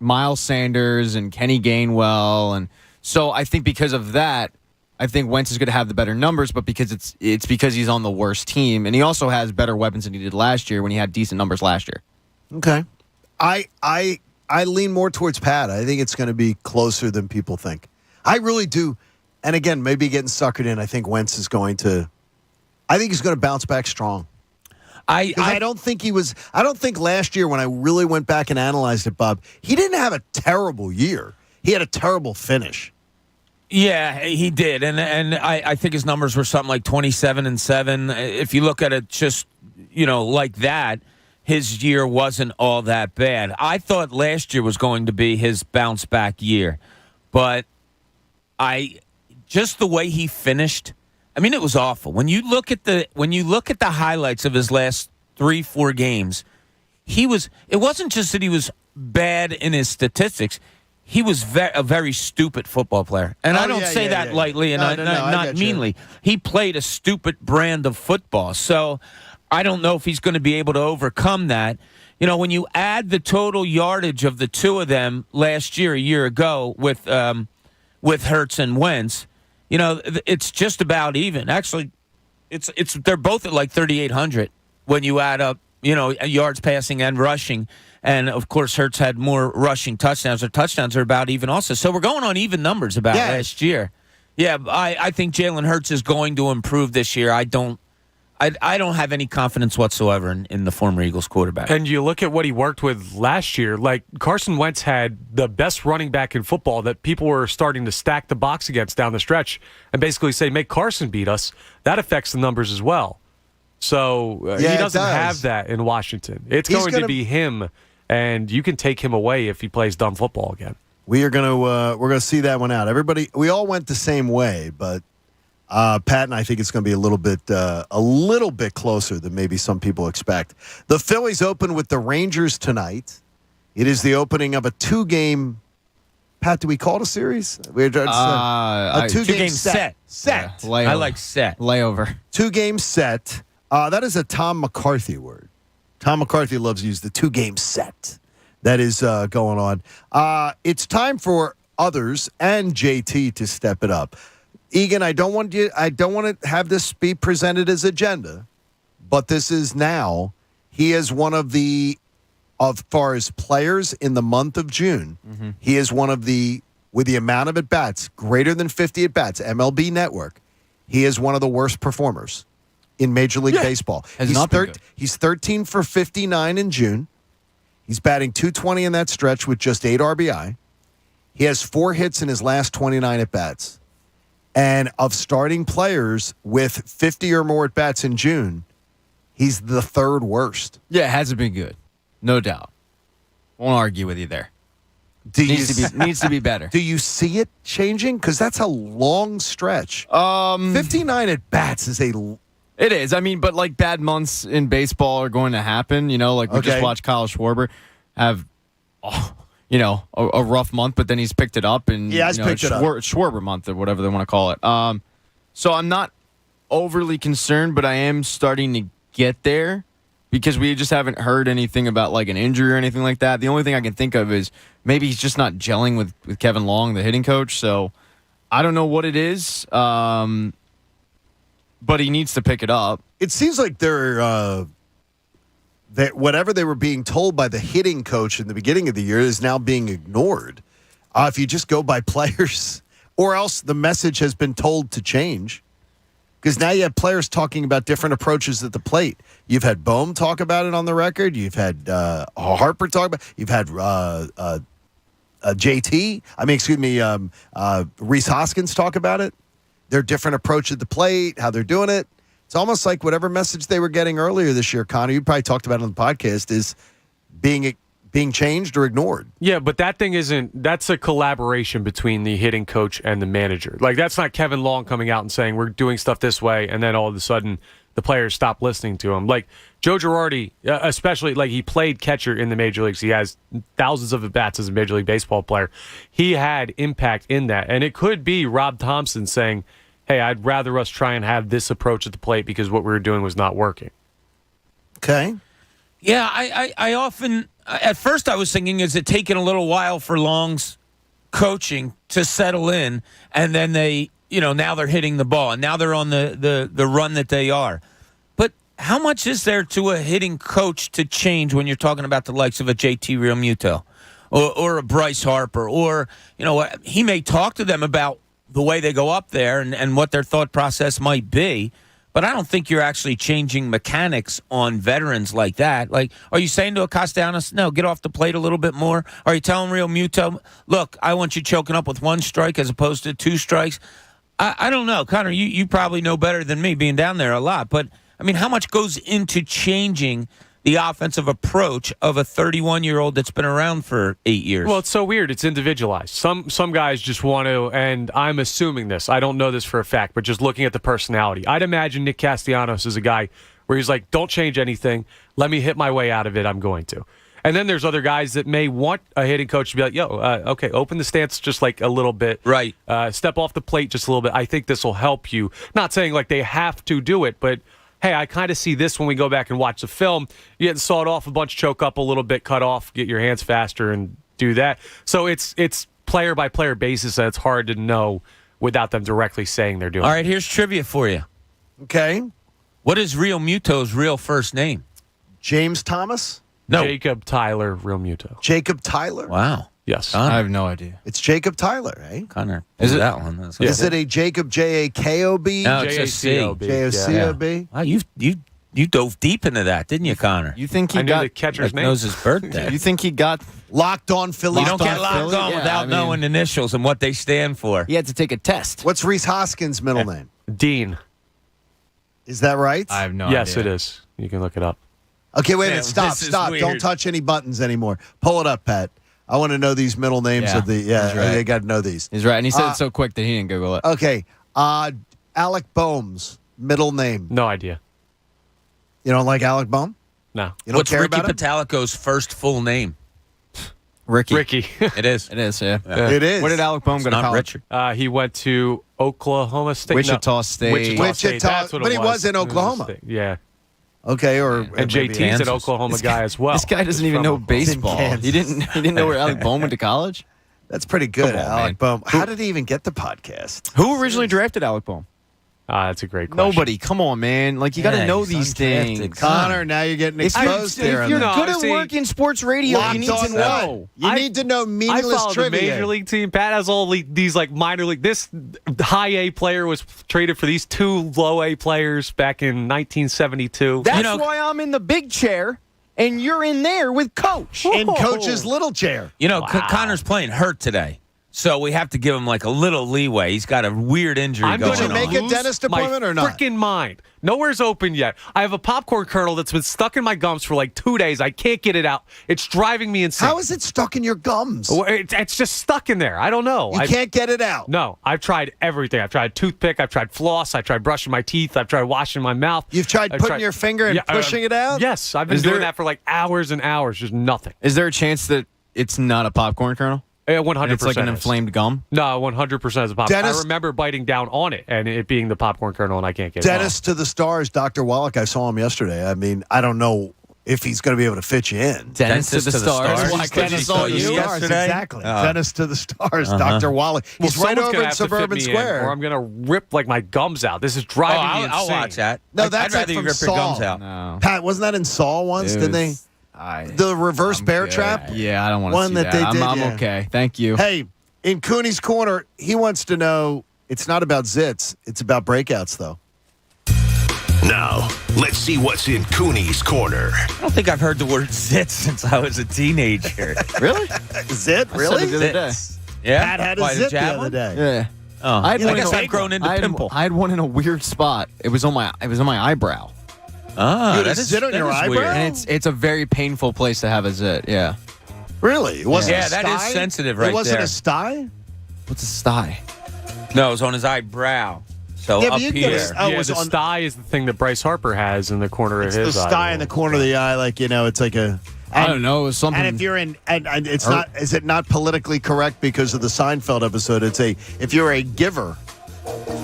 Miles Sanders and Kenny Gainwell. And so I think because of that, I think Wentz is going to have the better numbers, but because it's because he's on the worst team. And he also has better weapons than he did last year when he had decent numbers last year. Okay. I lean more towards Pat. I think it's going to be closer than people think. I really do. And again, maybe getting suckered in, I think Wentz is going to – I think he's going to bounce back strong. I don't think he was. I don't think last year when I really went back and analyzed it, Bob, he didn't have a terrible year. He had a terrible finish. Yeah, he did, and I think his numbers were something like 27-7. If you look at it just like that, his year wasn't all that bad. I thought last year was going to be his bounce back year, but just the way he finished. I mean, it was awful. When you look at the highlights of his last 3-4 games, it wasn't just that he was bad in his statistics. He was a very stupid football player. And I don't say that lightly and not meanly. He played a stupid brand of football. So I don't know if he's going to be able to overcome that. When you add the total yardage of the two of them last year, a year ago, with Hurts and Wentz, it's just about even. Actually, they're both at like 3,800 when you add up, yards passing and rushing. And, of course, Hurts had more rushing touchdowns. Their touchdowns are about even also. So we're going on even numbers about last year. Yeah, I think Jalen Hurts is going to improve this year. I don't have any confidence whatsoever in the former Eagles quarterback. And you look at what he worked with last year. Like, Carson Wentz had the best running back in football that people were starting to stack the box against down the stretch and basically say, make Carson beat us. That affects the numbers as well. So he doesn't have that in Washington. It's going to be him, and you can take him away if he plays dumb football again. We're gonna see that one out. Everybody, we all went the same way, but Pat and I think it's going to be a little bit closer than maybe some people expect. The Phillies open with the Rangers tonight. It is the opening of a 2-game. Pat, do we call it a series? A 2-game set. Set. Yeah, I like set. Layover. 2-game set. That is a Tom McCarthy word. Tom McCarthy loves to use the 2-game set. That is going on. It's time for others and JT to step it up. Egan, I don't want to have this be presented as agenda, but this is now. He is one of the, as far as players in the month of June, he is one of the, with the amount of at-bats, greater than 50 at-bats, MLB Network, he is one of the worst performers in Major League Baseball. He's 13 for 59 in June. He's batting .220 in that stretch with just 8 RBI. He has 4 hits in his last 29 at-bats. And of starting players with 50 or more at-bats in June, he's the 3rd worst. Yeah, it hasn't been good. No doubt. Won't argue with you there. Needs to be better. Do you see it changing? Because that's a long stretch. 59 at-bats is a... It is. I mean, but like bad months in baseball are going to happen. We just watched Kyle Schwarber have... a rough month, but then he's picked it up, and picked it up. Schwarber month or whatever they want to call it. So I'm not overly concerned, but I am starting to get there because we just haven't heard anything about like an injury or anything like that. The only thing I can think of is maybe he's just not gelling with Kevin Long, the hitting coach. So I don't know what it is, but he needs to pick it up. It seems like they're. That whatever they were being told by the hitting coach in the beginning of the year is now being ignored. If you just go by players, or else the message has been told to change. Because now you have players talking about different approaches at the plate. You've had Bohm talk about it on the record. You've had Harper talk about it. You've had Rhys Hoskins talk about it. Their different approach at the plate, how they're doing it. It's almost like whatever message they were getting earlier this year, Connor, you probably talked about it on the podcast, is being changed or ignored. Yeah, but that's a collaboration between the hitting coach and the manager. Like, that's not Kevin Long coming out and saying, we're doing stuff this way, and then all of a sudden the players stop listening to him. Like, Joe Girardi, especially, like, he played catcher in the major leagues. He has thousands of at-bats as a Major League Baseball player. He had impact in that, and it could be Rob Thompson saying, hey, I'd rather us try and have this approach at the plate because what we were doing was not working. Okay. Yeah, I often, at first I was thinking, is it taking a little while for Long's coaching to settle in, and then they, now they're hitting the ball, and now they're on the run that they are. But how much is there to a hitting coach to change when you're talking about the likes of a JT Realmuto or a Bryce Harper, or, he may talk to them about the way they go up there and what their thought process might be. but I don't think you're actually changing mechanics on veterans like that. Like, are you saying to a Castellanos, no, get off the plate a little bit more? Are you telling Real Muto, look, I want you choking up with 1 strike as opposed to 2 strikes? I don't know. Connor, you probably know better than me being down there a lot. But, I mean, how much goes into changing the offensive approach of a 31-year-old that's been around for 8 years? Well, it's so weird. It's individualized. Some guys just want to, and I'm assuming this. I don't know this for a fact, but just looking at the personality. I'd imagine Nick Castellanos is a guy where he's like, don't change anything. Let me hit my way out of it. I'm going to. And then there's other guys that may want a hitting coach to be like, okay, open the stance just like a little bit. Right. Step off the plate just a little bit. I think this will help you. Not saying like they have to do it, but hey, I kind of see this when we go back and watch the film. You get sawed off a bunch, choke up a little bit, cut off, get your hands faster, and do that. So it's player-by-player basis, and it's hard to know without them directly saying they're doing it. All right, here's trivia for you. Okay. What is Real Muto's real first name? James Thomas? No. Jacob Tyler Real Muto. Jacob Tyler? Wow. Yes. Connor. I have no idea. It's Jacob Tyler, eh? Connor. Is it that one? That's Is it a Jacob Jakob? No, it's just C. Jacob? Wow, you dove deep into that, didn't you, Connor? You think he I knew got the catcher's Like name. knows his birthday. You think he got Locked on Phillies. You don't get locked Philly? on Yeah, without I mean- knowing initials and what they stand for. he had to take a test? What's Reese Hoskins' middle name? Dean. Is that right? I have no Yes, idea. it is. You can look it up. Okay, wait a Man, minute. Stop, this is stop. weird. Don't touch any buttons anymore. Pull it up, Pat. I want to know these middle names Yeah, of the. he's right. I got to know these. He's right, and he said it so quick that he didn't Google it. Okay. Alec Boehm's middle name. No idea. You don't like Alec Boehm? No. You don't What's care Ricky about him? Patalico's first full name? Ricky. It is. It is, yeah. It is. Where did Alec Boehm go to Not college? Richard. He went to Oklahoma State. Wichita State. Wichita State. Wichita, That's what but it he was in It Oklahoma. State. Yeah. Okay, or And maybe JT's Kansas. an Oklahoma guy as well. This guy doesn't even From know Oklahoma. baseball. Kansas. He didn't know where Alec Boehm went to college? That's pretty good, Come on, Alec man. Boehm. How did he even get the podcast? Who originally drafted Alec Boehm? That's a great question. Nobody. Come on, man. Like, you got to Yeah, know he's these undrafted. things. Connor, now you're getting exposed there. If you're No, good at see, work in sports radio, you Locked need to on know. what? You need to know I meaningless followed trivia. the major league team. Pat has all these like minor league. This high A player was traded for these 2 low A players back in 1972. That's why I'm in the big chair, and you're in there with Coach. In Coach's little chair. You know, Connor's playing hurt today, so we have to give him like a little leeway. He's got a weird injury I'm going going on. to make a dentist appointment or not? Freaking mind. Nowhere's open yet. I have a popcorn kernel that's been stuck in my gums for like 2 days. I can't get it out. It's driving me insane. How is it stuck in your gums? Well, it's just stuck in there. I don't know. You can't get it out. No, I've tried everything. I've tried toothpick. I've tried floss. I've tried brushing my teeth. I've tried washing my mouth. You've tried putting your finger and pushing it out? Yes, I've been doing that for like hours and hours. Just nothing. Is there a chance that it's not a popcorn kernel? 100%. It's like an inflamed gum? No, 100% is a popcorn. Dennis- I remember biting down on it and it being the popcorn kernel, and I can't get Dennis to the stars, Dr. Wallach. I saw him yesterday. I mean, I don't know if he's going to be able to fit you in. Dennis to the stars. Why Dennis saw you yesterday? Exactly. Dennis to the stars, Dr. Wallach. Well, He's right someone's over gonna in have to fit Suburban me in, Square. or I'm going to rip like my gums out. This is driving me insane. I'll watch that. No, I'd that's rather it you from rip your gums Saul. out. No. Pat, wasn't that in Saul once? Dude, Didn't they? The reverse bear trap? Yeah, I don't want to One see that that. they did, I'm yeah. okay. Thank you. Hey, in Cooney's Corner, he wants to know, it's not about zits, it's about breakouts, though. Now, let's see what's in Cooney's Corner. I don't think I've heard the word zit since I was a teenager. Really? Zit? Really? the other day. Yeah. Pat had a Why, zit the javelin? other day. Yeah. Oh, I guess I've grown into pimple. I had one in a weird spot. It was on my eyebrow. Ah, You had a that is- zit on that your is eyebrow? weird. And it's a very painful place to have a zit. Yeah. Really? It wasn't Yeah, a that is sty? sensitive right It wasn't there. a sty? What's a sty? No, it was on his eyebrow. So Yeah, but up you get here. a- Oh, it yeah, was the on- sty is the thing that Bryce Harper has in the corner It's of the his eye. sty in the corner of the eye, like, you know, it's like a... I don't know. It was something. And if you're in, and it's not, is it not politically correct because of the Seinfeld episode? It's if you're a giver,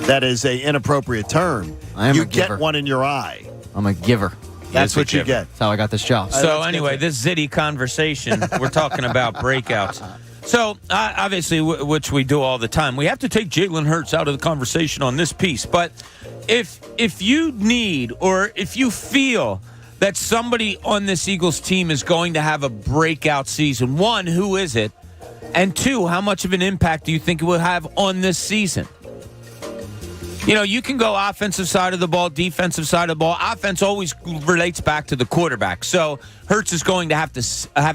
that is a inappropriate term. I am you a giver. get one in your eye. I'm a giver. That's is a what you giver. get. That's how I got this job. So let's anyway, get to this zitty conversation, we're talking about breakouts. So obviously, which we do all the time, we have to take Jalen Hurts out of the conversation on this piece. But if you need or if you feel that somebody on this Eagles team is going to have a breakout season, one, who is it? And two, how much of an impact do you think it will have on this season? You can go offensive side of the ball, defensive side of the ball. Offense always relates back to the quarterback. So Hurts is going to have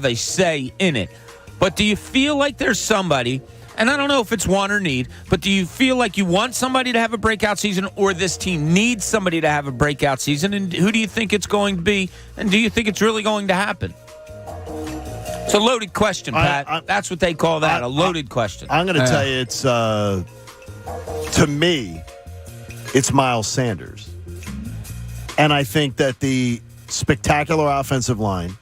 a say in it. But do you feel like there's somebody, and I don't know if it's want or need, but do you feel like you want somebody to have a breakout season, or this team needs somebody to have a breakout season? And who do you think it's going to be? And do you think it's really going to happen? It's a loaded question, Pat. That's what they call that, a loaded question. I'm going to tell you, it's to me, it's Miles Sanders. And I think that the spectacular offensive line,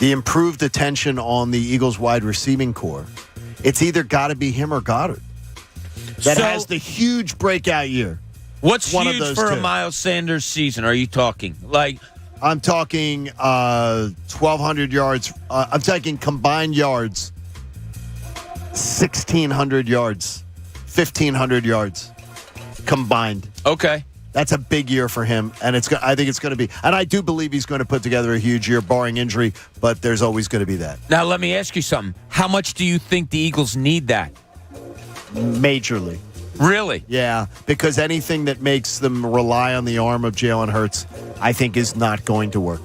the improved attention on the Eagles' wide receiving core, it's either got to be him or Goddard that has the huge breakout year. What's one huge of those for two. a Miles Sanders season? Are you talking? I'm talking 1,200 yards. I'm talking combined yards, 1,600 yards, 1,500 yards combined. Okay. That's a big year for him, and I think it's going to be. And I do believe he's going to put together a huge year, barring injury, but there's always going to be that. Now, let me ask you something. How much do you think the Eagles need that? Majorly. Really? Yeah, because anything that makes them rely on the arm of Jalen Hurts, I think is not going to work.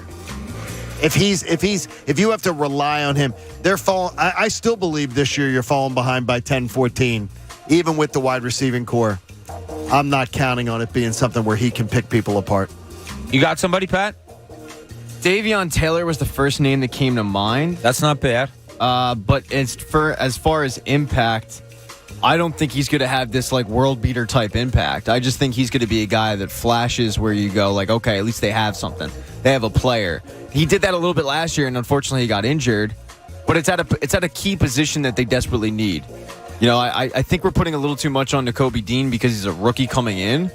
If you have to rely on him, they're falling. I still believe this year you're falling behind by 10, 14, even with the wide receiving core. I'm not counting on it being something where he can pick people apart. You got somebody, Pat? Davion Taylor was the first name that came to mind. That's not bad. But as far as impact, I don't think he's going to have this world beater type impact. I just think he's going to be a guy that flashes where you go okay, at least they have something. They have a player. He did that a little bit last year, and unfortunately he got injured. But it's at a key position that they desperately need. I think we're putting a little too much on Nakobe Dean because he's a rookie coming in.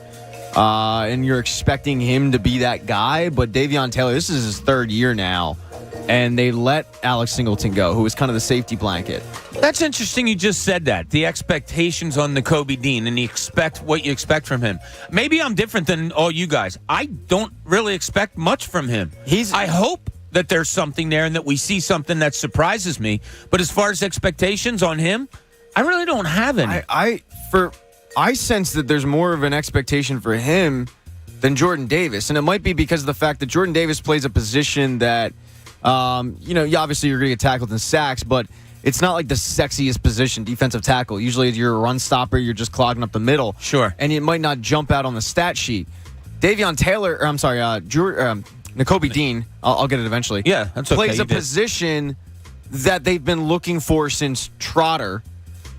And you're expecting him to be that guy. But Davion Taylor, this is his third year now. And they let Alex Singleton go, who was kind of the safety blanket. That's interesting you just said that. The expectations on Nakobe Dean and what you expect from him. Maybe I'm different than all you guys. I don't really expect much from him. I hope that there's something there and that we see something that surprises me. But as far as expectations on him, I really don't have any. I sense that there's more of an expectation for him than Jordan Davis. And it might be because of the fact that Jordan Davis plays a position that, obviously you're going to get tackled in sacks, but it's not like the sexiest position, defensive tackle. Usually you're a run stopper, you're just clogging up the middle. Sure. And it might not jump out on the stat sheet. Nakobe Dean, I'll get it eventually. Yeah, that's okay. Plays a position that they've been looking for since Trotter.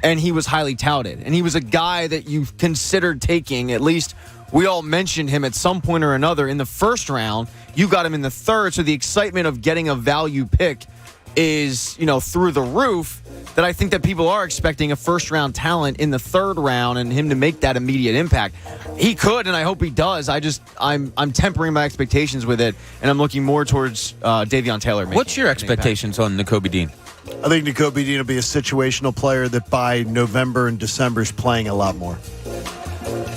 And he was highly touted. And he was a guy that you considered taking. At least we all mentioned him at some point or another in the first round. You got him in the third. So the excitement of getting a value pick is, through the roof. That I think that people are expecting a first-round talent in the third round and him to make that immediate impact. He could, and I hope he does. I'm tempering my expectations with it, and I'm looking more towards Davion Taylor. What's your expectations on Nakobe Dean? I think Nakobe Dean will be a situational player that by November and December is playing a lot more.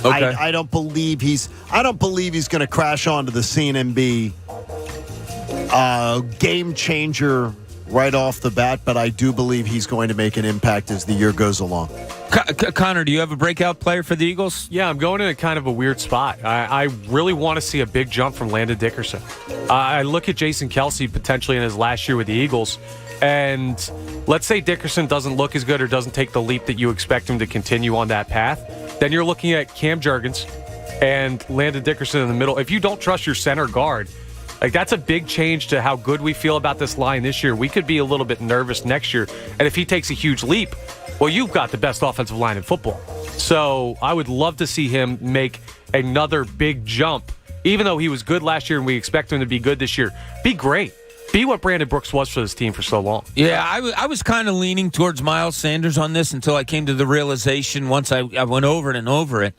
Okay. I don't believe he's going to crash onto the scene and be a game changer right off the bat, but I do believe he's going to make an impact as the year goes along. Connor, do you have a breakout player for the Eagles? Yeah, I'm going in a kind of a weird spot. I really want to see a big jump from Landon Dickerson. I look at Jason Kelce potentially in his last year with the Eagles, and let's say Dickerson doesn't look as good or doesn't take the leap that you expect him to continue on that path. Then you're looking at Cam Jurgens and Landon Dickerson in the middle. If you don't trust your center guard, that's a big change to how good we feel about this line this year. We could be a little bit nervous next year. And if he takes a huge leap, well, you've got the best offensive line in football. So I would love to see him make another big jump. Even though he was good last year and we expect him to be good this year, be great. Be what Brandon Brooks was for this team for so long. Yeah, I was kind of leaning towards Miles Sanders on this until I came to the realization once I went over it and over it.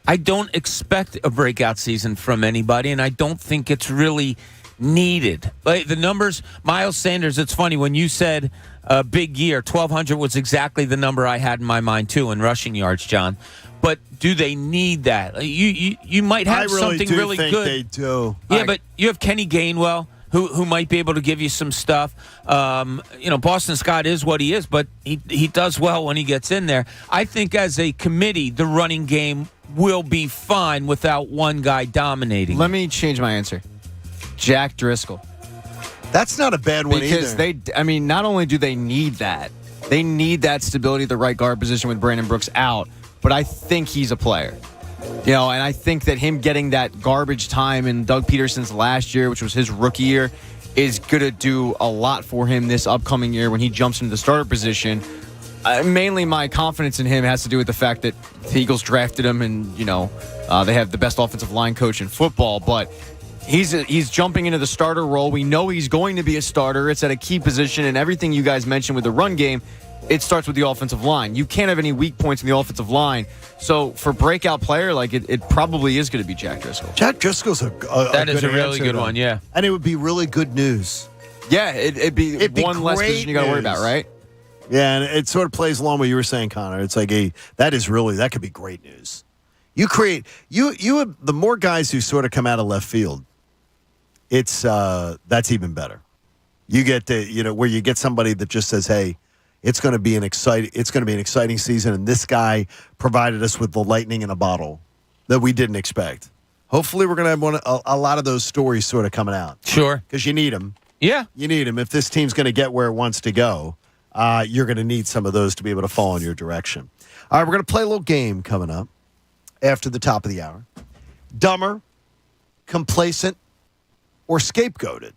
I don't expect a breakout season from anybody, and I don't think it's really needed. The numbers, Miles Sanders, it's funny, when you said a big year, 1,200 was exactly the number I had in my mind, too, in rushing yards, John. But do they need that? You might have something really good. I really think they do. Yeah, but you have Kenny Gainwell, who might be able to give you some stuff. Boston Scott is what he is, but he does well when he gets in there. I think as a committee, the running game will be fine without one guy dominating. Let me change my answer. Jack Driscoll. That's not a bad one because either. Not only do they need that stability at the right guard position with Brandon Brooks out, but I think he's a player. And I think that him getting that garbage time in Doug Peterson's last year, which was his rookie year, is going to do a lot for him this upcoming year when he jumps into the starter position. Mainly my confidence in him has to do with the fact that the Eagles drafted him and, they have the best offensive line coach in football, but he's jumping into the starter role. We know he's going to be a starter. It's at a key position, and everything you guys mentioned with the run game, it starts with the offensive line. You can't have any weak points in the offensive line. So for breakout player, it probably is going to be Jack Driscoll. Jack Driscoll's a really good one, yeah. And it would be really good news. Yeah, it'd be one less position you got to worry about, right? Yeah, and it sort of plays along with what you were saying, Connor. It's like that could be great news. You create the more guys who sort of come out of left field, that's even better. You get where you get somebody that just says, "Hey, it's going to be an exciting season," and this guy provided us with the lightning in a bottle that we didn't expect. Hopefully, we're going to have a lot of those stories sort of coming out. Sure, because you need them. Yeah, you need them. If this team's going to get where it wants to go, you're going to need some of those to be able to fall in your direction. All right, we're going to play a little game coming up after the top of the hour. Dumber, complacent, or scapegoated?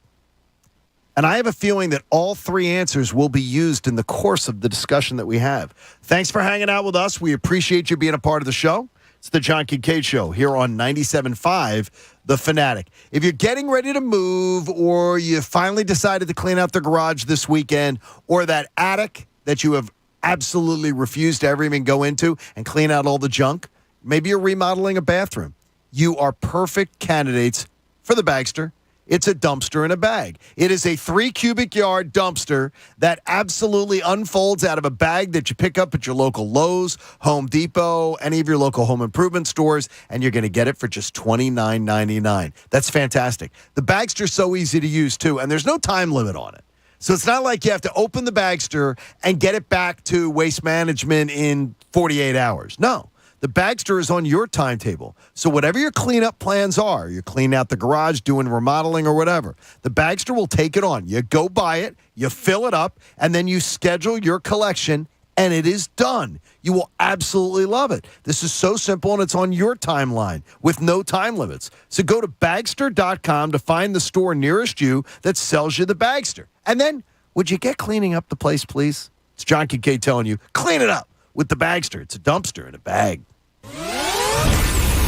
And I have a feeling that all three answers will be used in the course of the discussion that we have. Thanks for hanging out with us. We appreciate you being a part of the show. It's the John Kincaid Show here on 97.5 The Fanatic. If you're getting ready to move, or you finally decided to clean out the garage this weekend, or that attic that you have absolutely refused to ever even go into and clean out all the junk, maybe you're remodeling a bathroom, you are perfect candidates for the Bagster. It's a dumpster in a bag. It is a 3 cubic yard dumpster that absolutely unfolds out of a bag that you pick up at your local Lowe's, Home Depot, any of your local home improvement stores, and you're going to get it for just $29.99. That's fantastic. The Bagster's so easy to use, too, and there's no time limit on it. So it's not like you have to open the Bagster and get it back to Waste Management in 48 hours. No. The Bagster is on your timetable. So whatever your cleanup plans are, you're cleaning out the garage, doing remodeling or whatever, the Bagster will take it on. You go buy it, you fill it up, and then you schedule your collection, and it is done. You will absolutely love it. This is so simple, and it's on your timeline with no time limits. So go to Bagster.com to find the store nearest you that sells you the Bagster. And then, would you get cleaning up the place, please? It's John Kincaid telling you, clean it up with the Bagster. It's a dumpster in a bag.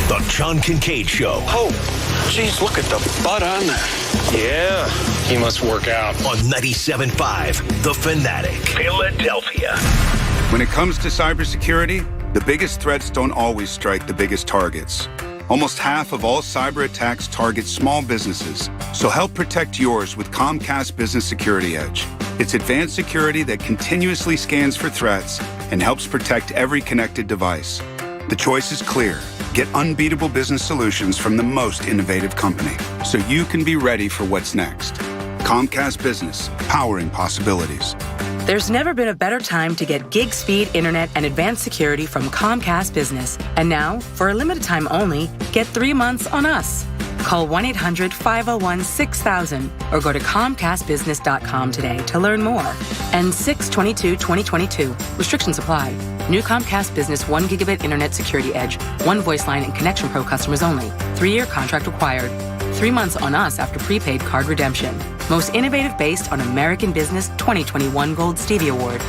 The John Kincaid Show. Oh, geez, look at the butt on that. Yeah, he must work out. On 97.5 The Fanatic, Philadelphia. When it comes to cybersecurity, the biggest threats don't always strike the biggest targets. Almost half of all cyber attacks target small businesses. So help protect yours with Comcast Business Security Edge. It's advanced security that continuously scans for threats and helps protect every connected device. The choice is clear. Get unbeatable business solutions from the most innovative company, so you can be ready for what's next. Comcast Business, powering possibilities. There's never been a better time to get gig speed internet and advanced security from Comcast Business. And now, for a limited time only, get 3 months on us. Call 1-800-501-6000 or go to ComcastBusiness.com today to learn more. And 6/22/2022. Restrictions apply. New Comcast Business 1 gigabit internet security edge. 1 voice line and Connection Pro customers only. 3-year contract required. 3 months on us after prepaid card redemption. Most innovative based on American Business 2021 Gold Stevie Award.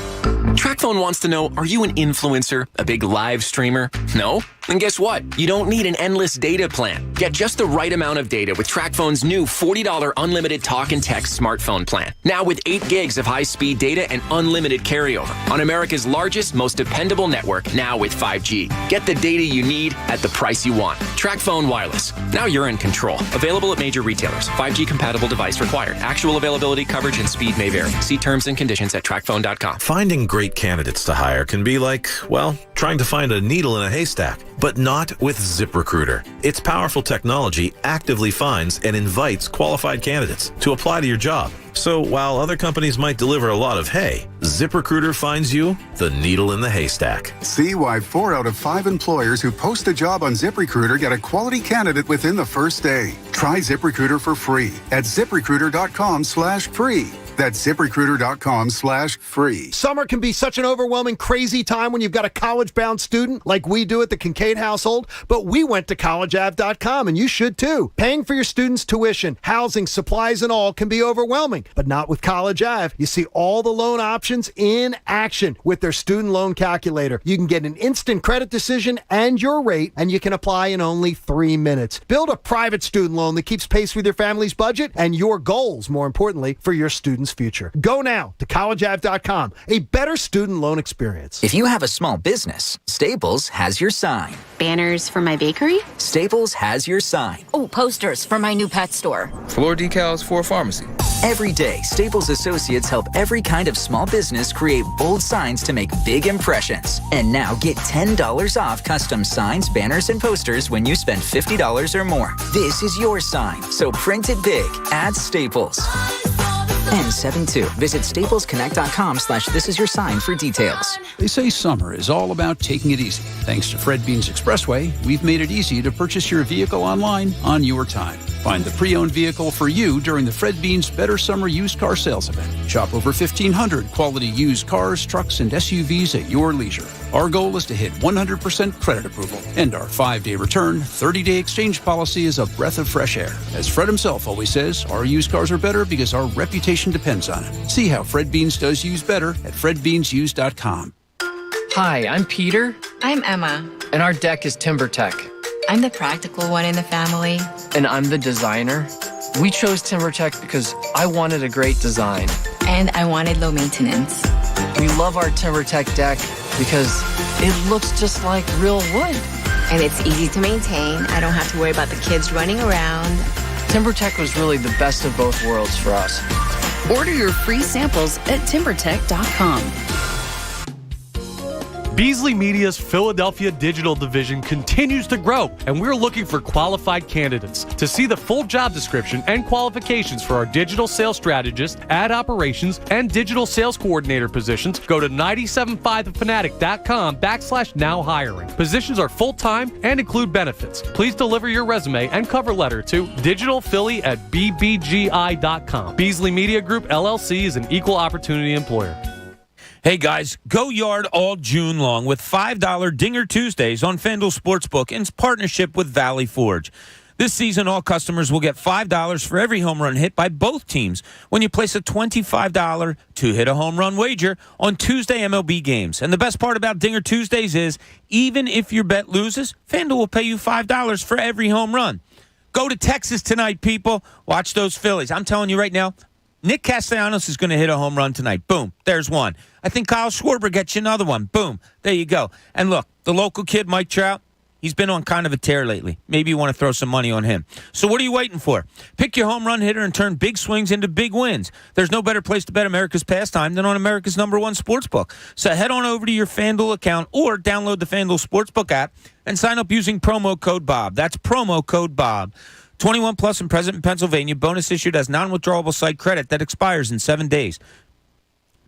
TrackPhone wants to know, are you an influencer, a big live streamer? No? Then guess what? You don't need an endless data plan. Get just the right amount of data with TrackPhone's new $40 unlimited talk and text smartphone plan. Now with 8 gigs of high-speed data and unlimited carryover on America's largest, most dependable network, now with 5G. Get the data you need at the price you want. TrackPhone Wireless. Now you're in control. Available at major retailers. 5G compatible device required. Actual availability, coverage, and speed may vary. See terms and conditions at trackphone.com. Finding great candidates to hire can be like, well, trying to find a needle in a haystack. But not with ZipRecruiter. Its powerful technology actively finds and invites qualified candidates to apply to your job. So while other companies might deliver a lot of hay, ZipRecruiter finds you the needle in the haystack. See why 4 out of 5 employers who post a job on ZipRecruiter get a quality candidate within the first day. Try ZipRecruiter for free at ZipRecruiter.com/free. That's ZipRecruiter.com/free. Summer can be such an overwhelming, crazy time when you've got a college-bound student like we do at the Kincade household, but we went to collegeav.com, and you should too. Paying for your students' tuition, housing, supplies, and all can be overwhelming, but not with College Ave. You see all the loan options in action with their student loan calculator. You can get an instant credit decision and your rate, and you can apply in only 3 minutes. Build a private student loan that keeps pace with your family's budget and your goals, more importantly, for your students' future. Go now to collegeav.com. A better student loan experience. If you have a small business, Staples has your sign. Banners for my bakery? Staples has your sign. Oh, posters for my new pet store. Floor decals for a pharmacy. Every day, Staples associates help every kind of small business create bold signs to make big impressions. And now get $10 off custom signs, banners, and posters when you spend $50 or more. This is your sign, so print it big at Staples. N72. Visit staplesconnect.com/thisisyoursign for details. They say summer is all about taking it easy. Thanks to Fred Beans Expressway, we've made it easy to purchase your vehicle online on your time. Find the pre-owned vehicle for you during the Fred Beans Better Summer Used Car Sales Event. Shop over 1,500 quality used cars, trucks, and SUVs at your leisure. Our goal is to hit 100% credit approval, and our 5-day return, 30-day exchange policy is a breath of fresh air. As Fred himself always says, our used cars are better because our reputation depends on it. See how Fred Beans does used better at fredbeansused.com. Hi, I'm Peter. I'm Emma. And our deck is TimberTech. I'm the practical one in the family. And I'm the designer. We chose TimberTech because I wanted a great design. And I wanted low maintenance. We love our TimberTech deck because it looks just like real wood. And it's easy to maintain. I don't have to worry about the kids running around. TimberTech was really the best of both worlds for us. Order your free samples at TimberTech.com. Beasley Media's Philadelphia digital division continues to grow, and we're looking for qualified candidates. To see the full job description and qualifications for our digital sales strategist, ad operations, and digital sales coordinator positions, go to 97.5thefanatic.com/now hiring. Positions are full-time and include benefits. Please deliver your resume and cover letter to digitalphilly@bbgi.com. Beasley Media Group, LLC is an equal opportunity employer. Hey, guys, go yard all June long with $5 Dinger Tuesdays on FanDuel Sportsbook in partnership with Valley Forge. This season, all customers will get $5 for every home run hit by both teams when you place a $25 two-hit-a-home run wager on Tuesday MLB games. And the best part about Dinger Tuesdays is, even if your bet loses, FanDuel will pay you $5 for every home run. Go to Texas tonight, people. Watch those Phillies. I'm telling you right now, Nick Castellanos is going to hit a home run tonight. Boom, there's one. I think Kyle Schwarber gets you another one. Boom, there you go. And look, the local kid, Mike Trout, he's been on kind of a tear lately. Maybe you want to throw some money on him. So what are you waiting for? Pick your home run hitter and turn big swings into big wins. There's no better place to bet America's pastime than on America's #1 sportsbook. So head on over to your FanDuel account or download the FanDuel Sportsbook app and sign up using promo code Bob. That's promo code Bob. 21 plus and present in Pennsylvania. Bonus issued as non-withdrawable site credit that expires in 7 days.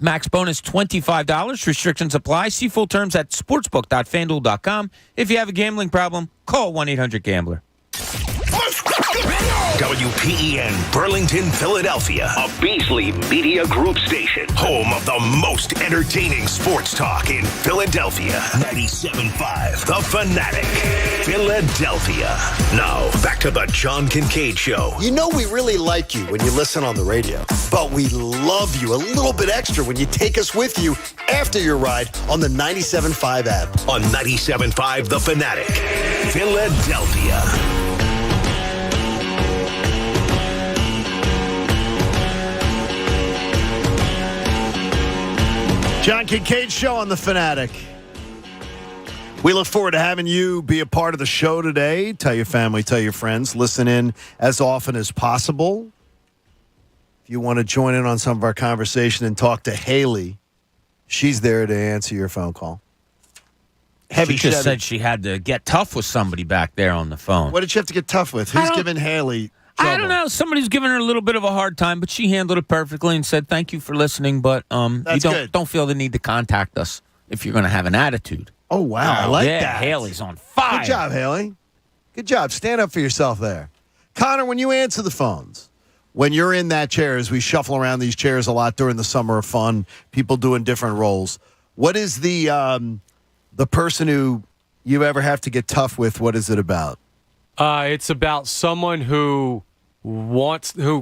Max bonus $25. Restrictions apply. See full terms at sportsbook.fanduel.com. If you have a gambling problem, call 1-800-GAMBLER. WPEN Burlington, Philadelphia, a Beasley Media Group station, home of the most entertaining sports talk in Philadelphia. 97.5 The Fanatic, Philadelphia. Now, back to the John Kincaid Show. You know we really like you when you listen on the radio, but we love you a little bit extra when you take us with you after your ride on the 97.5 app. On 97.5 The Fanatic, Philadelphia. John Kincaid Show on The Fanatic. We look forward to having you be a part of the show today. Tell your family, tell your friends. Listen in as often as possible. If you want to join in on some of our conversation and talk to Haley, she's there to answer your phone call. She just said she had to get tough with somebody back there on the phone. What did she have to get tough with? Who's giving Haley I don't know. Somebody's giving her a little bit of a hard time, but she handled it perfectly and said, "Thank you for listening, but you don't feel the need to contact us if you're going to have an attitude." Oh, wow. I like that. Haley's on fire. Good job, Haley. Good job. Stand up for yourself there. Connor, when you answer the phones, when you're in that chair, as we shuffle around these chairs a lot during the summer of fun, people doing different roles, what is the person who you ever have to get tough with, what is it about? It's about someone who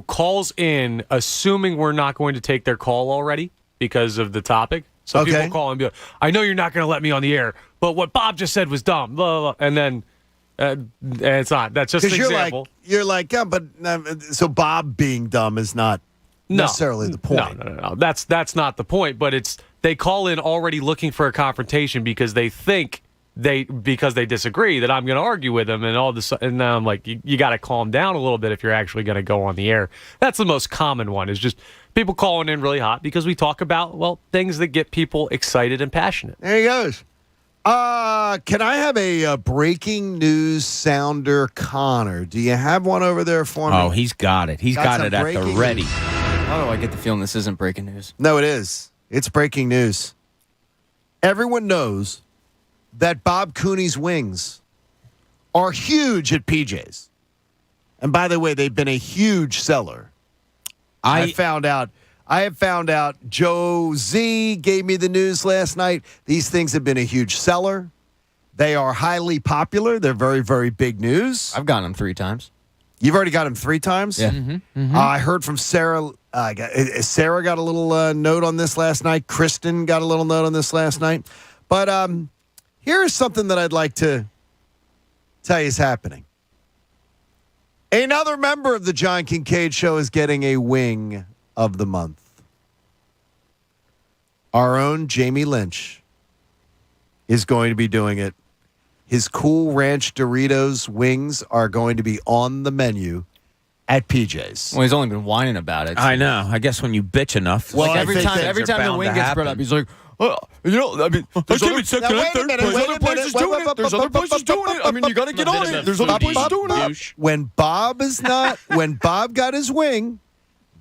calls in assuming we're not going to take their call already because of the topic. So people call and be like, I know you're not going to let me on the air, but what Bob just said was dumb. Blah, blah, blah. And then it's not. That's just an example. You're like, yeah, but so Bob being dumb is not necessarily the point. No. That's not the point, but they call in already looking for a confrontation because they think because they disagree that I'm going to argue with them, and all this. And now I'm like, you got to calm down a little bit if you're actually going to go on the air. That's the most common one, is just people calling in really hot because we talk about things that get people excited and passionate. There he goes. Can I have a breaking news sounder, Connor? Do you have one over there for me? Oh, he's got it. He's got it at the ready. How do I get the feeling this isn't breaking news? No, it is. It's breaking news. Everyone knows that Bob Cooney's wings are huge at PJ's. And by the way, they've been a huge seller. I have found out Joe Z gave me the news last night. These things have been a huge seller. They are highly popular. They're very, very big news. I've gotten them 3 times. You've already got them 3 times? Yeah. I heard from Sarah. Sarah got a little note on this last night. Kristen got a little note on this last night. But here is something that I'd like to tell you is happening. Another member of the John Kincaid Show is getting a wing of the month. Our own Jamie Lynch is going to be doing it. His Cool Ranch Doritos wings are going to be on the menu at PJ's. Well, he's only been whining about it. I know. I guess when you bitch enough. Well, every time the wing gets brought up, he's like, there's other places doing it. There's other places doing it. I mean, you got to get on it. There's other places doing it. When Bob got his wing,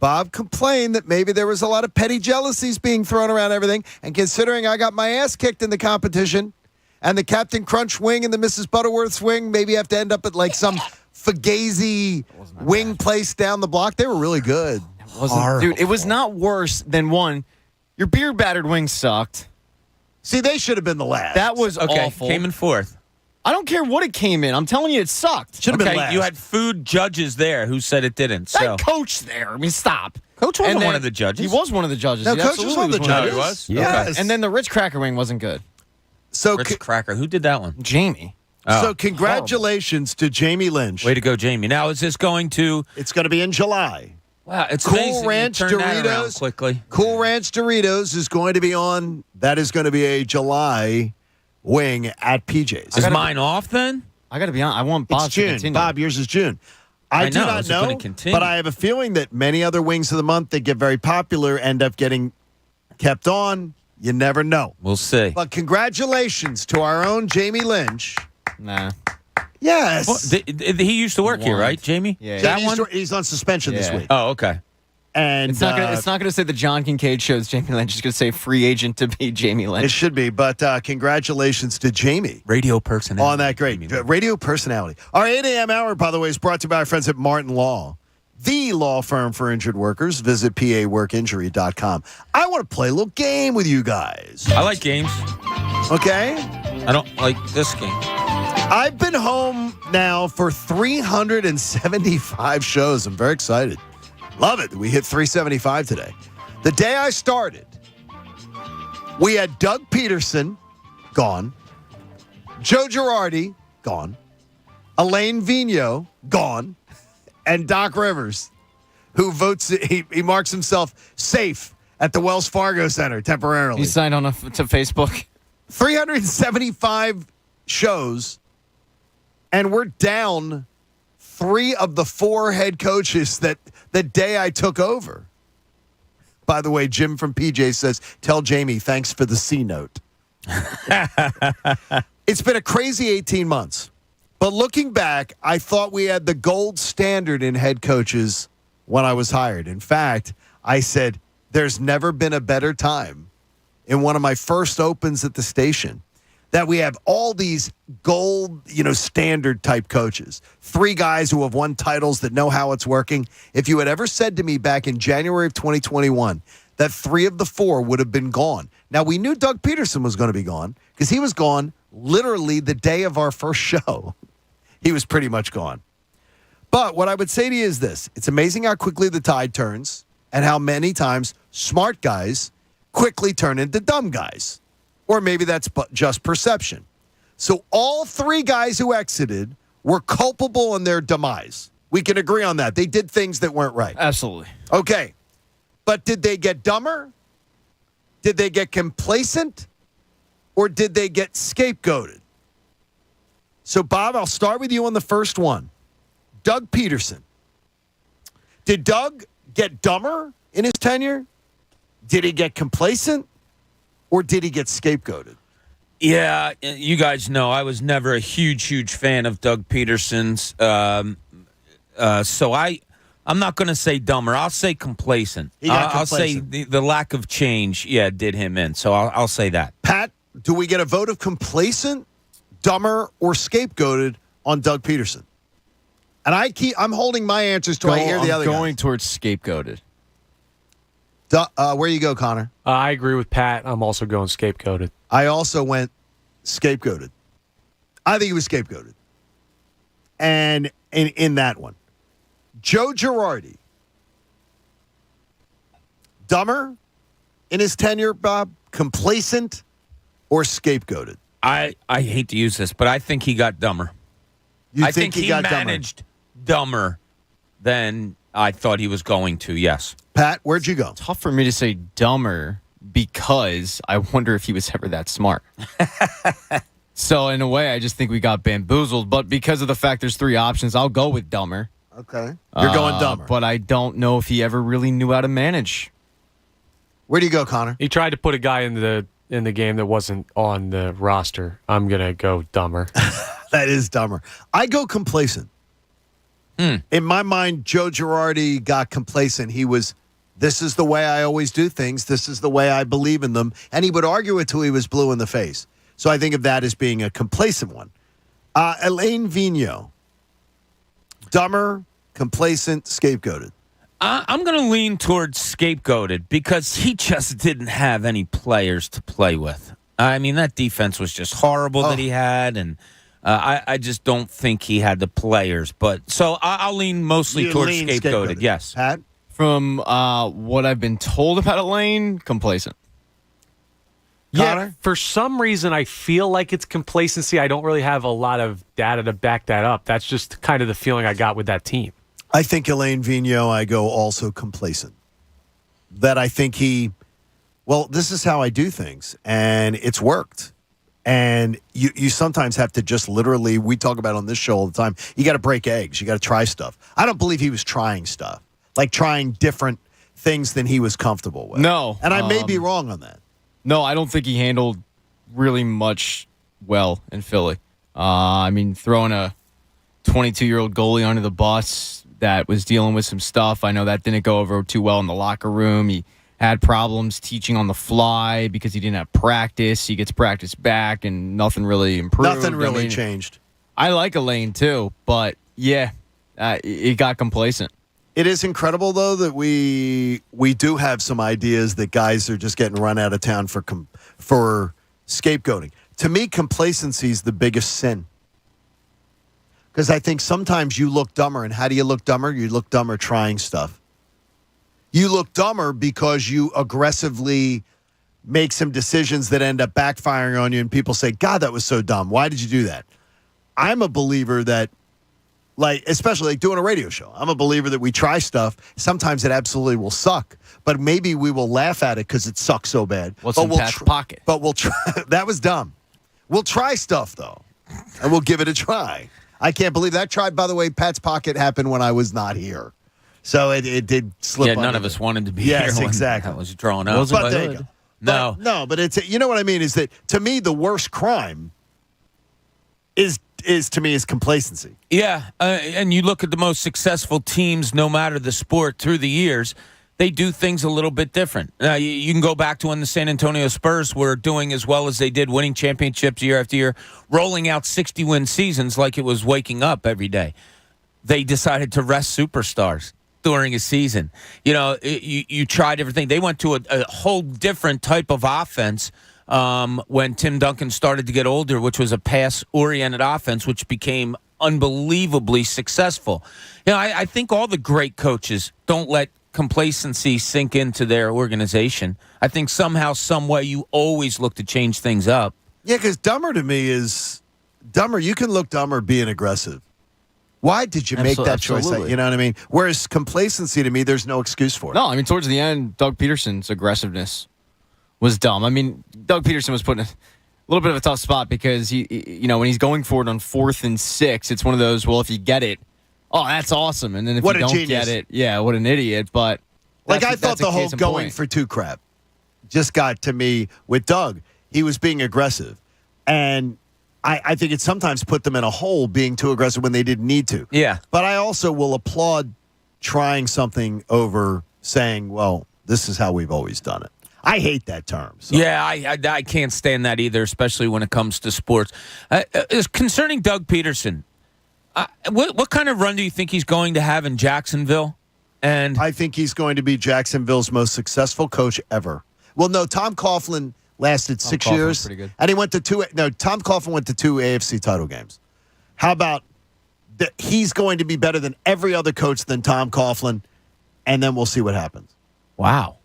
Bob complained that maybe there was a lot of petty jealousies being thrown around everything. And considering I got my ass kicked in the competition, and the Captain Crunch wing and the Mrs. Butterworth's wing maybe have to end up at like some Fugazi wing place down the block. They were really good. Dude, it was not worse than one. Your beer battered wings sucked. See, they should have been the last. That was awful. Came in 4th. I don't care what it came in. I'm telling you, it sucked. Should have been last. You had food judges there who said it didn't. So. That coach there. I mean, stop. Coach wasn't one of the judges. He was one of the judges. No, He Coach was one of the judges. He was? Yes. Okay. And then the Ritz Cracker wing wasn't good. So Ritz Cracker. Who did that one? Jamie. Oh. So congratulations to Jamie Lynch. Way to go, Jamie. Now, is this going to... It's going to be in July. Wow, it's Cool amazing. Ranch You turn that around Doritos quickly. Cool Ranch Doritos is going to be on. That is going to be a July wing at PJ's. Is mine off then? I got to be honest. I want Bob It's June. to continue. Bob, yours is June. I do know. not Is it gonna know, continue? but I have a feeling that many other wings of the month that get very popular end up getting kept on. You never know. We'll see. But congratulations to our own Jamie Lynch. Nah. Yes. Well, he used to work here, right, Jamie? Yeah. That Jamie's one? he's on suspension this week. Oh, okay. And It's not going to say the John Kincaid show's Jamie Lynch. It's going to say free agent to be Jamie Lynch. It should be, but congratulations to Jamie. Radio personality. On that great radio personality. Our 8 a.m. hour, by the way, is brought to you by our friends at Martin Law, the law firm for injured workers. Visit paworkinjury.com. I want to play a little game with you guys. I like games. Okay? I don't like this game. I've been home now for 375 shows. I'm very excited. Love it. We hit 375 today. The day I started, we had Doug Peterson, gone. Joe Girardi, gone. Elaine Vigneault, gone. And Doc Rivers, who votes, he marks himself safe at the Wells Fargo Center temporarily. He signed on to Facebook. 375 shows, and we're down 3 of the 4 head coaches that the day I took over. By the way, Jim from PJ says, tell Jamie, thanks for the C note. It's been a crazy 18 months. But looking back, I thought we had the gold standard in head coaches when I was hired. In fact, I said, there's never been a better time in one of my first opens at the station that we have all these gold, standard type coaches. 3 guys who have won titles that know how it's working. If you had ever said to me back in January of 2021 that 3 of the 4 would have been gone. Now, we knew Doug Peterson was going to be gone because he was gone literally the day of our first show. He was pretty much gone. But what I would say to you is this. It's amazing how quickly the tide turns and how many times smart guys quickly turn into dumb guys. Or maybe that's just perception. So all 3 guys who exited were culpable in their demise. We can agree on that. They did things that weren't right. Absolutely. Okay. But did they get dumber? Did they get complacent? Or did they get scapegoated? So, Bob, I'll start with you on the first one. Doug Peterson. Did Doug get dumber in his tenure? Did he get complacent? Or did he get scapegoated? Yeah, you guys know I was never a huge fan of Doug Peterson's. So I'm not going to say dumber. I'll say complacent. I'll say the lack of change, did him in. So I'll say that. Pat, do we get a vote of complacent, dumber, or scapegoated on Doug Peterson? And I'm holding my answers till I hear the other guys. I'm going towards scapegoated. Where you go, Connor? I agree with Pat. I'm also going scapegoated. I also went scapegoated. I think he was scapegoated. And in that one, Joe Girardi, dumber in his tenure, Bob, complacent, or scapegoated? I hate to use this, but I think he got dumber. I think he got managed dumber than I thought he was going to, yes. Pat, where'd you go? Tough for me to say dumber because I wonder if he was ever that smart. So in a way, I just think we got bamboozled. But because of the fact there's 3 options, I'll go with dumber. Okay. You're going dumber. But I don't know if he ever really knew how to manage. Where do you go, Connor? He tried to put a guy in the game that wasn't on the roster. I'm going to go dumber. That is dumber. I go complacent. In my mind, Joe Girardi got complacent. He was, this is the way I always do things. This is the way I believe in them. And he would argue it till he was blue in the face. So I think of that as being a complacent one. Elaine Vigneault. Dumber, complacent, scapegoated. I'm going to lean towards scapegoated because he just didn't have any players to play with. I mean, that defense was just horrible that he had, and I just don't think he had the players. But so I'll lean mostly towards scapegoated. Yes, Pat. From what I've been told about Elaine, complacent. Yeah, for some reason, I feel like it's complacency. I don't really have a lot of data to back that up. That's just kind of the feeling I got with that team. I think Elaine Vigneault, I go also complacent. That I think this is how I do things, and it's worked. And you sometimes have to just literally, we talk about it on this show all the time, you got to break eggs. You got to try stuff. I don't believe he was trying stuff, like trying different things than he was comfortable with. No. And I may be wrong on that. No, I don't think he handled really much well in Philly. I mean, throwing a 22-year-old goalie under the bus that was dealing with some stuff. I know that didn't go over too well in the locker room. He had problems teaching on the fly because he didn't have practice. He gets practice back, and nothing really improved. Nothing really changed. I like Elaine, too, but, it got complacent. It is incredible, though, that we do have some ideas that guys are just getting run out of town for scapegoating. To me, complacency is the biggest sin. Because I think sometimes you look dumber, and how do you look dumber? You look dumber trying stuff. You look dumber because you aggressively make some decisions that end up backfiring on you, and people say, God, that was so dumb. Why did you do that? I'm a believer that, especially doing a radio show, I'm a believer that we try stuff. Sometimes it absolutely will suck, but maybe we will laugh at it because it sucks so bad. What's in Pat's pocket? But we'll try. That was dumb. We'll try stuff, though, and we'll give it a try. I can't believe that try. By the way, Pat's pocket happened when I was not here. So it did slip. Yeah, none of us wanted to be here. Yes, exactly. That was drawn up. But there you go. No. But it's, you know what I mean, is that to me, the worst crime is to me is complacency. Yeah, and you look at the most successful teams, no matter the sport, through the years, they do things a little bit different. You can go back to when the San Antonio Spurs were doing as well as they did, winning championships year after year, rolling out 60-win seasons like it was waking up every day. They decided to rest superstars during a season. You tried everything. They went to a whole different type of offense when Tim Duncan started to get older, which was a pass-oriented offense, which became unbelievably successful. I think all the great coaches don't let complacency sink into their organization. I think somehow, some way, you always look to change things up. Yeah, because dumber to me is dumber. You can look dumber being aggressive. Why did you make that choice? You know what I mean? Whereas complacency to me, there's no excuse for it. No, I mean, towards the end, Doug Peterson's aggressiveness was dumb. I mean, Doug Peterson was put in a little bit of a tough spot because when he's going for it on 4th and 6, it's one of those, well, if you get it, oh, that's awesome. And then if you don't get it, yeah, what an idiot. But I thought the whole going for 2 crap just got to me with Doug. He was being aggressive. And I think it sometimes put them in a hole being too aggressive when they didn't need to. Yeah. But I also will applaud trying something over saying, well, this is how we've always done it. I hate that term. So. Yeah, I can't stand that either, especially when it comes to sports. Concerning Doug Peterson, what kind of run do you think he's going to have in Jacksonville? And I think he's going to be Jacksonville's most successful coach ever. Well, no, Tom Coughlin lasted 6 years. Pretty good. And he went to Tom Coughlin went to 2 AFC title games. How about he's going to be better than every other coach than Tom Coughlin, and then we'll see what happens. Wow.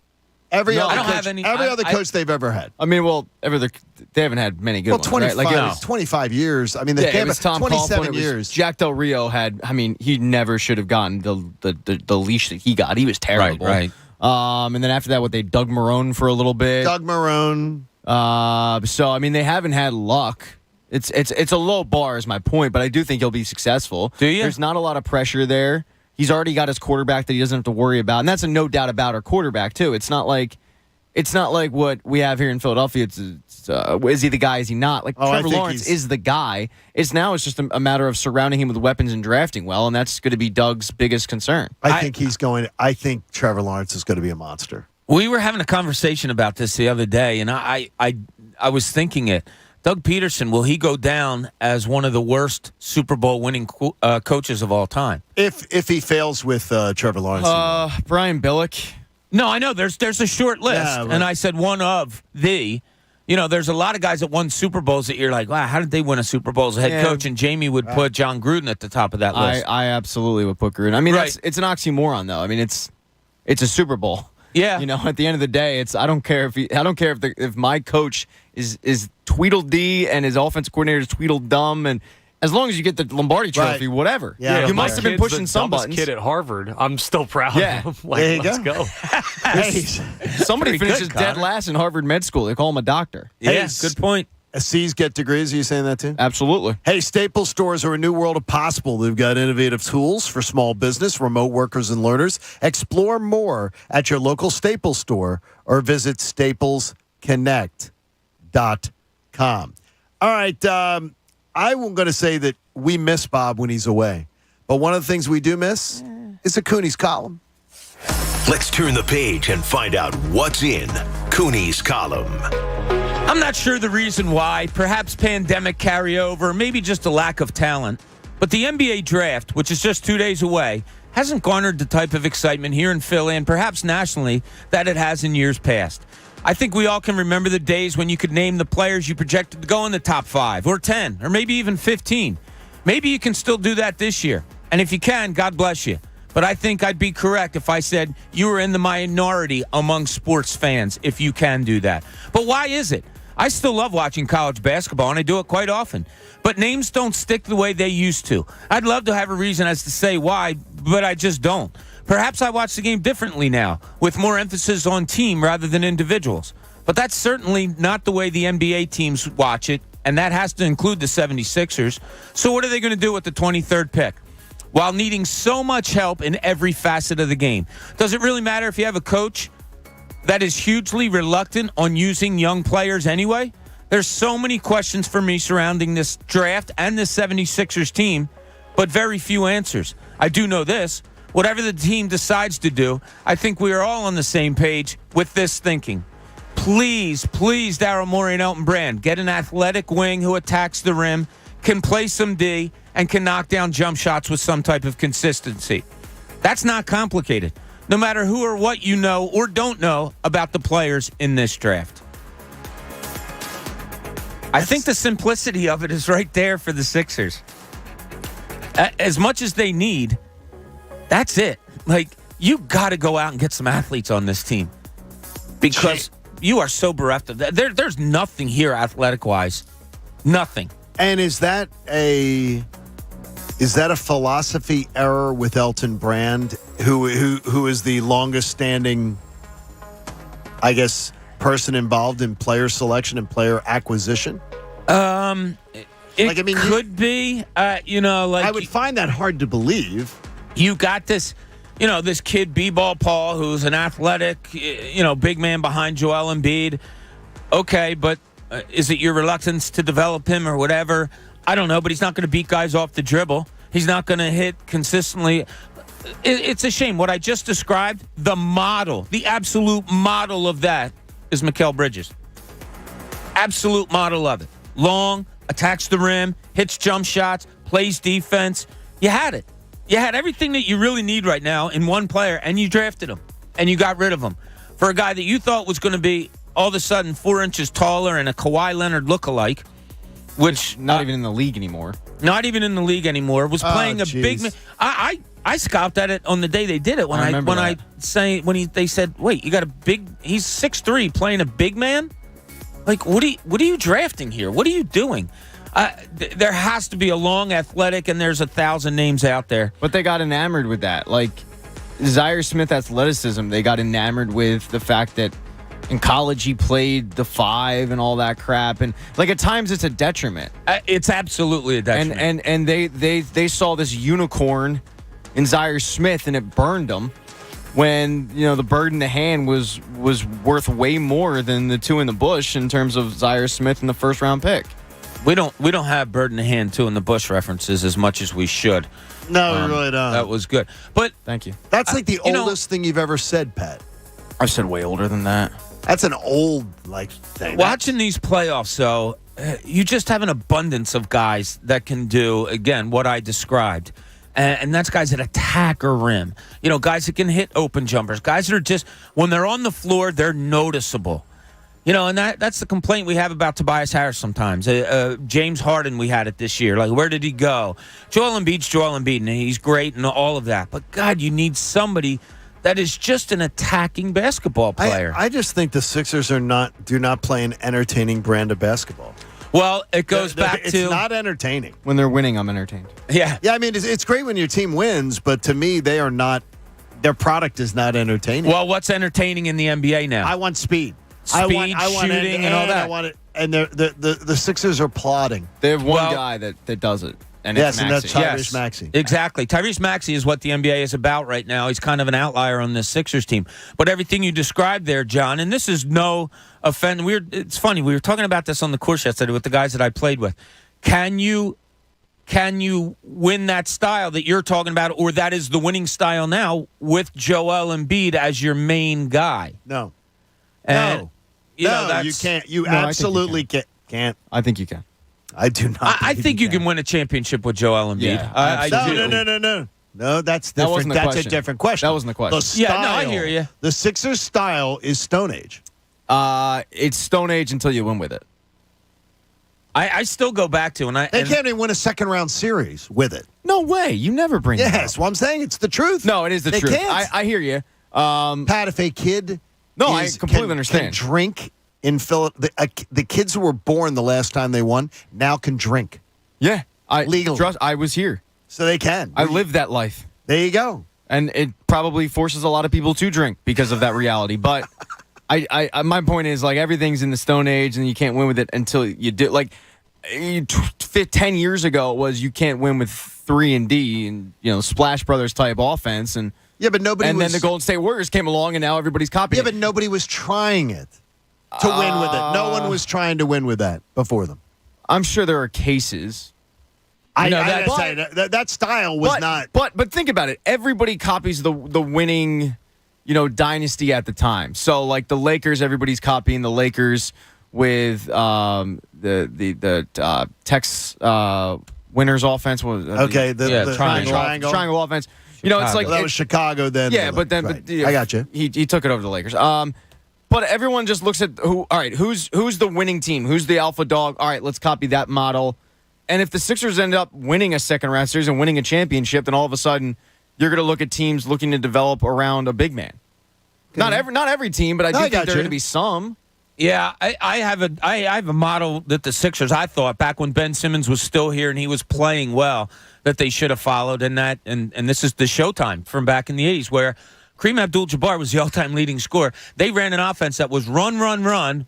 Every other coach they've ever had. I mean, well, they haven't had many good ones. 25, right? Like it was 25 years. I mean, it was Tom 27 Coughlin, years. Jack Del Rio had. I mean, he never should have gotten the leash that he got. He was terrible. Right. And then after that, they Doug Marrone for a little bit. Doug Marrone. So I mean, they haven't had luck. It's a low bar, is my point, but I do think he'll be successful. Do you? There's not a lot of pressure there. He's already got his quarterback that he doesn't have to worry about, and that's a no doubt about our quarterback too. It's not like what we have here in Philadelphia. Is he the guy? Is he not? Trevor Lawrence is the guy. It's just a matter of surrounding him with weapons and drafting well, and that's going to be Doug's biggest concern. I think Trevor Lawrence is going to be a monster. We were having a conversation about this the other day, and I was thinking it. Doug Peterson, will he go down as one of the worst Super Bowl winning coaches of all time? If he fails with Trevor Lawrence. Brian Billick. No, I know. There's a short list, and I said one of the. There's a lot of guys that won Super Bowls that you're like, wow, how did they win a Super Bowl as a head coach? And Jamie would put John Gruden at the top of that list. I absolutely would put Gruden. I mean, it's an oxymoron, though. I mean, it's a Super Bowl. Yeah. At the end of the day, I don't care if my coach is Tweedledee and his offensive coordinator is Tweedledum, and as long as you get the Lombardi Trophy, whatever. Yeah, you must have been pushing some buttons. Kid at Harvard, I'm still proud of him. There you let's go. Somebody finishes dead last in Harvard Med School. They call him a doctor. Yeah, good point. C's get degrees. Are you saying that too? Absolutely. Hey, Staples stores are a new world of possible. They've got innovative tools for small business, remote workers, and learners. Explore more at your local Staples store or visit staplesconnect.com. All right. I'm going to say that we miss Bob when he's away. But one of the things we do miss is the Cooney's column. Let's turn the page and find out what's in Cooney's column. I'm not sure the reason why. Perhaps pandemic carryover, maybe just a lack of talent. But the NBA draft, which is just 2 days away, hasn't garnered the type of excitement here in Philly and perhaps nationally that it has in years past. I think we all can remember the days when you could name the players you projected to go in the top 5 or 10 or maybe even 15. Maybe you can still do that this year. And if you can, God bless you. But I think I'd be correct if I said you were in the minority among sports fans if you can do that. But why is it? I still love watching college basketball, and I do it quite often. But names don't stick the way they used to. I'd love to have a reason as to say why, but I just don't. Perhaps I watch the game differently now, with more emphasis on team rather than individuals. But that's certainly not the way the NBA teams watch it, and that has to include the 76ers. So what are they going to do with the 23rd pick? While needing so much help in every facet of the game. Does it really matter if you have a coach that is hugely reluctant on using young players anyway? There's so many questions for me surrounding this draft and this 76ers team, but very few answers. I do know this. Whatever the team decides to do, I think we are all on the same page with this thinking. Please, Daryl Morey and Elton Brand, get an athletic wing who attacks the rim, can play some D, and can knock down jump shots with some type of consistency. That's not complicated, no matter who or what you know or don't know about the players in this draft. I think the simplicity of it is right there for the Sixers. As much as they need, that's it. Like, you got to go out and get some athletes on this team because you are so bereft of that. There's nothing here athletic-wise. Nothing. And is that a philosophy error with Elton Brand, who is the longest-standing, I guess, person involved in player selection and player acquisition? It could be. I would find that hard to believe. You got this, this kid B-Ball Paul, who's an athletic, big man behind Joel Embiid. Okay, but is it your reluctance to develop him or whatever? I don't know, but he's not going to beat guys off the dribble. He's not going to hit consistently. It's a shame. What I just described, the absolute model of that is Mikal Bridges. Absolute model of it. Long, attacks the rim, hits jump shots, plays defense. You had it. You had everything that you really need right now in one player, and you drafted him, and you got rid of him for a guy that you thought was going to be all of a sudden 4 inches taller and a Kawhi Leonard lookalike, which not even in the league anymore. Not even in the league anymore. Was playing a big man. I scoffed at it on the day they did it they said, wait, you got a big. He's 6'3", playing a big man. Like, what are you drafting here? What are you doing? There has to be a long athletic, and there's 1,000 names out there. But they got enamored with that. Like, Zaire Smith athleticism, they got enamored with the fact that in college he played the 5 and all that crap. And, like, at times it's a detriment. It's absolutely a detriment. And they saw this unicorn in Zaire Smith, and it burned them when, the bird in the hand was worth way more than the 2 in the bush in terms of Zaire Smith and the first-round pick. We don't have bird in the hand 2 in the bush references as much as we should. No, we really don't. That was good. But thank you. That's like the oldest thing you've ever said, Pat. I've said way older than that. That's an old thing. Watching these playoffs, though, you just have an abundance of guys that can do, again, what I described. And that's guys that attack or rim. Guys that can hit open jumpers. Guys that are just, when they're on the floor, they're noticeable. And that's the complaint we have about Tobias Harris sometimes. James Harden, we had it this year. Like, where did he go? Joel Embiid's Joel Embiid, and he's great and all of that. But, God, you need somebody that is just an attacking basketball player. I just think the Sixers do not play an entertaining brand of basketball. Well, it goes back to... It's not entertaining. When they're winning, I'm entertained. Yeah. Yeah, I mean, it's great when your team wins, but to me, they are not... Their product is not entertaining. Well, what's entertaining in the NBA now? I want speed. Shooting, and all that. I want it, and the Sixers are plodding. They have one guy that does it, and yes, it's and that's Maxey. Tyrese Maxey. Exactly. Tyrese Maxey is what the NBA is about right now. He's kind of an outlier on this Sixers team. But everything you described there, John, and this is no offense. It's funny. We were talking about this on the course yesterday with the guys that I played with. Can you win that style that you're talking about, or that is the winning style now with Joel Embiid as your main guy? No. And, you can't. You absolutely can't. I think you can. I do not. I think you can win a championship with Joel Embiid. Yeah, I do. No, that's different. That's a different question. That wasn't the question. The style, I hear you. The Sixers' style is Stone Age. It's Stone Age until you win with it. I still go back to they can't even win a second-round series with it. No way. You never bring it up. Yes, well, I'm saying it's the truth. No, it is the truth. Can't. I hear you. Pat, if a kid I completely understand. Can drink in the kids who were born the last time they won now can drink. Yeah. Legally. I was here. So they can. I lived that life. There you go. And it probably forces a lot of people to drink because of that reality. But my point is, like, everything's in the Stone Age, and you can't win with it until you do. Like, 10 years ago, it was you can't win with 3 and D and Splash Brothers type offense, and yeah, but nobody. And then the Golden State Warriors came along, and now everybody's copying. Yeah, but nobody was trying it. to win with it. No one was trying to win with that before them. I'm sure there are cases. That style was not. But think about it. Everybody copies the winning, dynasty at the time. So like the Lakers, everybody's copying the Lakers with the Tex winners offense. The triangle offense. It's like that was Chicago then. Yeah, but I got you. He took it over to the Lakers. But everyone just looks at who's the winning team? Who's the alpha dog? All right, let's copy that model. And if the Sixers end up winning a second-round series and winning a championship, then all of a sudden you're going to look at teams looking to develop around a big man. Okay. Not every team, but I do think there are going to be some. Yeah, I have a model that the Sixers, I thought, back when Ben Simmons was still here and he was playing well, that they should have followed. And this is the Showtime from back in the 80s, where Kareem Abdul-Jabbar was the all-time leading scorer. They ran an offense that was run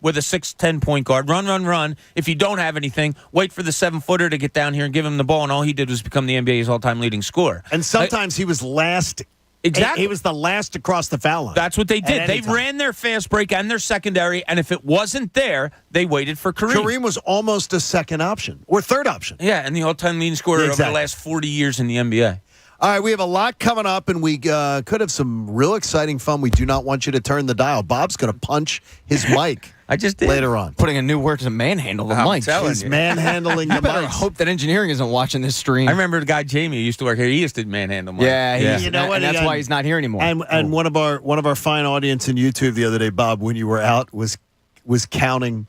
with a 6'10" point guard. Run. If you don't have anything, wait for the 7-footer to get down here and give him the ball, and all he did was become the NBA's all-time leading scorer. And sometimes he was last. Exactly. He was the last to cross the foul line. That's what they did. They ran their fast break and their secondary, and if it wasn't there, they waited for Kareem. Kareem was almost a second option or third option. Yeah, and the all-time leading scorer over the last 40 years in the NBA. All right, we have a lot coming up, and we could have some real exciting fun. We do not want you to turn the dial. Bob's going to punch his mic. I just did. Later on. Putting a new word to manhandle the mic. He's manhandling the mic. I better hope that engineering isn't watching this stream. I remember the guy Jamie who used to work here. He used to manhandle mic. Yeah. You know what? And that's why he's not here anymore. And one of our fine audience in YouTube the other day, Bob, when you were out, was counting,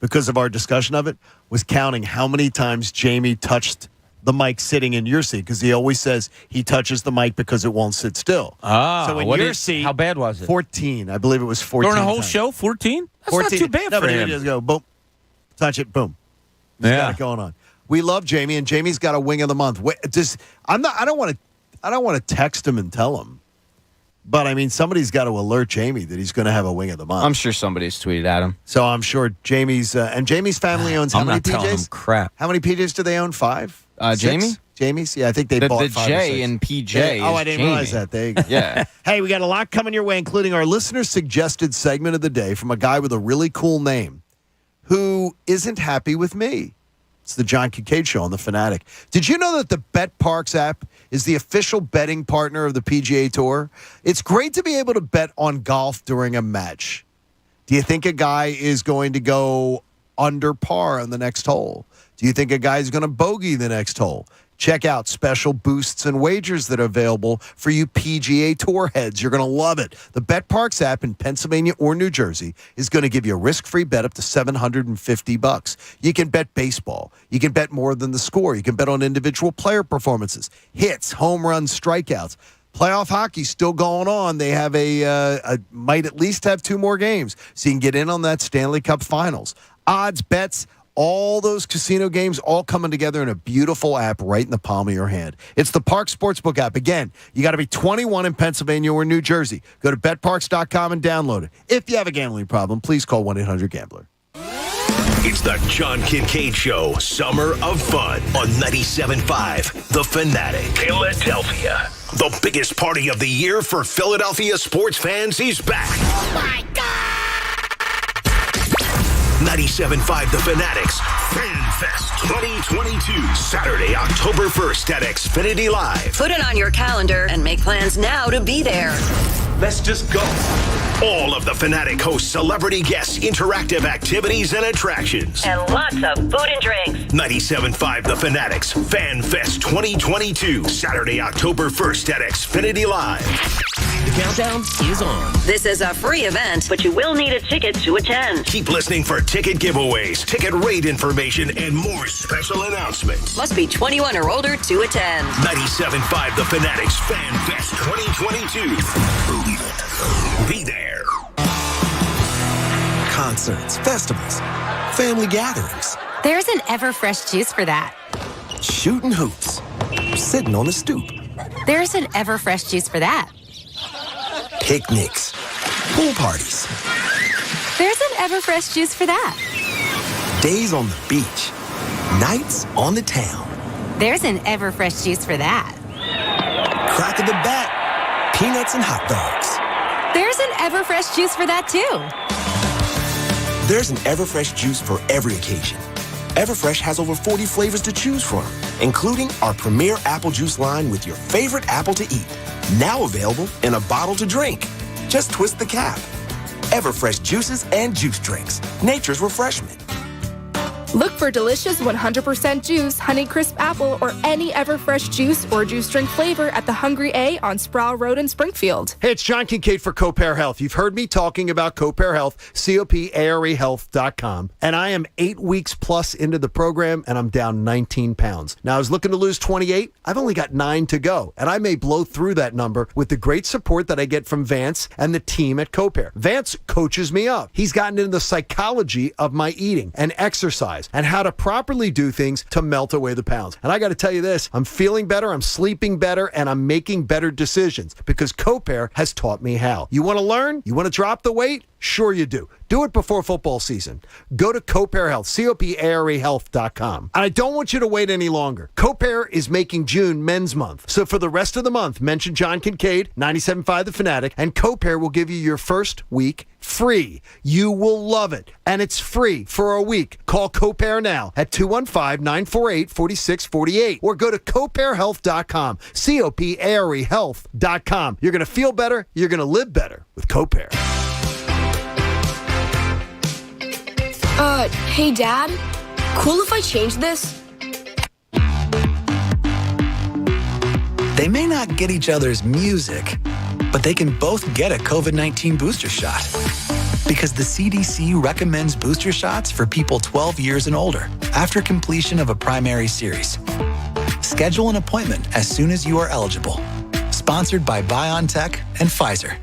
because of our discussion of it, was counting how many times Jamie touched the mic sitting in your seat, because he always says he touches the mic because it won't sit still. So in your seat, how bad was it? 14. I believe it was 14. During a whole show, 14? That's 14. not too bad for him. He just go, boom, touch it, boom. He's got it going on. We love Jamie, and Jamie's got a wing of the month. I don't want to text him and tell him, but I mean, somebody's got to alert Jamie that he's going to have a wing of the month. I'm sure somebody's tweeted at him. So I'm sure Jamie's and Jamie's family owns how many PJs? Telling him crap. How many PJs do they own? 5? Jamie's? Yeah, I think they bought the 5 J or 6. in PJ. Yeah. I didn't Jamie. realize that. There you go. Yeah. Hey, we got a lot coming your way, including our listener suggested segment of the day from a guy with a really cool name who isn't happy with me. It's the John Kincaid Show on The Fanatic. Did you know that the BetParks app is the official betting partner of the PGA Tour? It's great to be able to bet on golf during a match. Do you think a guy is going to go under par on the next hole? Do you think a guy is going to bogey the next hole? Check out special boosts and wagers that are available for you PGA Tour heads. You're going to love it. The BetParks app in Pennsylvania or New Jersey is going to give you a risk-free bet up to $750. You can bet baseball. You can bet more than the score. You can bet on individual player performances, hits, home runs, strikeouts. Playoff hockey's still going on. They have might at least have 2 more games, so you can get in on that Stanley Cup Finals. Odds, bets, all those casino games all coming together in a beautiful app right in the palm of your hand. It's the Park Sportsbook app. Again, you got to be 21 in Pennsylvania or New Jersey. Go to betparks.com and download it. If you have a gambling problem, please call 1-800-GAMBLER. It's the John Kincaid Show, Summer of Fun on 97.5 The Fanatic. Philadelphia. The biggest party of the year for Philadelphia sports fans is back. Oh, my God! 97.5 The Fanatic's Fan Fest 2022. Saturday, October 1st at Xfinity Live. Put it on your calendar and make plans now to be there. Let's just go. All of The Fanatic hosts celebrity guests, interactive activities, and attractions. And lots of food and drinks. 97.5 The Fanatic's Fan Fest 2022. Saturday, October 1st at Xfinity Live. The countdown is on. This is a free event, but you will need a ticket to attend. Keep listening for ticket giveaways, ticket rate information, and more special announcements. Must be 21 or older to attend. 97.5 The Fanatic's Fan Fest 2022. Be there. Concerts, festivals, family gatherings. There's an Everfresh juice for that. Shooting hoops, sitting on the stoop. There's an Everfresh juice for that. Picnics, pool parties. There's an Everfresh juice for that. Days on the beach, nights on the town. There's an Everfresh juice for that. Crack of the bat, peanuts and hot dogs. There's an Everfresh juice for that, too. There's an Everfresh juice for every occasion. Everfresh has over 40 flavors to choose from, including our premier apple juice line with your favorite apple to eat. Now available in a bottle to drink. Just twist the cap. Everfresh juices and juice drinks. Nature's refreshment. Look for delicious 100% juice, Honeycrisp apple, or any Everfresh juice or juice drink flavor at the Hungry A on Sproul Road in Springfield. Hey, it's John Kincaid for CoPair Health. You've heard me talking about CoPair Health, COPAREhealth.com. And I am 8 weeks plus into the program, and I'm down 19 pounds. Now, I was looking to lose 28. I've only got 9 to go, and I may blow through that number with the great support that I get from Vance and the team at CoPair. Vance coaches me up. He's gotten into the psychology of my eating and exercise and how to properly do things to melt away the pounds. And I got to tell you this, I'm feeling better, I'm sleeping better, and I'm making better decisions because CoPair has taught me how. You want to learn? You want to drop the weight? Sure you do. Do it before football season. Go to CoPair Health, COPAREhealth.com. And I don't want you to wait any longer. CoPair is making June Men's Month. So for the rest of the month, mention John Kincaid, 97.5 The Fanatic, and CoPair will give you your first week free. You will love it. And it's free for a week. Call CoPair now at 215-948-4648 or go to CoPairHealth.com, COPAREhealth.com. You're going to feel better. You're going to live better with CoPair. Hey, Dad? Cool if I change this? They may not get each other's music, but they can both get a COVID-19 booster shot. Because the CDC recommends booster shots for people 12 years and older after completion of a primary series. Schedule an appointment as soon as you are eligible. Sponsored by BioNTech and Pfizer.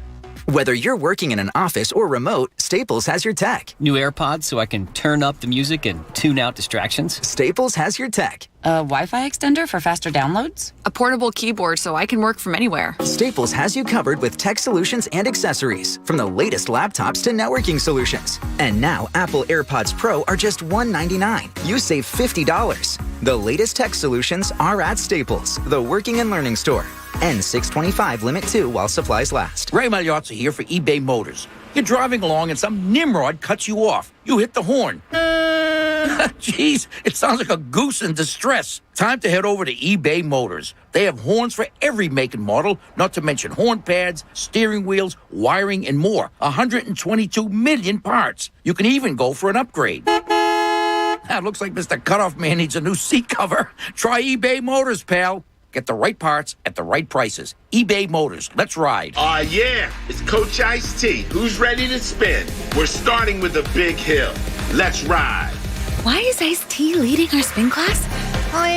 Whether you're working in an office or remote, Staples has your tech. New AirPods so I can turn up the music and tune out distractions. Staples has your tech. A Wi-Fi extender for faster downloads? A portable keyboard so I can work from anywhere. Staples has you covered with tech solutions and accessories, from the latest laptops to networking solutions. And now Apple AirPods Pro are just $199. You save $50. The latest tech solutions are at Staples, the working and learning store. N625 limit 2 while supplies last. Ray Magliozzi here for eBay Motors. You're driving along and some nimrod cuts you off. You hit the horn. Jeez, it sounds like a goose in distress. Time to head over to eBay Motors. They have horns for every make and model, not to mention horn pads, steering wheels, wiring, and more. 122 million parts. You can even go for an upgrade. Looks like Mr. Cutoff Man needs a new seat cover. Try eBay Motors, pal. Get the right parts at the right prices. eBay Motors. Let's ride. Yeah. It's Coach Ice-T. Who's ready to spin? We're starting with a big hill. Let's ride. Why is Ice-T leading our spin class?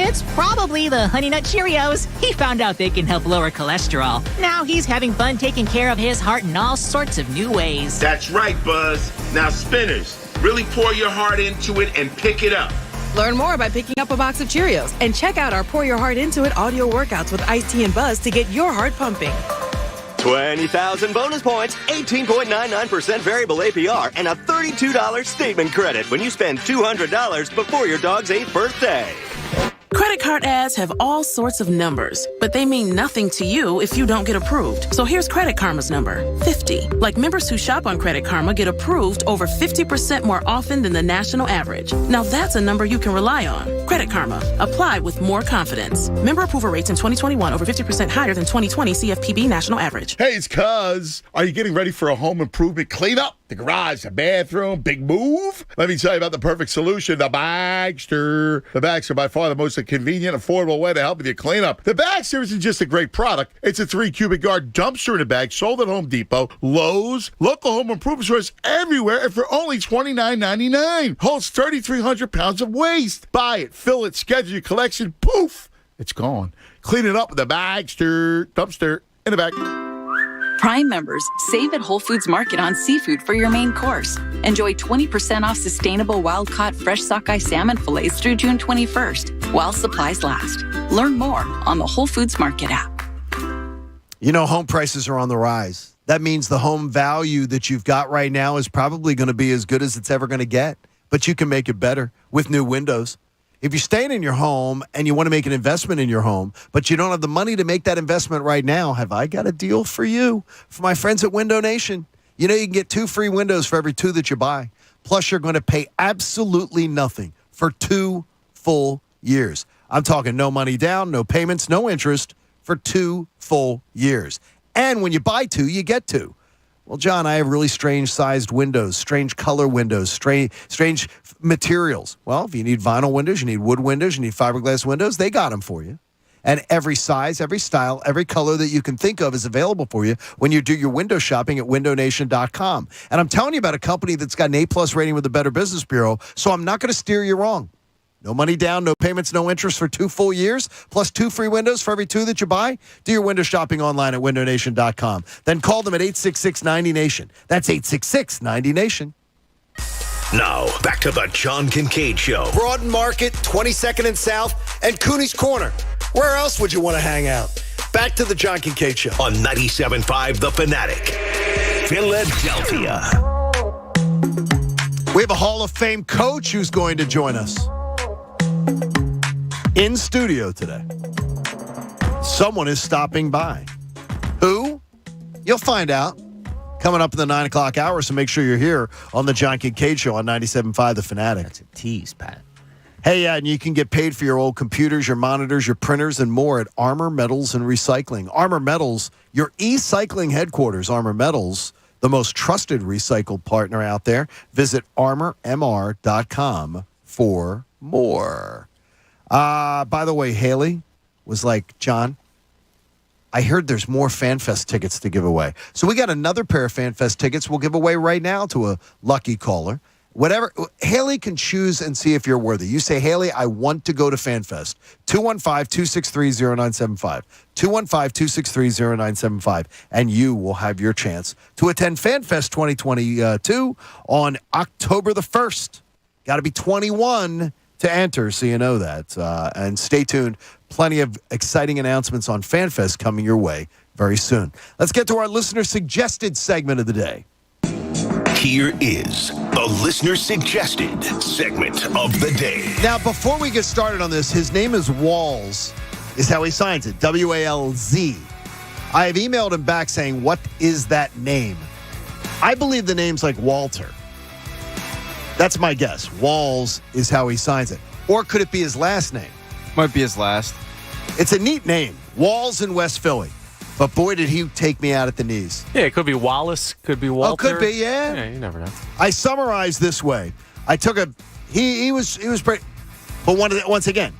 It's probably the Honey Nut Cheerios. He found out they can help lower cholesterol. Now he's having fun taking care of his heart in all sorts of new ways. That's right, Buzz. Now, spinners, really pour your heart into it and pick it up. Learn more by picking up a box of Cheerios and check out our Pour Your Heart Into It audio workouts with Ice-T and Buzz to get your heart pumping. 20,000 bonus points, 18.99% variable APR, and a $32 statement credit when you spend $200 before your dog's 8th birthday. Credit card ads have all sorts of numbers, but they mean nothing to you if you don't get approved. So here's Credit Karma's number, 50. Like members who shop on Credit Karma get approved over 50% more often than the national average. Now that's a number you can rely on. Credit Karma. Apply with more confidence. Member approval rates in 2021 over 50% higher than 2020 CFPB national average. Hey, it's Cuz. Are you getting ready for a home improvement cleanup? The garage, the bathroom, big move? Let me tell you about the perfect solution, the Bagster. The Bagster, by far the most convenient, affordable way to help with your cleanup. The Bagster isn't just a great product. It's a 3 cubic yard dumpster in a bag sold at Home Depot, Lowe's, local home improvement stores everywhere, and for only $29.99. Holds 3,300 pounds of waste. Buy it, fill it, schedule your collection. Poof, it's gone. Clean it up with the Bagster dumpster in the bag. Prime members, save at Whole Foods Market on seafood for your main course. Enjoy 20% off sustainable wild-caught fresh sockeye salmon fillets through June 21st, while supplies last. Learn more on the Whole Foods Market app. You know, home prices are on the rise. That means the home value that you've got right now is probably going to be as good as it's ever going to get, but you can make it better with new windows. If you're staying in your home and you want to make an investment in your home, but you don't have the money to make that investment right now, have I got a deal for you? For my friends at Window Nation. You know, you can get 2 free windows for every 2 that you buy. plus you're going to pay absolutely nothing for 2 full years. I'm talking no money down, no payments, no interest for 2 full years. And when you buy 2, you get 2. Well, John, I have really strange-sized windows, strange color windows, strange materials. Well, if you need vinyl windows, you need wood windows, you need fiberglass windows, they got them for you. And every size, every style, every color that you can think of is available for you when you do your window shopping at windownation.com. And I'm telling you about a company that's got an A-plus rating with the Better Business Bureau, so I'm not going to steer you wrong. No money down, no payments, no interest for 2 full years, plus 2 free windows for every 2 that you buy. Do your window shopping online at windownation.com. Then call them at 866-90-NATION. That's 866-90-NATION. Now, back to the John Kincaid Show. Broad Market, 22nd and South, and Cooney's Corner. Where else would you want to hang out? Back to the John Kincaid Show. On 97.5 The Fanatic, Philadelphia. We have a Hall of Fame coach who's going to join us in studio today. Someone is stopping by. Who? You'll find out coming up in the 9 o'clock hour, so make sure you're here on the John Kincaid Show on 97.5 The Fanatic. That's a tease, Pat. Hey, yeah, and you can get paid for your old computers, your monitors, your printers, and more at Armor Metals and Recycling. Armor Metals, your e-cycling headquarters. Armor Metals, the most trusted recycled partner out there. Visit armormr.com for more. By the way, Haley was like, John, I heard there's more FanFest tickets to give away. So we got another pair of FanFest tickets we'll give away right now to a lucky caller. Whatever, Haley can choose and see if you're worthy. You say, Haley, I want to go to FanFest. 215-263-0975. 215-263-0975. And you will have your chance to attend FanFest 2022 on October the 1st. Got to be 21 to enter, so you know that. And stay tuned. Plenty of exciting announcements on FanFest coming your way very soon. Let's get to our listener-suggested segment of the day. Here is the listener-suggested segment of the day. Now, before we get started on this, his name is Walls, is how he signs it, W-A-L-Z. I have emailed him back saying, what is that name? I believe the name's like Walter. That's my guess. Walls is how he signs it. Or could it be his last name? Might be his last. It's a neat name. Walls in West Philly. But boy, did he take me out at the knees. Yeah, it could be Wallace, could be Walter. Oh, could be, yeah. Yeah, you never know. I summarized this way. I took a he was pretty, but once again,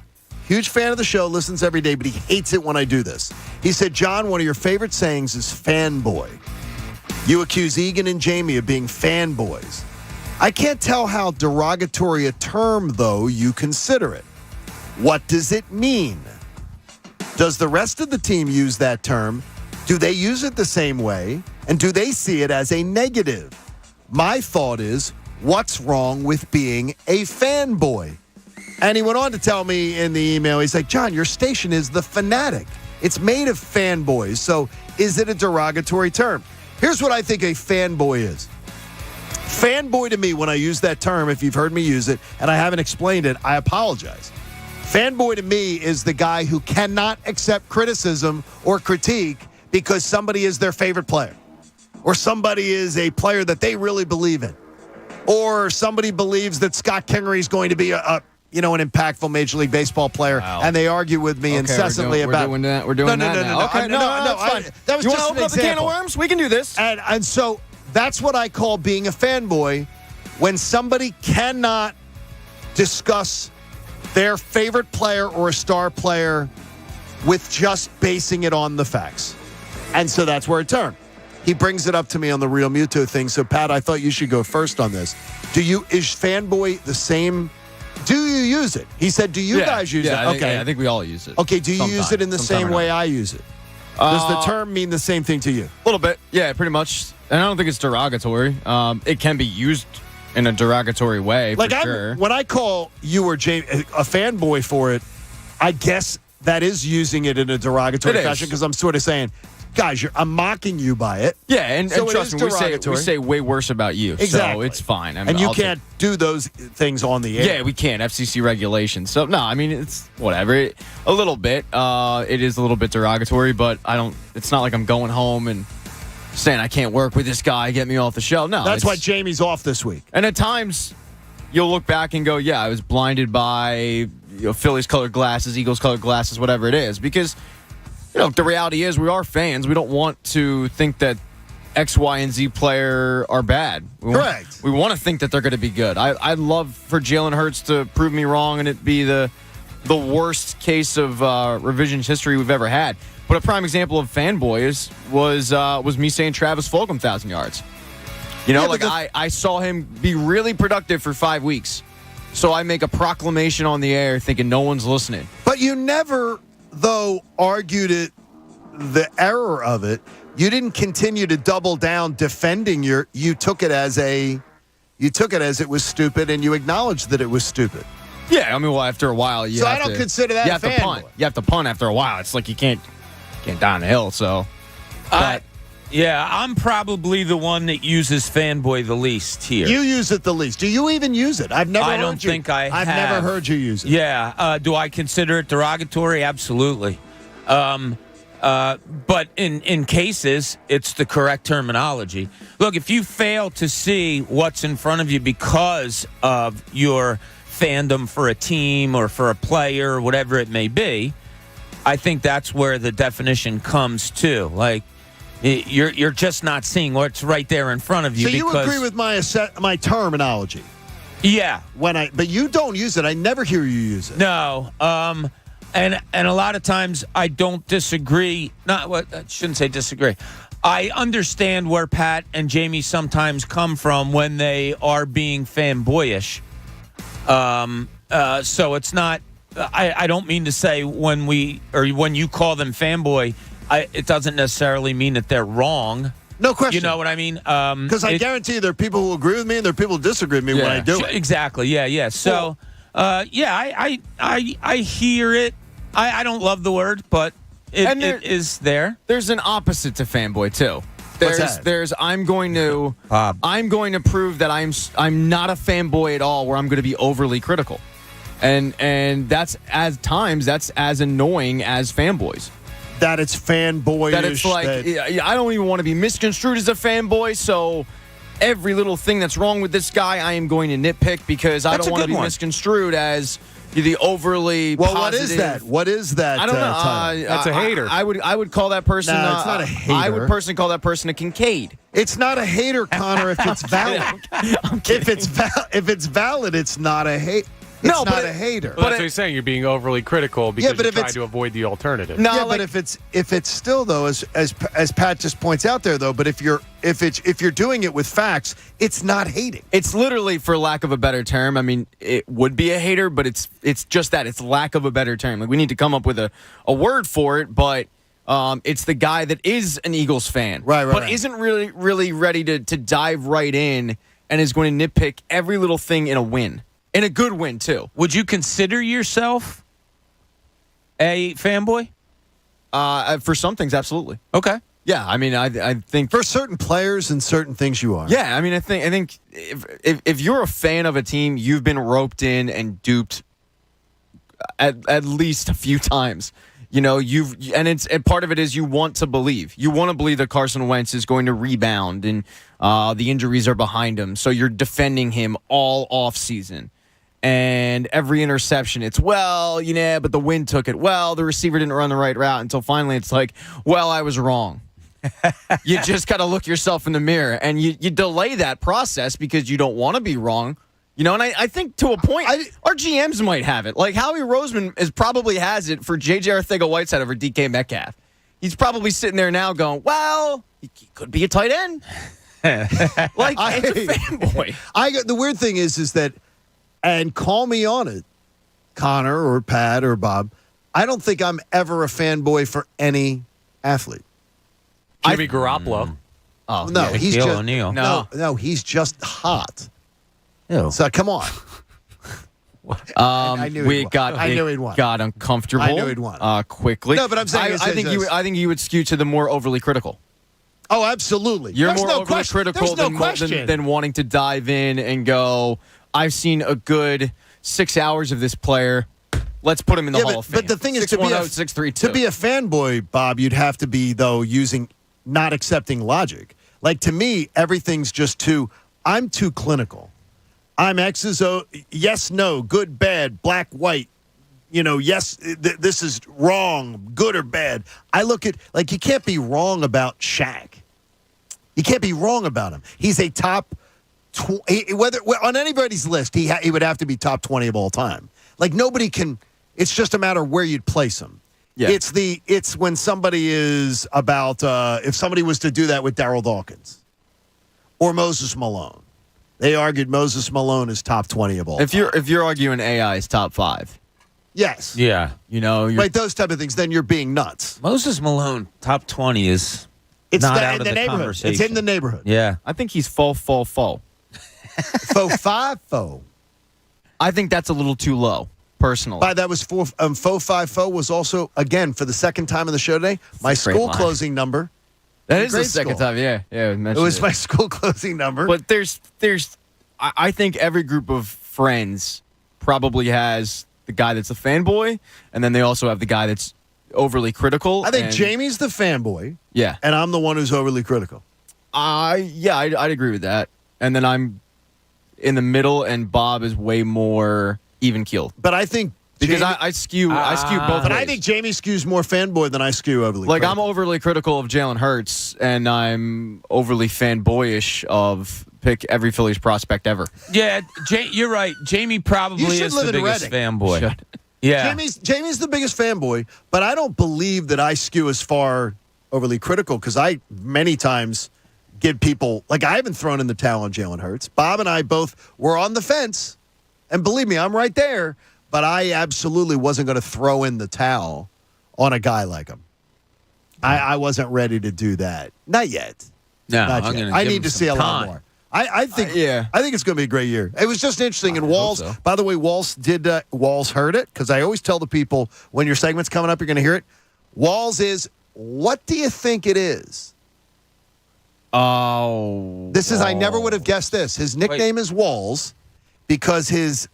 huge fan of the show, listens every day, but he hates it when I do this. He said, John, one of your favorite sayings is fanboy. You accuse Egan and Jamie of being fanboys. I can't tell how derogatory a term, though, you consider it. What does it mean? Does the rest of the team use that term? Do they use it the same way? And do they see it as a negative? My thought is, what's wrong with being a fanboy? And he went on to tell me in the email, he's like, John, your station is The Fanatic. It's made of fanboys, so is it a derogatory term? Here's what I think a fanboy is. Fanboy to me, when I use that term, if you've heard me use it, and I haven't explained it, I apologize. Fanboy to me is the guy who cannot accept criticism or critique because somebody is their favorite player, or somebody is a player that they really believe in, or somebody believes that Scott Kingery is going to be an impactful Major League Baseball player, and they argue with me incessantly about. We're doing that. No. Okay, no. That was you just want to open up the can of worms? We can do this. And so that's what I call being a fanboy, when somebody cannot discuss their favorite player or a star player with just basing it on the facts. And so that's where it turned. He brings it up to me on the Real Muto thing. So, Pat, I thought you should go first on this. Is fanboy the same? Do you use it? He said, do you guys use it? I think we all use it. Okay, do you use it in the same way I use it? Does the term mean the same thing to you? A little bit. Yeah, pretty much. And I don't think it's derogatory. It can be used in a derogatory way, for sure. When I call you or Jamie a fanboy for it, I guess that is using it in a derogatory fashion, because I'm sort of saying, guys, I'm mocking you by it. Yeah, and so trust me, we say way worse about you. Exactly. So it's fine. And you can't do those things on the air. Yeah, we can't. FCC regulations. So, no, I mean, it's whatever. A little bit. It is a little bit derogatory, but it's not like I'm going home and saying I can't work with this guy, get me off the show. No, That's why Jamie's off this week. And at times, you'll look back and go, yeah, I was blinded by Phillies colored glasses, Eagles colored glasses, whatever it is. Because, the reality is we are fans. We don't want to think that X, Y, and Z player are bad. Correct. We want to think that they're going to be good. I'd love for Jalen Hurts to prove me wrong and it be the worst case of revisionist history we've ever had. But a prime example of Fanboy was me saying Travis Fulgham 1,000 yards. I saw him be really productive for 5 weeks. So I make a proclamation on the air thinking no one's listening. But you never, though, argued the error of it. You didn't continue to double down defending you took it as it was stupid and you acknowledged that it was stupid. Yeah, after a while I don't consider that you have to punt. You have to punt after a while. It's like you can't down the hill, so I'm probably the one that uses Fanboy the least here. You use it the least. Do you even use it? I've never I've never heard you use it. Yeah. Do I consider it derogatory? Absolutely. But in cases, it's the correct terminology. Look, if you fail to see what's in front of you because of your fandom for a team or for a player or whatever it may be, I think that's where the definition comes to. Like, you're just not seeing what's right there in front of you. So you agree with my terminology? Yeah. But you don't use it. I never hear you use it. No. And a lot of times I don't disagree. I shouldn't say disagree. I understand where Pat and Jamie sometimes come from when they are being fanboyish. So it's not. I don't mean to say when you call them fanboy, it doesn't necessarily mean that they're wrong. No question. You know what I mean? Because I guarantee you there are people who agree with me and there are people who disagree with me when I do it. Exactly. Yeah. So, I hear it. I don't love the word, but it is there. There's an opposite to fanboy too. What's that? I'm going to prove that I'm not a fanboy at all, where I'm going to be overly critical, and that's as annoying as fanboys. That it's fanboyish. That it's like I don't even want to be misconstrued as a fanboy, so every little thing that's wrong with this guy, I am going to nitpick because I don't want to be misconstrued as the overly positive. What is that? What is that? I don't know. That's a hater. I would call that person. No, it's not a hater. I would personally call that person a Kincade. It's not a hater, Connor. If it's valid, if it's valid, it's not a hate. It's not a hater. Well, that's what he's saying. You're being overly critical because you're trying to avoid the alternative. No, but if it's still though, as Pat just points out there though, but if you're doing it with facts, it's not hating. It's literally, for lack of a better term. I mean, it would be a hater, but it's just that. It's lack of a better term. Like, we need to come up with a word for it, but it's the guy that is an Eagles fan, but isn't really ready to dive right in and is going to nitpick every little thing in a win. And a good win, too. Would you consider yourself a fanboy? For some things, absolutely. Okay. Yeah, I mean, I think for certain players and certain things you are. Yeah, I mean, I think if you're a fan of a team, you've been roped in and duped at least a few times. You know, and part of it is you want to believe. You want to believe that Carson Wentz is going to rebound and the injuries are behind him. So you're defending him all off season. And every interception, it's, but the wind took it. Well, the receiver didn't run the right route until finally it's like, I was wrong. You just got to look yourself in the mirror, and you delay that process because you don't want to be wrong. You know, and I think to a point, our GMs might have it. Like, Howie Roseman probably has it for J.J. Arcega-Whiteside over DK Metcalf. He's probably sitting there now going, he could be a tight end. It's a fanboy. The weird thing is that, and call me on it, Connor or Pat or Bob, I don't think I'm ever a fanboy for any athlete. Jimmy Garoppolo. Oh, no, he's just O'Neal. No, he's just hot. Ew. So come on. I knew he'd won. Got uncomfortable. I knew he'd won. Quickly. No, but I'm saying I think you would skew to the more overly critical. Oh, absolutely. You're more overly critical than wanting to dive in and go, I've seen a good 6 hours of this player. Let's put him in the Hall of Fame. But the thing is, to be a fanboy, Bob, you'd have to be, though, using not accepting logic. Like, to me, everything's just I'm too clinical. I'm X's, O, yes, no, good, bad, black, white. Yes, this is wrong, good or bad. I look at, like, you can't be wrong about Shaq. You can't be wrong about him. He's a top, whether on anybody's list, he would have to be top 20 of all time. Like, nobody can, it's just a matter of where you'd place him. Yeah. It's when somebody is about, if somebody was to do that with Darryl Dawkins or Moses Malone. They argued Moses Malone is top 20 of all time. If you're arguing AI is top 5. Yes. Yeah. Right, those type of things, then you're being nuts. Moses Malone, top 20 is not out of the neighborhood. conversation. It's in the neighborhood. Yeah. I think he's faux. Faux 5 faux. I think that's a little too low, personally. That was faux 5 faux was also, again, for the second time in the show today, my school closing number. That is the second time, yeah. It was my school closing number. But I think every group of friends probably has the guy that's a fanboy, and then they also have the guy that's overly critical. I think Jamie's the fanboy. Yeah. And I'm the one who's overly critical. I'd agree with that. And then I'm in the middle, and Bob is way more even-keeled. But I think because I skew both But ways. I think Jamie skews more fanboy than I skew overly critical. I'm overly critical of Jalen Hurts, and I'm overly fanboyish of pick every Phillies prospect ever. Yeah, you're right. Jamie probably is the biggest fanboy. Yeah. Jamie's the biggest fanboy, but I don't believe that I skew as far overly critical because I many times give people, like, I haven't thrown in the towel on Jalen Hurts. Bob and I both were on the fence, and believe me, I'm right there, but I absolutely wasn't going to throw in the towel on a guy like him. I wasn't ready to do that. Not yet. No, I need to see a lot more. I think it's going to be a great year. It was just interesting. And Walls, by the way, Walls heard it because I always tell the people when your segment's coming up, you're going to hear it. Walls is, what do you think it is? Oh, I never would have guessed this. His nickname is Walls because his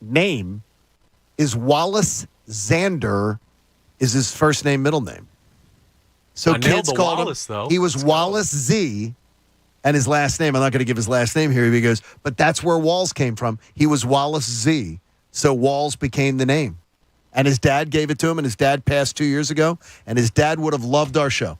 name is Wallace Xander, is his first name, middle name. So kids called Wallace, him. Though. He was Wallace Z, and his last name. I'm not going to give his last name here. He goes, but that's where Walls came from. He was Wallace Z, so Walls became the name. And his dad gave it to him, and his dad passed 2 years ago, and his dad would have loved our show.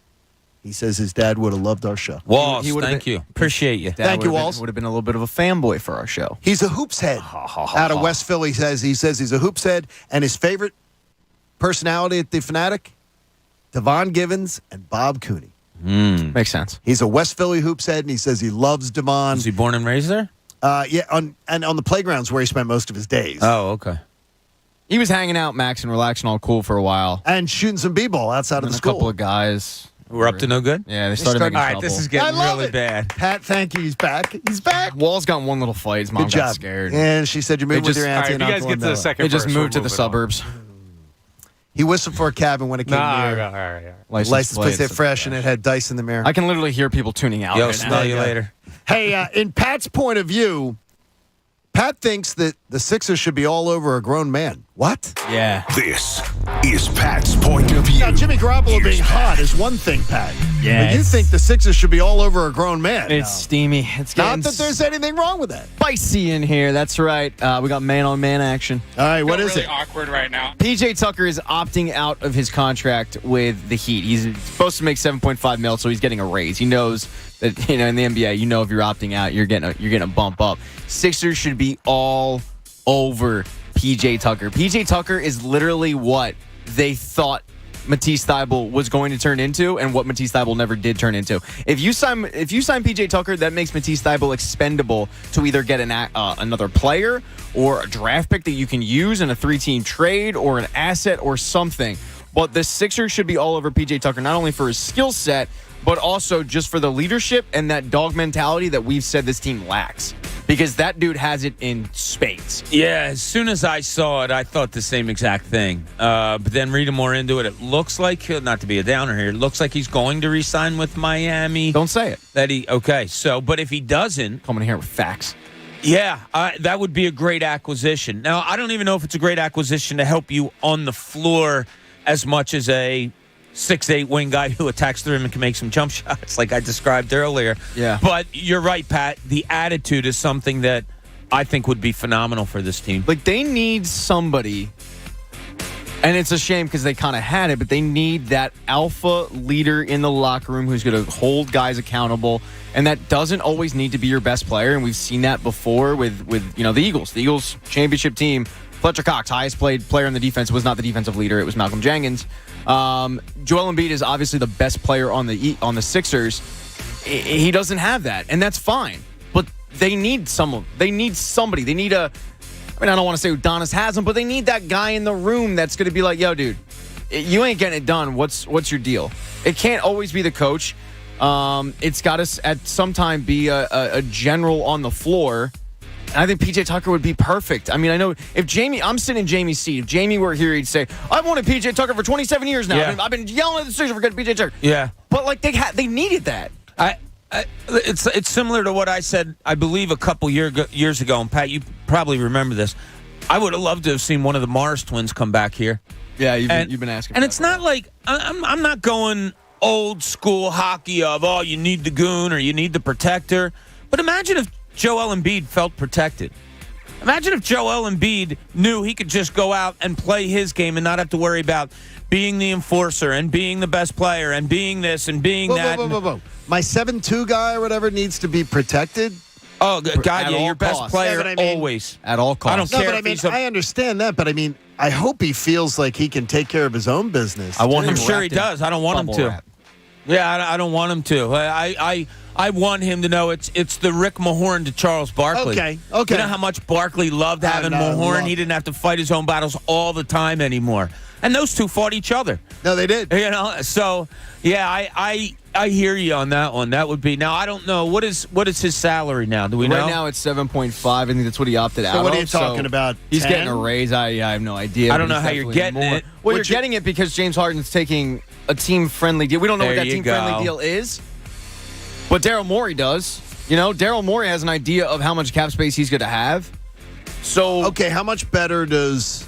He says his dad would have loved our show. Walls, thank you. Appreciate you. Thank you, Walls. Would have been a little bit of a fanboy for our show. He's a hoops head out of West Philly. He says he's a hoops head, and his favorite personality at the Fanatic, Devon Givens and Bob Cooney. Makes sense. He's a West Philly hoops head, and he says he loves Devon. Was he born and raised there? Yeah, on the playgrounds where he spent most of his days. Oh, okay. He was hanging out, Max, and relaxing all cool for a while. And shooting some b-ball outside of the school. A couple of guys were up to no good? Yeah, they started making trouble. All right, this is getting really bad. Pat, thank you. He's back. He's back. Wall's got one little fight. His mom Good job. got scared. And she said you moved with your auntie. All right, if you guys get to the second They just verse, moved to we'll the move it suburbs. He whistled for a cabin when it came near. All right. License plate said fresh, and it had dice in the mirror. I can literally hear people tuning out. Yo, right smell now. you later. Hey, in Pat's point of view, Pat thinks that the Sixers should be all over a grown man. What? Yeah. This is Pat's point of view. Now, Jimmy Garoppolo being hot is one thing, Pat. Yeah. But you think the Sixers should be all over a grown man. It's steamy. It's getting Not that there's anything wrong with that. spicy in here. That's right. We got man-on-man action. All right, what is really it? awkward right now. PJ Tucker is opting out of his contract with the Heat. He's supposed to make $7.5 million, so he's getting a raise. He knows that in the NBA, if you're opting out, you're getting a bump up. Sixers should be all over PJ Tucker. PJ Tucker is literally what they thought Matisse Thybulle was going to turn into, and what Matisse Thybulle never did turn into. If you sign PJ Tucker, that makes Matisse Thybulle expendable to either get another player or a draft pick that you can use in a 3-team trade or an asset or something. But the Sixers should be all over PJ Tucker, not only for his skill set, but also just for the leadership and that dog mentality that we've said this team lacks. Because that dude has it in spades. Yeah, as soon as I saw it, I thought the same exact thing. But then reading more into it, it looks like, not to be a downer here, it looks like he's going to re-sign with Miami. Don't say it. But if he doesn't... Coming here with facts. Yeah, that would be a great acquisition. Now, I don't even know if it's a great acquisition to help you on the floor as much as a 6'8" wing guy who attacks the rim and can make some jump shots, like I described earlier. Yeah. But you're right, Pat. The attitude is something that I think would be phenomenal for this team. Like, they need somebody, and it's a shame because they kind of had it, but they need that alpha leader in the locker room who's going to hold guys accountable, and that doesn't always need to be your best player, and we've seen that before with the Eagles. The Eagles championship team, Fletcher Cox, highest paid player in the defense, was not the defensive leader. It was Malcolm Jenkins. Joel Embiid is obviously the best player on the Sixers. He doesn't have that, and that's fine. But they need someone. They need somebody. They need I don't want to say Udonis has him, but they need that guy in the room that's going to be like, yo, dude, you ain't getting it done. What's your deal? It can't always be the coach. It's got to at some time be a general on the floor. And I think PJ Tucker would be perfect. I mean, I know if I'm sitting in Jamie's seat. If Jamie were here, he'd say, I've wanted PJ Tucker for 27 years now. Yeah. I've been yelling at the station for getting PJ Tucker. Yeah. But like they needed that. It's similar to what I said, I believe, a couple years ago. And Pat, you probably remember this. I would have loved to have seen one of the Morris twins come back here. Yeah, you've been asking. And it's not like I'm not going old school hockey of you need the goon or you need the protector. But imagine if Joel Embiid felt protected. Imagine if Joel Embiid knew he could just go out and play his game and not have to worry about being the enforcer and being the best player and being this and being that. Whoa. My 7'2" guy or whatever needs to be protected. Oh, God, yeah, your best costs. player Yeah, but I mean, always. At all costs. I don't care But I if mean, he's I understand that, but I mean, I hope he feels like he can take care of his own business. I'm sure he does. I don't want him to. Wrap. Yeah, I don't want him to. I want him to know it's the Rick Mahorn to Charles Barkley. Okay. You know how much Barkley loved having Mahorn? He didn't have to fight his own battles all the time anymore. And those two fought each other. No, they did. You know, so yeah, I hear you on that one. That would be now. I don't know what is his salary now. Do we know? Right now it's 7.5. I think that's what he opted out. So what are you of. talking about? He's 10? getting a raise. I have no idea. I don't but know he's how you're definitely getting more. it. Well, you're getting it because James Harden's taking a team-friendly deal. We don't know There what that you team-friendly go. deal is, but Daryl Morey does. You know, Daryl Morey has an idea of how much cap space he's going to have. So okay, how much better does?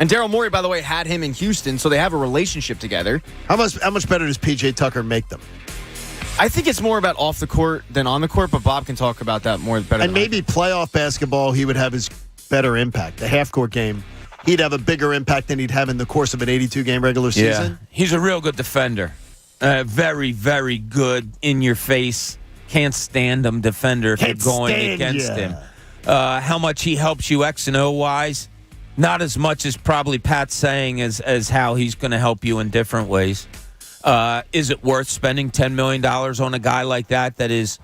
And Daryl Morey, by the way, had him in Houston, so they have a relationship together. How much better does PJ Tucker make them? I think it's more about off the court than on the court, but Bob can talk about that more better. And maybe playoff basketball, he would have his better impact. The half-court game, he'd have a bigger impact than he'd have in the course of an 82-game regular season. Yeah. He's a real good defender. Very, very good, in-your-face, can't stand him defender if you're going against him. How much he helps you X and O-wise, not as much as probably Pat's saying as how he's going to help you in different ways. Is it worth spending $10 million on a guy like that is,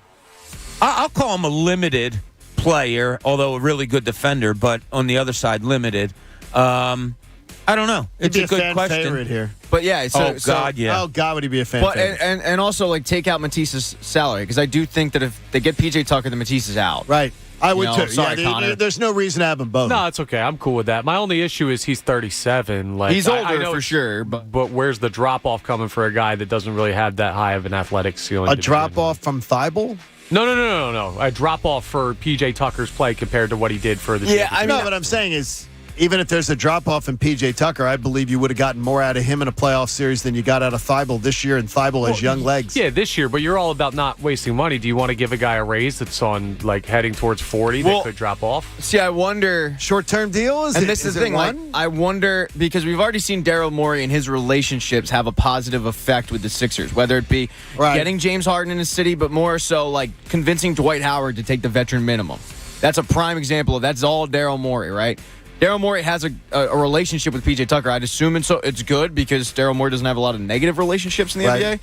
I'll call him a limited player, although a really good defender, but on the other side, limited. I don't know. It's a good question. Favorite here. But yeah, Oh, God, would he be a fan favorite? And also, like, take out Matisse's salary, because I do think that if they get PJ Tucker, then Matisse is out. Right. I would too. Sorry, yeah, Connor. there's no reason to have them both. No, it's okay. I'm cool with that. My only issue is he's 37. Like he's older I know for sure, but where's the drop off coming for a guy that doesn't really have that high of an athletic ceiling? A drop off from Thibault? No. A drop off for PJ Tucker's play compared to what he did for the. Yeah, I know what I'm saying is, even if there's a drop off in PJ Tucker, I believe you would have gotten more out of him in a playoff series than you got out of Thibault this year, and Thibault has young legs. Yeah, this year, but you're all about not wasting money. Do you want to give a guy a raise that's on like heading towards 40 that could drop off? See, I wonder. Short-term deal? And this is the thing. Like, I wonder, because we've already seen Daryl Morey and his relationships have a positive effect with the Sixers, whether it be getting James Harden in the city, but more so like convincing Dwight Howard to take the veteran minimum. That's a prime example of that's all Daryl Morey, right? Daryl Morey has a relationship with PJ Tucker. I'd assume it's good because Daryl Morey doesn't have a lot of negative relationships in the NBA,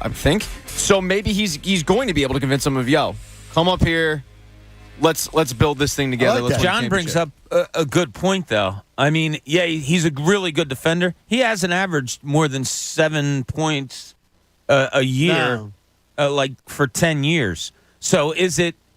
I think. So maybe he's going to be able to convince him of, yo, come up here, let's build this thing together. Let's John brings up a good point, though. I mean, yeah, he's a really good defender. He hasn't averaged more than 7 points a year, like for 10 years. So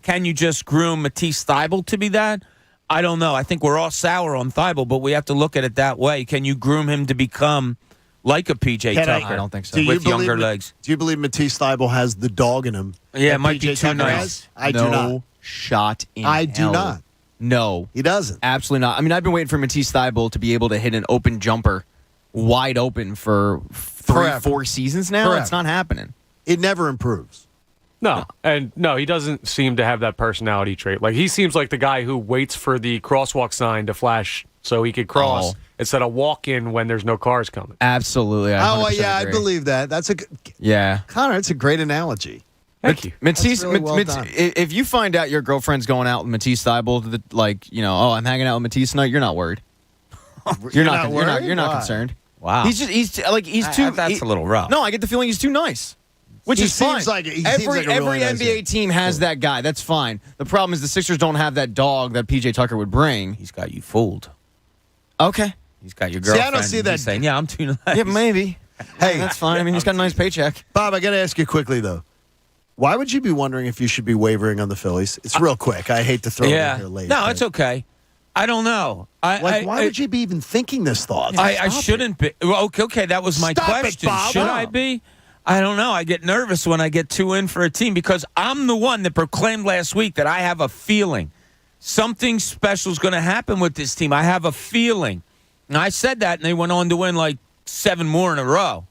can you just groom Matisse Thybulle to be that? I don't know. I think we're all sour on Thybulle, but we have to look at it that way. Can you groom him to become like a PJ Tucker? I don't think so. With younger legs. Do you believe Matisse Thybulle has the dog in him? Yeah, it might be PJ too Tucker nice. has? I do not. No shot in I do hell. not. No. He doesn't. Absolutely not. I mean, I've been waiting for Matisse Thybulle to be able to hit an open jumper wide open for 3-4 seasons now. Forever. It's not happening. It never improves. No, he doesn't seem to have that personality trait. Like, he seems like the guy who waits for the crosswalk sign to flash so he could cross instead of walk in when there's no cars coming. Absolutely. I agree. I believe that. That's a good. Yeah. Connor, it's a great analogy. Thank you. Matisse, really well done. if you find out your girlfriend's going out with Matisse Thybulle, I'm hanging out with Matisse tonight, you're not worried. You're not concerned. Wow. He's too. That's a little rough. No, I get the feeling he's too nice. Which He is fine. seems like- he seems every like a really nice NBA guy. team has that guy. That's fine. The problem is the Sixers don't have that dog that PJ Tucker would bring. He's got you fooled. Okay. He's got your See, I don't girlfriend. see that- He's saying, yeah, I'm too nice. Yeah, maybe. Hey, That's fine. I mean, he's got a nice paycheck. Bob, I got to ask you quickly, though. Why would you be wondering if you should be wavering on the Phillies? It's real quick. I hate to throw it in here late. No, it's okay. I don't know. Why would you be even thinking this thought? I shouldn't be. Well, okay, that was my Stop it, question. Bob. Should I be? I don't know. I get nervous when I get 2 in for a team because I'm the one that proclaimed last week that I have a feeling something special is going to happen with this team. I have a feeling. And I said that, and they went on to win like 7 more in a row.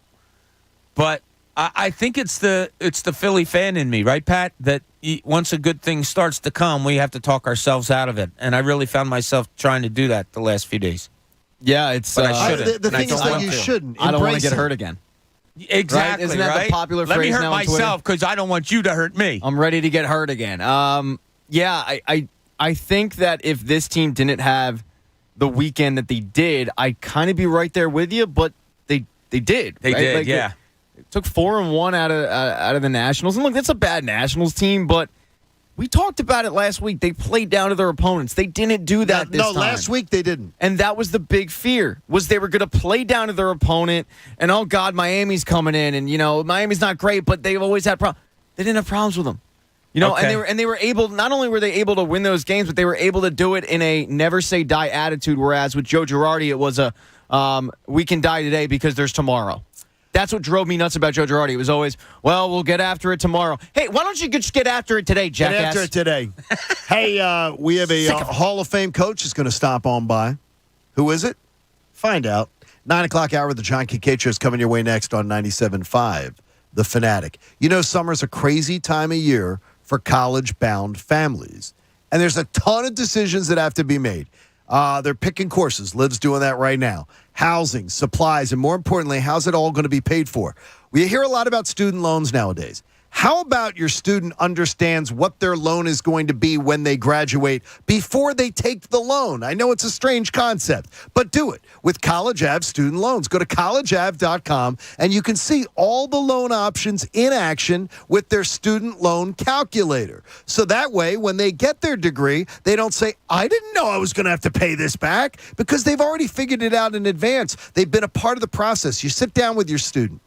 But I think it's the Philly fan in me, right, Pat? That once a good thing starts to come, we have to talk ourselves out of it. And I really found myself trying to do that the last few days. Yeah, it's. But I shouldn't. The thing is that you shouldn't. I don't want to Embrace get it. hurt again. Exactly. Right? Isn't that the popular Let me phrase hurt now on Twitter? myself because I don't want you to hurt me. I'm ready to get hurt again. I think that if this team didn't have the weekend that they did, I'd kind of be right there with you. But they did. They right? did, Like, yeah. It took 4-1 out of the Nationals, and look, that's a bad Nationals team, but. We talked about it last week. They played down to their opponents. They didn't do that this time. No, last week they didn't. And that was the big fear, was they were going to play down to their opponent, and, oh, God, Miami's coming in, and, Miami's not great, but they've always had problems. They didn't have problems with them. Okay. And they were able, not only were they able to win those games, but they were able to do it in a never say die attitude, whereas with Joe Girardi, it was a we can die today because there's tomorrow. That's what drove me nuts about Joe Girardi. It was always, well, we'll get after it tomorrow. Hey, why don't you just get after it today, jackass? Get after it today. Hey, we have a Hall of Fame coach who's going to stop on by. Who is it? Find out. 9 o'clock hour, the John Kincaid Show is coming your way next on 97.5 The Fanatic. Summer's a crazy time of year for college-bound families. And there's a ton of decisions that have to be made. They're picking courses. Liv's doing that right now. Housing, supplies, and more importantly, how's it all going to be paid for? We hear a lot about student loans nowadays. How about your student understands what their loan is going to be when they graduate before they take the loan? I know it's a strange concept, but do it with College Ave student loans. Go to collegeave.com and you can see all the loan options in action with their student loan calculator. So that way, when they get their degree, they don't say, I didn't know I was going to have to pay this back, because they've already figured it out in advance. They've been a part of the process. You sit down with your student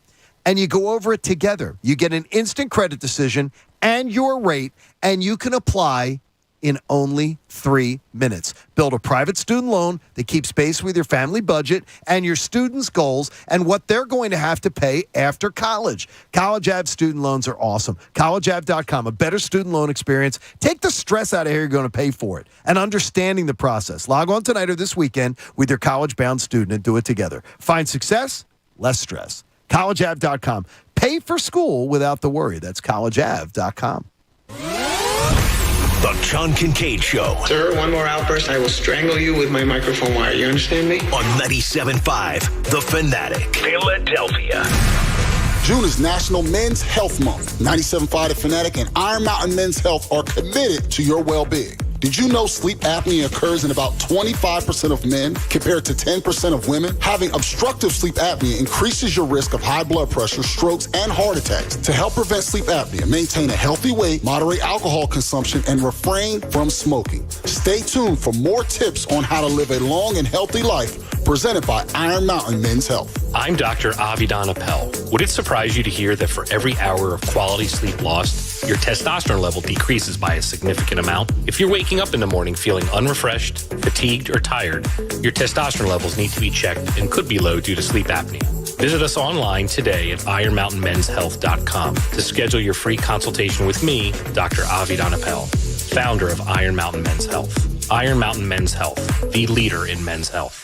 and you go over it together. You get an instant credit decision and your rate, and you can apply in only 3 minutes. Build a private student loan that keeps pace with your family budget and your students' goals and what they're going to have to pay after college. College Ave student loans are awesome. CollegeAve.com, a better student loan experience. Take the stress out of how you're going to pay for it and understanding the process. Log on tonight or this weekend with your college-bound student and do it together. Find success, less stress. CollegeAve.com. Pay for school without the worry. That's CollegeAve.com. The John Kincaid Show. Sir, one more outburst, I will strangle you with my microphone wire. You understand me? On 97.5 The Fanatic, Philadelphia. June is National Men's Health Month. 97.5 The Fanatic and Iron Mountain Men's Health are committed to your well-being. Did you know sleep apnea occurs in about 25% of men compared to 10% of women? Having obstructive sleep apnea increases your risk of high blood pressure, strokes, and heart attacks. To help prevent sleep apnea, maintain a healthy weight, moderate alcohol consumption, and refrain from smoking. Stay tuned for more tips on how to live a long and healthy life, presented by Iron Mountain Men's Health. I'm Dr. Avidan Appel. Would it surprise you to hear that for every hour of quality sleep lost, your testosterone level decreases by a significant amount? If you're waking up in the morning feeling unrefreshed, fatigued, or tired, your testosterone levels need to be checked and could be low due to sleep apnea. Visit us online today at ironmountainmenshealth.com to schedule your free consultation with me, Dr. Avidan Appel, founder of Iron Mountain Men's Health. Iron Mountain Men's Health, the leader in men's health.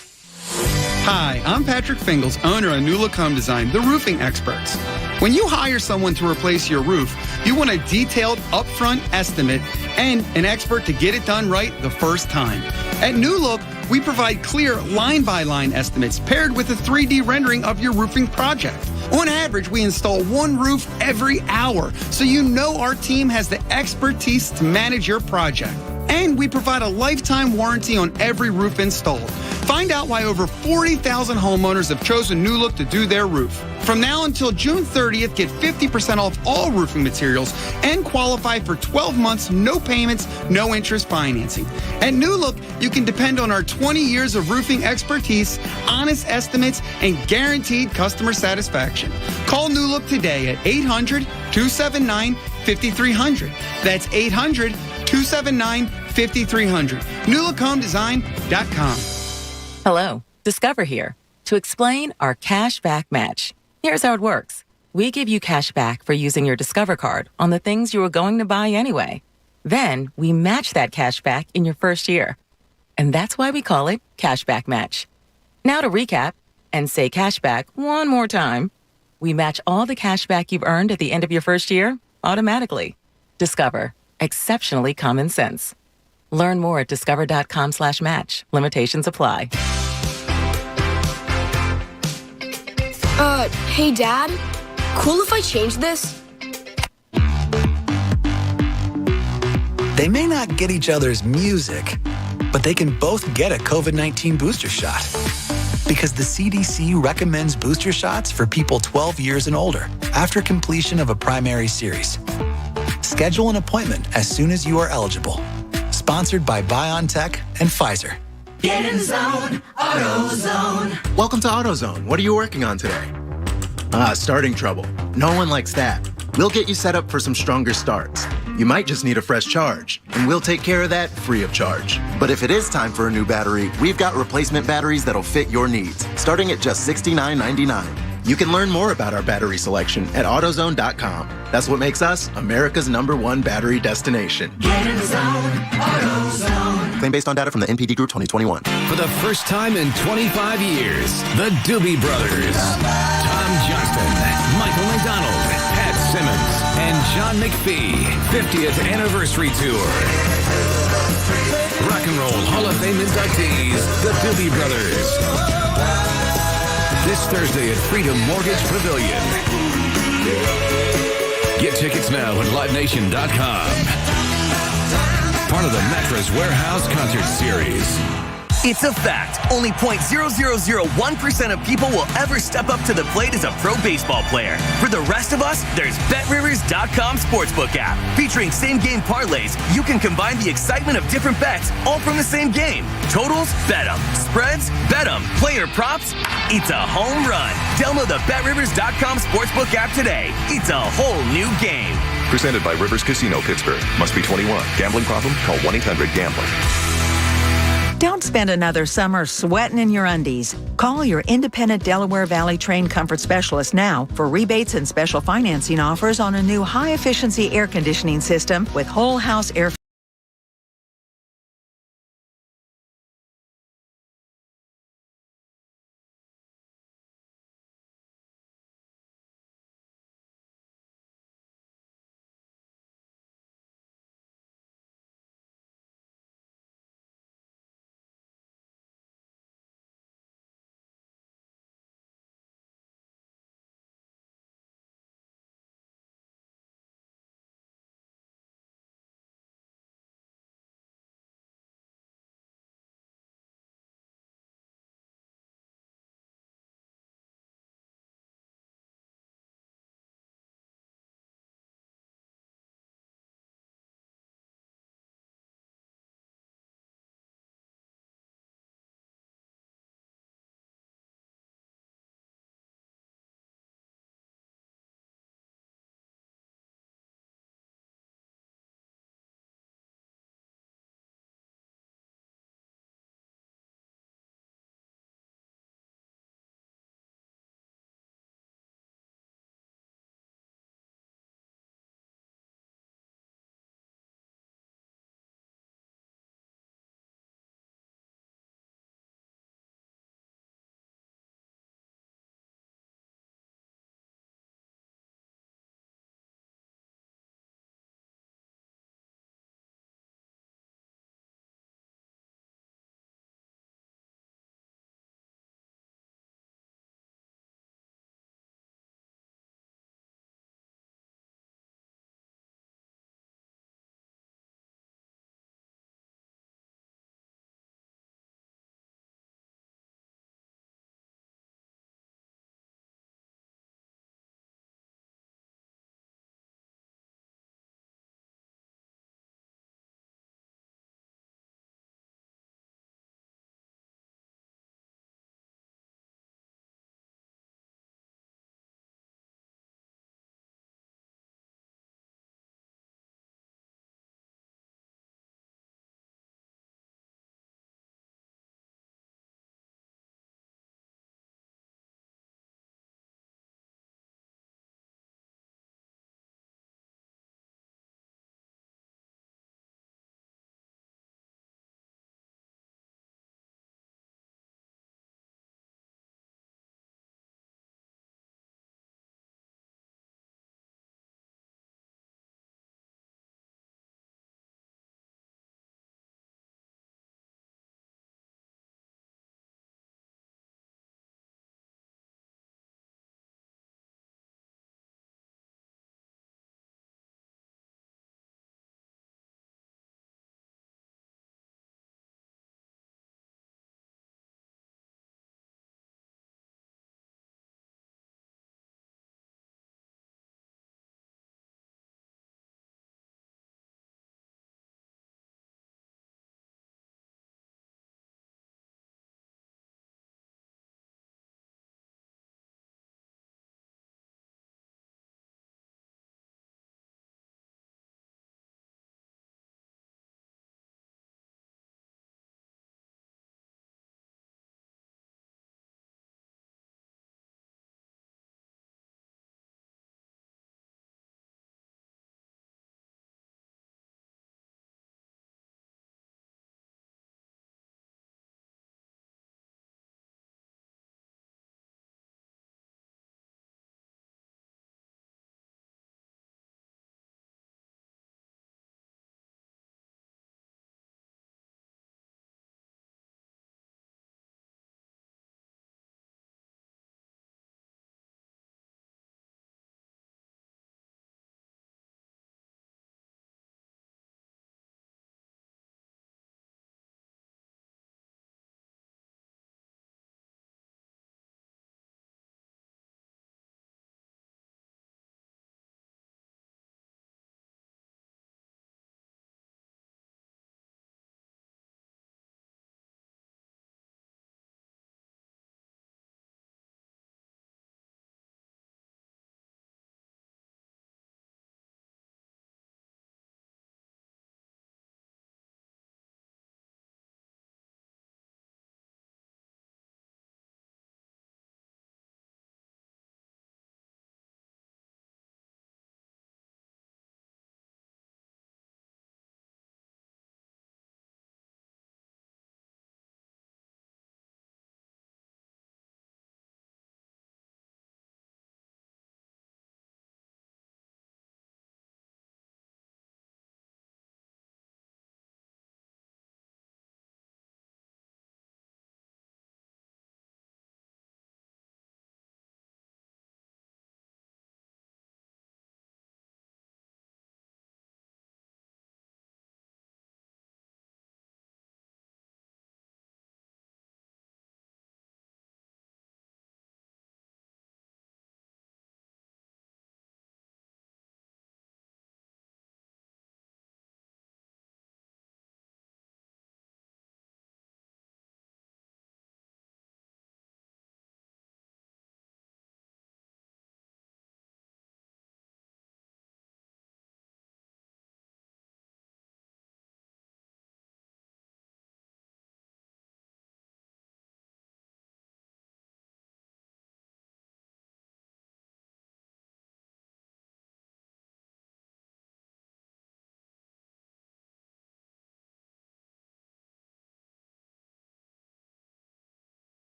Hi, I'm Patrick Fingles, owner of New Look Home Design, the roofing experts. When you hire someone to replace your roof, you want a detailed upfront estimate and an expert to get it done right the first time. At New Look, we provide clear line-by-line estimates paired with a 3D rendering of your roofing project. On average, we install one roof every hour, so you know our team has the expertise to manage your project. And we provide a lifetime warranty on every roof installed. Find out why over 40,000 homeowners have chosen New Look to do their roof. From now until June 30th, get 50% off all roofing materials and qualify for 12 months, no payments, no interest financing. At New Look, you can depend on our 20 years of roofing expertise, honest estimates, and guaranteed customer satisfaction. Call New Look today at 800-279-5300. That's 800-279-5300. NewLookHomeDesign.com. Hello, Discover here to explain our cash back match. Here's how it works. We give you cash back for using your Discover card on the things you were going to buy anyway. Then we match that cash back in your first year. And that's why we call it Cashback Match. Now to recap and say cashback one more time. We match all the cash back you've earned at the end of your first year automatically. Discover. Exceptionally common sense. Learn more at discover.com/match. Limitations apply. Hey, Dad? Cool if I change this? They may not get each other's music, but they can both get a COVID-19 booster shot. Because the CDC recommends booster shots for people 12 years and older after completion of a primary series. Schedule an appointment as soon as you are eligible. Sponsored by BioNTech and Pfizer. Get in the zone, AutoZone. Welcome to AutoZone. What are you working on today? Starting trouble. No one likes that. We'll get you set up for some stronger starts. You might just need a fresh charge, and we'll take care of that free of charge. But if it is time for a new battery, we've got replacement batteries that'll fit your needs, starting at just $69.99. You can learn more about our battery selection at AutoZone.com. That's what makes us America's #1 battery destination. Get in the zone, AutoZone. Claim based on data from the NPD Group 2021. For the first time in 25 years, the Doobie Brothers, Tom Johnston, Michael McDonald, Pat Simmons, and John McPhee, 50th Anniversary Tour. Rock and Roll Hall of Fame inductees, the Doobie Brothers. This Thursday at Freedom Mortgage Pavilion. Get tickets now at LiveNation.com. Part of the Mattress Warehouse Concert Series. It's a fact. Only 0.0001% of people will ever step up to the plate as a pro baseball player. For the rest of us, there's BetRivers.com Sportsbook app. Featuring same-game parlays, you can combine the excitement of different bets, all from the same game. Totals? Bet 'em. Spreads? Bet 'em. Player props? It's a home run. Download the BetRivers.com Sportsbook app today. It's a whole new game. Presented by Rivers Casino Pittsburgh. Must be 21. Gambling problem? Call 1-800-GAMBLER. Don't spend another summer sweating in your undies. Call your independent Delaware Valley trained comfort specialist now for rebates and special financing offers on a new high-efficiency air conditioning system with whole house air